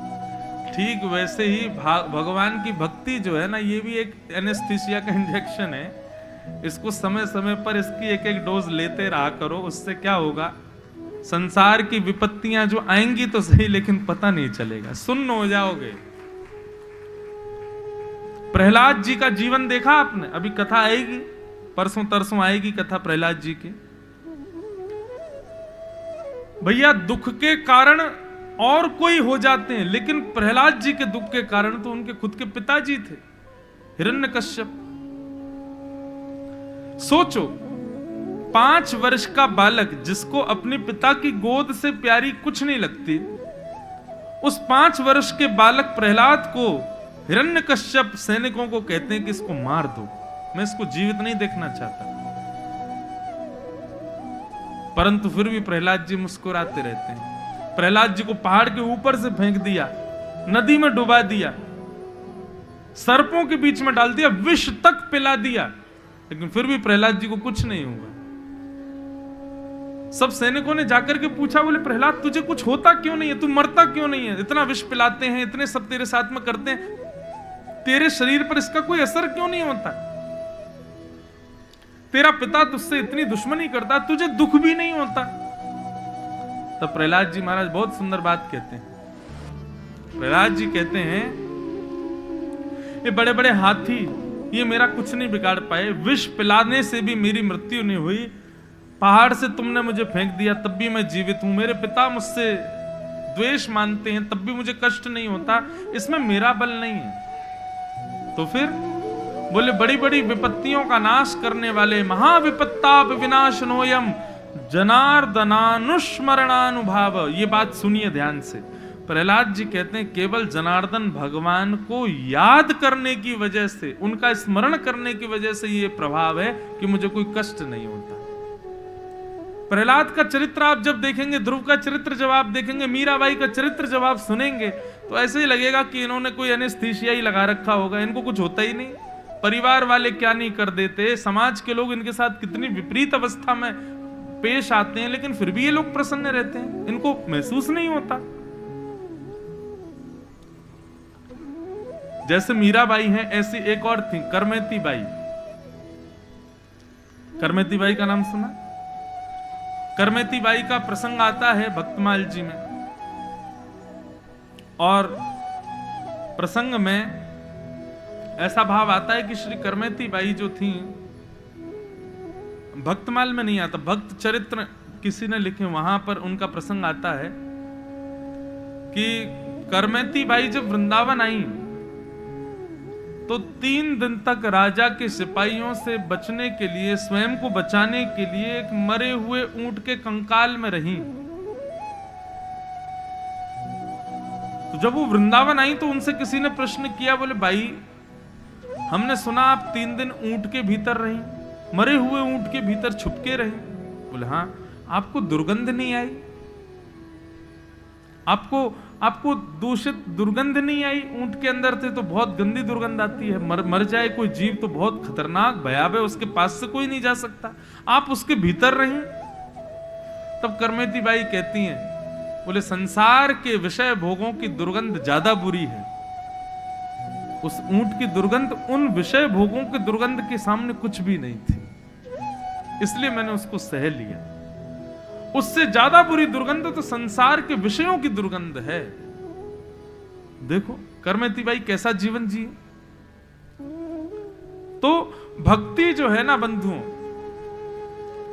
ठीक वैसे ही भगवान की भक्ति जो है ना, ये भी एक एनेस्थीसिया का इंजेक्शन है। इसको समय समय पर इसकी एक एक डोज लेते रहा करो। उससे क्या होगा, संसार की विपत्तियां जो आएंगी तो सही, लेकिन पता नहीं चलेगा, सुन्न हो जाओगे। प्रहलाद जी का जीवन देखा आपने? अभी कथा आएगी, परसों तरसों आएगी कथा प्रहलाद जी की। भैया दुख के कारण और कोई हो जाते हैं, लेकिन प्रहलाद जी के दुख के कारण तो उनके खुद के पिताजी थे, हिरण्यकश्यप। सोचो, 5 वर्ष का बालक जिसको अपने पिता की गोद से प्यारी कुछ नहीं लगती, उस 5 वर्ष के बालक प्रहलाद को हिरण्यकश्यप सैनिकों को कहते हैं कि इसको मार दो, मैं इसको जीवित नहीं देखना चाहता। परंतु फिर भी प्रहलाद जी मुस्कुराते रहते हैं। प्रहलाद जी को पहाड़ के ऊपर से फेंक दिया, नदी में डुबा दिया, सर्पों के बीच में डाल दिया, विष तक पिला दिया, लेकिन फिर भी प्रहलाद जी को कुछ नहीं हुआ। सब सैनिकों ने जाकर के पूछा, बोले प्रहलाद तुझे कुछ होता क्यों नहीं है, तू मरता क्यों नहीं है, इतना विष पिलाते हैं, इतने सब तेरे साथ में करते हैं, तेरे शरीर पर इसका कोई असर क्यों नहीं होता? तेरा पिता तुझसे इतनी दुश्मनी करता, तुझे दुख भी नहीं होता? तब प्रहलाद जी महाराज बहुत सुंदर बात कहते हैं। प्रहलाद जी कहते हैं, ये बड़े बड़े हाथी ये मेरा कुछ नहीं बिगाड़ पाए, विष पिलाने से भी मेरी मृत्यु नहीं हुई, पहाड़ से तुमने मुझे फेंक दिया तब भी मैं जीवित हूं, मेरे पिता मुझसे द्वेष मानते हैं तब भी मुझे कष्ट नहीं होता, इसमें मेरा बल नहीं है। तो फिर बोले बड़ी बड़ी विपत्तियों का नाश करने वाले महाविपत्ताप विनाशनोयम जनार्दनानुस्मरणानुभाव, ये बात सुनिए ध्यान से। प्रहलाद जी कहते हैं केवल जनार्दन भगवान को याद करने की वजह से, उनका स्मरण करने की वजह से ये प्रभाव है कि मुझे कोई कष्ट नहीं होता। प्रहलाद का चरित्र आप जब देखेंगे, ध्रुव का चरित्र जब आप देखेंगे, मीराबाई का चरित्र जब आप सुनेंगे, तो ऐसे ही लगेगा कि इन्होंने कोई एनेस्थीसिया ही लगा रखा होगा, इनको कुछ होता ही नहीं। परिवार वाले क्या नहीं कर देते, समाज के लोग इनके साथ कितनी विपरीत अवस्था में पेश आते हैं, लेकिन फिर भी ये लोग प्रसन्न रहते हैं, इनको महसूस नहीं होता। जैसे मीराबाई हैं, ऐसी एक और थी करमेती बाई। करमेती बाई का नाम सुना? करमेती बाई का प्रसंग आता है भक्तमाल जी में, और प्रसंग में ऐसा भाव आता है कि श्री करमेती बाई जो थी, भक्तमाल में नहीं आता, भक्त चरित्र किसी ने लिखे, वहां पर उनका प्रसंग आता है कि करमेती बाई जब वृंदावन आई तो 3 दिन तक राजा के सिपाहियों से बचने के लिए, स्वयं को बचाने के लिए एक मरे हुए ऊंट के कंकाल में रही। तो जब वो वृंदावन आई तो उनसे किसी ने प्रश्न किया, बोले भाई हमने सुना आप 3 दिन ऊंट के भीतर रही, मरे हुए ऊंट के भीतर छुपके रहे। बोले हाँ। आपको दुर्गंध नहीं आई? आपको दूषित दुर्गंध नहीं आई? ऊंट के अंदर थे तो बहुत गंदी दुर्गंध आती है, मर जाए कोई जीव तो बहुत खतरनाक भयावह, उसके पास से कोई नहीं जा सकता, आप उसके भीतर रही। तब करमेती बाई कहती हैं, बोले संसार के विषय भोगों की दुर्गंध ज्यादा बुरी है, उस ऊंट की दुर्गंध उन विषय भोगों की दुर्गंध के सामने कुछ भी नहीं थी, इसलिए मैंने उसको सह लिया। उससे ज्यादा बुरी दुर्गंध तो संसार के विषयों की दुर्गंध है। देखो करमेती बाई कैसा जीवन जिए। तो भक्ति जो है ना बंधुओं,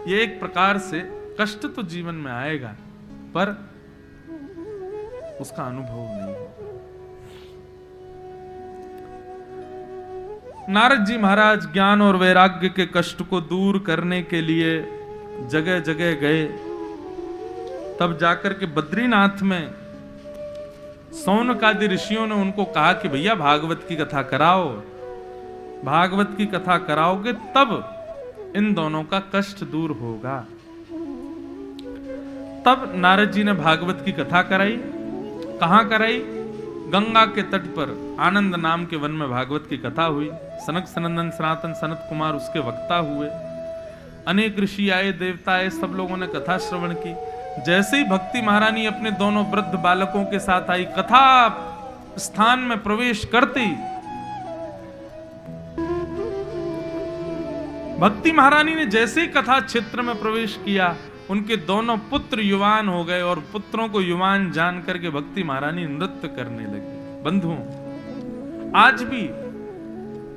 ये एक प्रकार से कष्ट तो जीवन में आएगा, पर उसका अनुभव नहीं है। नारद जी महाराज ज्ञान और वैराग्य के कष्ट को दूर करने के लिए जगह जगह गए, तब जाकर के बद्रीनाथ में सौनकादि ऋषियों ने उनको कहा कि भैया भागवत की कथा कराओ, भागवत की कथा कराओगे तब इन दोनों का कष्ट दूर होगा। तब नारद जी ने भागवत की कथा कराई। कहां कराई? गंगा के तट पर आनंद नाम के वन में भागवत की कथा हुई। सनक सनंदन सनातन सनत कुमार उसके वक्ता हुए, अनेक ऋषि आए, देवता आए, सब लोगों ने कथा श्रवण की। जैसे ही भक्ति महारानी अपने दोनों वृद्ध बालकों के साथ आई, कथा स्थान में प्रवेश करती, भक्ति महारानी ने जैसे ही कथा क्षेत्र में प्रवेश किया, उनके दोनों पुत्र युवान हो गए, और पुत्रों को युवान जान करके भक्ति महारानी नृत्य करने लगी। बंधुओं, आज भी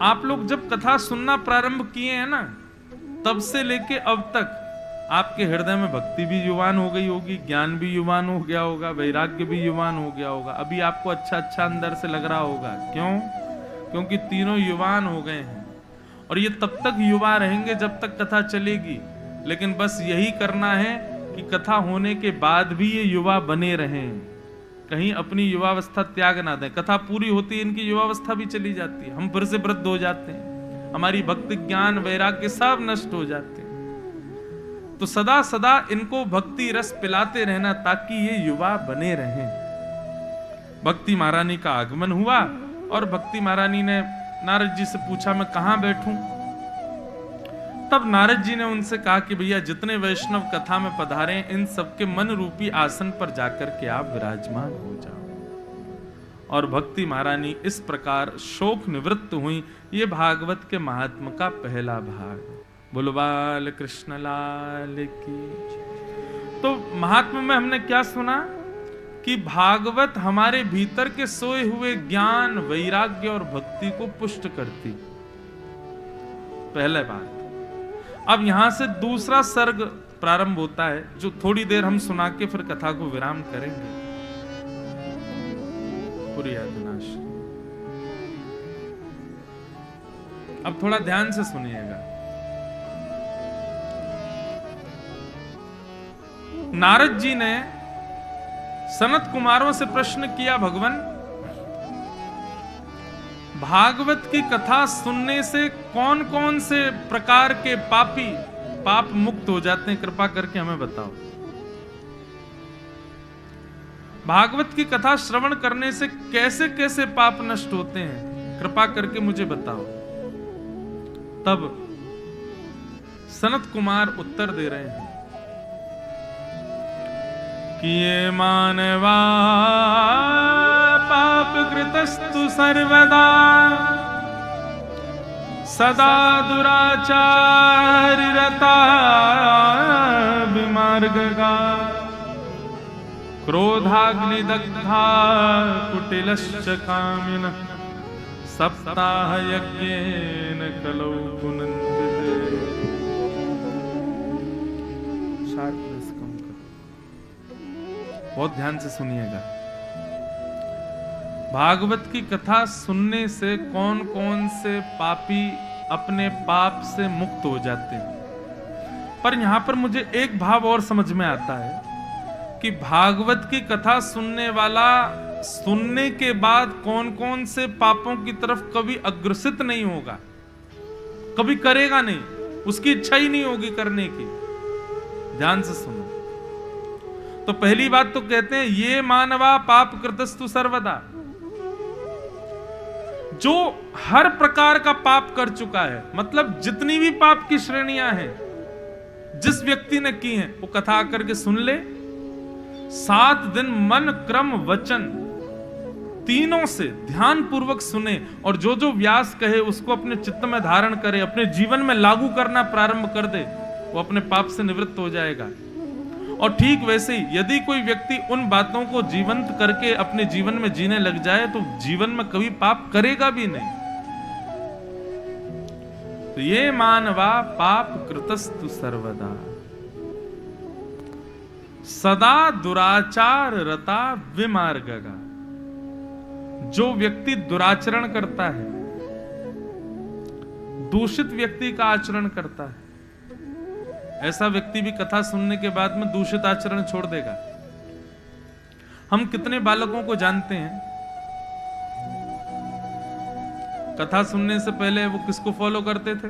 आप लोग जब कथा सुनना प्रारंभ किए हैं ना, तब से लेके अब तक आपके हृदय में भक्ति भी युवान हो गई होगी, ज्ञान भी युवान हो गया होगा, वैराग्य भी युवान हो गया होगा। अभी आपको अच्छा अच्छा अंदर से लग रहा होगा। क्यों? क्योंकि तीनों युवान हो गए हैं, और ये तब तक युवा रहेंगे जब तक कथा चलेगी। लेकिन बस यही करना है कि कथा होने के बाद भी ये युवा बने रहें, कहीं अपनी युवावस्था त्याग ना दें। कथा पूरी होती है, इनकी युवावस्था भी चली जाती है, हम फिर से वृद्ध हो जाते हैं, हमारी भक्ति ज्ञान वैराग्य सब नष्ट हो जाते हैं। तो सदा सदा इनको भक्ति रस पिलाते रहना ताकि ये युवा बने रहें। भक्ति महारानी का आगमन हुआ और भक्ति महारानी ने नारद जी से पूछा मैं कहां बैठूं। तब नारद जी ने उनसे कहा कि भैया जितने वैष्णव कथा में पधारे हैं इन सबके मन रूपी आसन पर जाकर के आप विराजमान हो जाओ। और भक्ति महारानी इस प्रकार शोक निवृत्त हुई। ये भागवत के महात्म का पहला भाग। बोलो बाल कृष्ण लाल की। तो महात्मा में हमने क्या सुना कि भागवत हमारे भीतर के सोए हुए ज्ञान, वैराग्य और भक्ति को पुष्ट करती। पहले बात। अब यहां से दूसरा सर्ग प्रारंभ होता है जो थोड़ी देर हम सुना के फिर कथा को विराम करेंगे। पूरी यादनाश। अब थोड़ा ध्यान से सुनिएगा। नारद जी ने सनत कुमारों से प्रश्न किया, भगवान भागवत की कथा सुनने से कौन कौन से प्रकार के पापी पाप मुक्त हो जाते हैं, कृपा करके हमें बताओ। भागवत की कथा श्रवण करने से कैसे कैसे पाप नष्ट होते हैं, कृपा करके मुझे बताओ। तब सनत कुमार उत्तर दे रहे हैं कि ये मानवा पाप कृतस्तु सर्वदा सदा दुराचार रता विमार्गगा क्रोधाग्नि दग्धा कुटिलश्च कामिन सप्ताह यज्ञेन कलौ पुनन्ते। शार्पनेस कम करो, बहुत ध्यान से सुनिएगा। भागवत की कथा सुनने से कौन कौन से पापी अपने पाप से मुक्त हो जाते हैं। पर यहां पर मुझे एक भाव और समझ में आता है कि भागवत की कथा सुनने वाला सुनने के बाद कौन कौन से पापों की तरफ कभी अग्रसित नहीं होगा, कभी करेगा नहीं, उसकी इच्छा ही नहीं होगी करने की। ध्यान से सुनो। तो पहली बात तो कहते हैं ये मानवा पाप कृतस्तु सर्वदा, जो हर प्रकार का पाप कर चुका है, मतलब जितनी भी पाप की श्रेणियां हैं जिस व्यक्ति ने की हैं वो कथा आकर के सुन ले। 7 दिन मन क्रम वचन तीनों से ध्यान पूर्वक सुने और जो जो व्यास कहे उसको अपने चित्त में धारण करे, अपने जीवन में लागू करना प्रारंभ कर दे, वो अपने पाप से निवृत्त हो जाएगा। और ठीक वैसे ही यदि कोई व्यक्ति उन बातों को जीवंत करके अपने जीवन में जीने लग जाए तो जीवन में कभी पाप करेगा भी नहीं। तो ये मानवा पाप कृतस्तु सर्वदा सदा दुराचार रता विमार्गगा, जो व्यक्ति दुराचरण करता है, दूषित व्यक्ति का आचरण करता है, ऐसा व्यक्ति भी कथा सुनने के बाद में दूषित आचरण छोड़ देगा। हम कितने बालकों को जानते हैं कथा सुनने से पहले वो किसको फॉलो करते थे?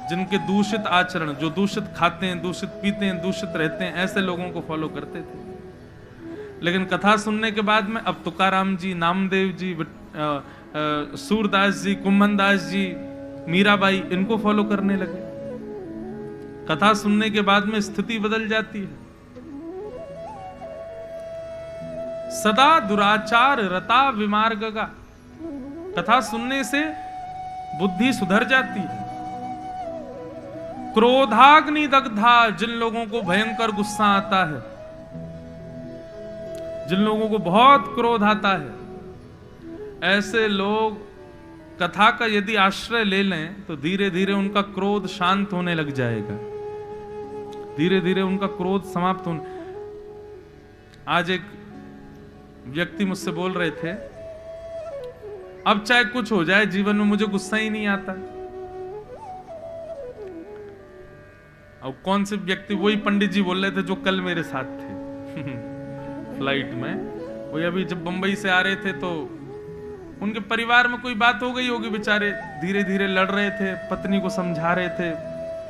जिनके दूषित आचरण, जो दूषित खाते हैं, दूषित पीते हैं, दूषित रहते हैं, ऐसे लोगों को फॉलो करते थे। लेकिन कथा सुनने के बाद में अब तुकाराम जी, नामदेव जी, सूरदास जी, कुंभनदास जी, मीराबाई, इनको फॉलो करने लगे। कथा सुनने के बाद में स्थिति बदल जाती है। सदा दुराचार रता विमार्गगा, कथा सुनने से बुद्धि सुधर जाती है। क्रोधाग्नि दग्धा, जिन लोगों को भयंकर गुस्सा आता है, जिन लोगों को बहुत क्रोध आता है, ऐसे लोग कथा का यदि आश्रय ले लें तो धीरे धीरे उनका क्रोध शांत होने लग जाएगा, धीरे धीरे उनका क्रोध समाप्त होने। आज एक व्यक्ति मुझसे बोल रहे थे, अब चाहे कुछ हो जाए जीवन में मुझे गुस्सा ही नहीं आता। अब कौन से व्यक्ति? वही पंडित जी बोल रहे थे जो कल मेरे साथ थे फ्लाइट में। वही अभी जब बंबई से आ रहे थे तो उनके परिवार में कोई बात हो गई होगी, बेचारे धीरे धीरे लड़ रहे थे, पत्नी को समझा रहे थे,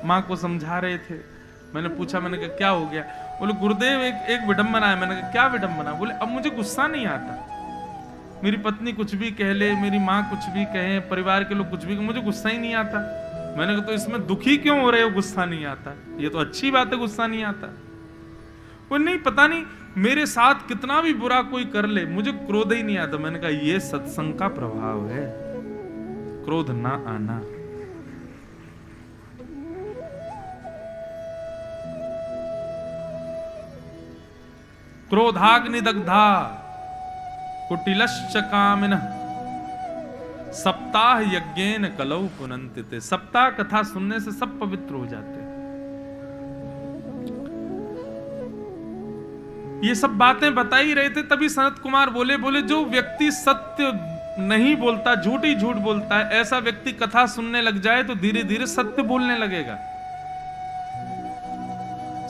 माँ को समझा रहे थे, मैंने पूछा, मैंने कहा क्या हो गया? बोले गुरुदेव एक विडंबना है। मैंने कहा क्या विडंबना? बोले अब मुझे गुस्सा नहीं आता, मेरी पत्नी कुछ भी कह ले, मेरी माँ कुछ भी कहे, परिवार के लोग कुछ भी कहे, मुझे गुस्सा ही नहीं आता। मैंने कहा तो इसमें दुखी क्यों हो रहे हो, गुस्सा नहीं आता? ये तो अच्छी बात है, गुस्सा नहीं आता। वो नहीं, पता नहीं मेरे साथ कितना भी बुरा कोई कर ले, मुझे क्रोध ही नहीं आता। मैंने कहा ये सत्संग का प्रभाव है, क्रोध ना आना। क्रोधाग्निदग्धा कुटिलश्च कामिनः सप्ताह यज्ञेन कलौ पुनन्तिते। सप्ताह कथा सुनने से सब पवित्र हो जाते हैं। ये सब बातें बता ही रहे थे, तभी सनत कुमार बोले जो व्यक्ति सत्य नहीं बोलता, झूठ ही झूठ बोलता है, ऐसा व्यक्ति कथा सुनने लग जाए तो धीरे धीरे सत्य बोलने लगेगा।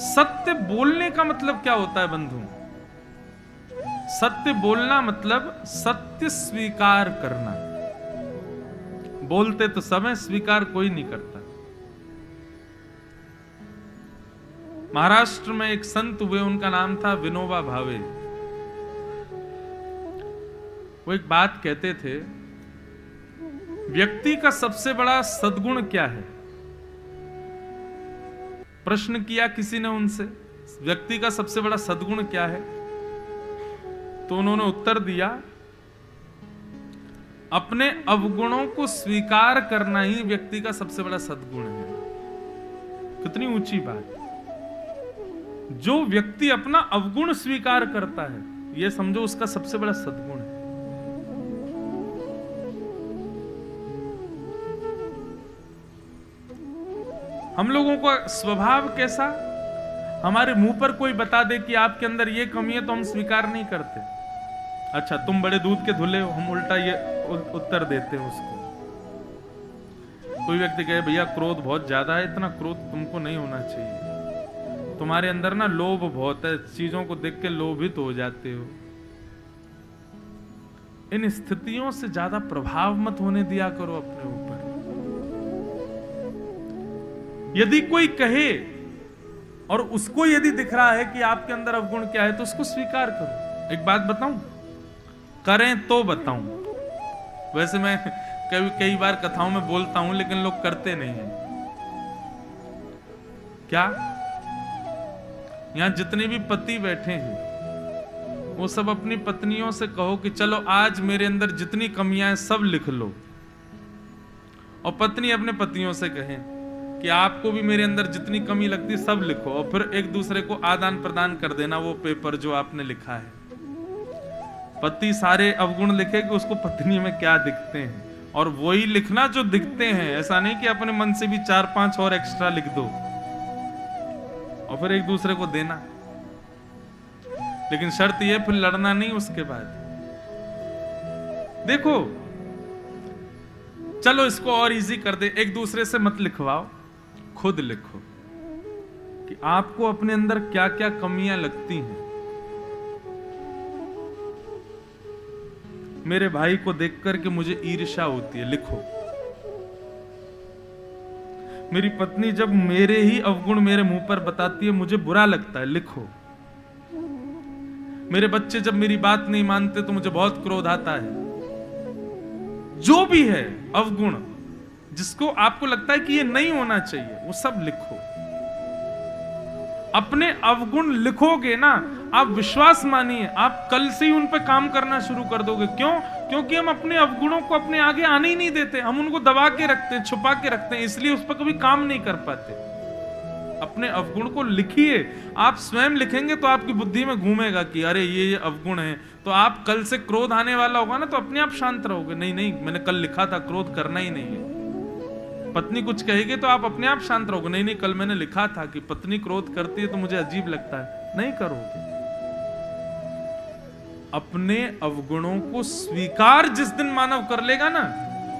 सत्य बोलने का मतलब क्या होता है बंधु? सत्य बोलना मतलब सत्य स्वीकार करना। बोलते तो समय, स्वीकार कोई नहीं करता। महाराष्ट्र में एक संत हुए, उनका नाम था विनोबा भावे। वो एक बात कहते थे, व्यक्ति का सबसे बड़ा सद्गुण क्या है? प्रश्न किया किसी ने उनसे, व्यक्ति का सबसे बड़ा सद्गुण क्या है? तो उन्होंने उत्तर दिया, अपने अवगुणों को स्वीकार करना ही व्यक्ति का सबसे बड़ा सद्गुण है। कितनी ऊंची बात! जो व्यक्ति अपना अवगुण स्वीकार करता है, यह समझो उसका सबसे बड़ा सद्गुण है। हम लोगों का स्वभाव कैसा? हमारे मुंह पर कोई बता दे कि आपके अंदर ये कमी है तो हम स्वीकार नहीं करते। अच्छा तुम बड़े दूध के धुले हो, हम उल्टा ये उत्तर देते हैं उसको। कोई व्यक्ति कहे भैया क्रोध बहुत ज्यादा है, इतना क्रोध तुमको नहीं होना चाहिए, तुम्हारे अंदर ना लोभ बहुत है, चीजों को देख के लोभित हो जाते हो। इन स्थितियों से ज्यादा प्रभाव मत होने दिया करो अपने ऊपर। यदि कोई कहे और उसको यदि दिख रहा है कि आपके अंदर अवगुण क्या है तो उसको स्वीकार करो। एक बात बताऊं, करें तो बताऊं। वैसे मैं कई बार कथाओं में बोलता हूं लेकिन लोग करते नहीं हैं। क्या? यहां जितने भी पति बैठे हैं वो सब अपनी पत्नियों से कहो कि चलो आज मेरे अंदर जितनी कमियां हैं सब लिख लो, और पत्नी अपने पतियों से कहें कि आपको भी मेरे अंदर जितनी कमी लगती सब लिखो, और फिर एक दूसरे को आदान प्रदान कर देना वो पेपर जो आपने लिखा है। पति सारे अवगुण लिखे कि उसको पत्नी में क्या दिखते हैं, और वही लिखना जो दिखते हैं। ऐसा नहीं कि अपने मन से भी 4-5 और एक्स्ट्रा लिख दो और फिर एक दूसरे को देना। लेकिन शर्त यह फिर लड़ना नहीं उसके बाद। देखो चलो इसको और इजी कर दे, एक दूसरे से मत लिखवाओ, खुद लिखो कि आपको अपने अंदर क्या क्या कमियां लगती हैं। मेरे भाई को देख करके मुझे ईर्ष्या होती है, लिखो। मेरी पत्नी जब मेरे ही अवगुण मेरे मुंह पर बताती है मुझे बुरा लगता है, लिखो। मेरे बच्चे जब मेरी बात नहीं मानते तो मुझे बहुत क्रोध आता है। जो भी है अवगुण जिसको आपको लगता है कि ये नहीं होना चाहिए, वो सब लिखो। अपने अवगुण लिखोगे ना, आप विश्वास मानिए आप कल से ही उन पर काम करना शुरू कर दोगे। क्यों? क्योंकि हम अपने अवगुणों को अपने आगे आने ही नहीं देते, हम उनको दबा के रखते हैं, छुपा के रखते हैं, इसलिए उस पर कभी काम नहीं कर पाते। अपने अवगुण को लिखिए। आप स्वयं लिखेंगे तो आपकी बुद्धि में घूमेगा कि अरे ये अवगुण है, तो आप कल से क्रोध आने वाला होगा ना तो अपने आप शांत रहोगे। नहीं नहीं, मैंने कल लिखा था क्रोध करना ही नहीं है। पत्नी कुछ कहेगी तो आप अपने आप शांत रहोगे। नहीं नहीं, कल मैंने लिखा था कि पत्नी क्रोध करती है तो मुझे अजीब लगता है। नहीं करोगे। अपने अवगुणों को स्वीकार जिस दिन मानव कर लेगा ना,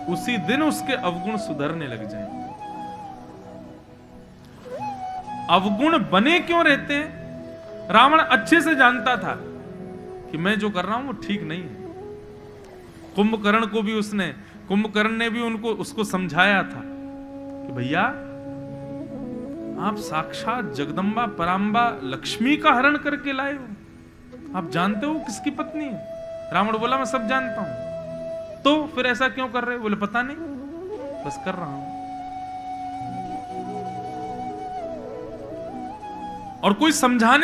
उसी दिन उसके अवगुण सुधरने लग जाएंगे। अवगुण बने क्यों रहते हैं? रावण अच्छे से जानता था कि मैं जो कर रहा हूं वो ठीक नहीं है। कुंभकर्ण ने भी उसको समझाया था कि भैया आप साक्षात जगदम्बा पराम्बा लक्ष्मी का हरण करके लाए हो। आप जानते हो किसकी पत्नी है? रावण बोला मैं सब जानता हूं। तो फिर ऐसा क्यों कर रहे हो? बोले पता नहीं, बस कर रहा हूं। और कोई समझाने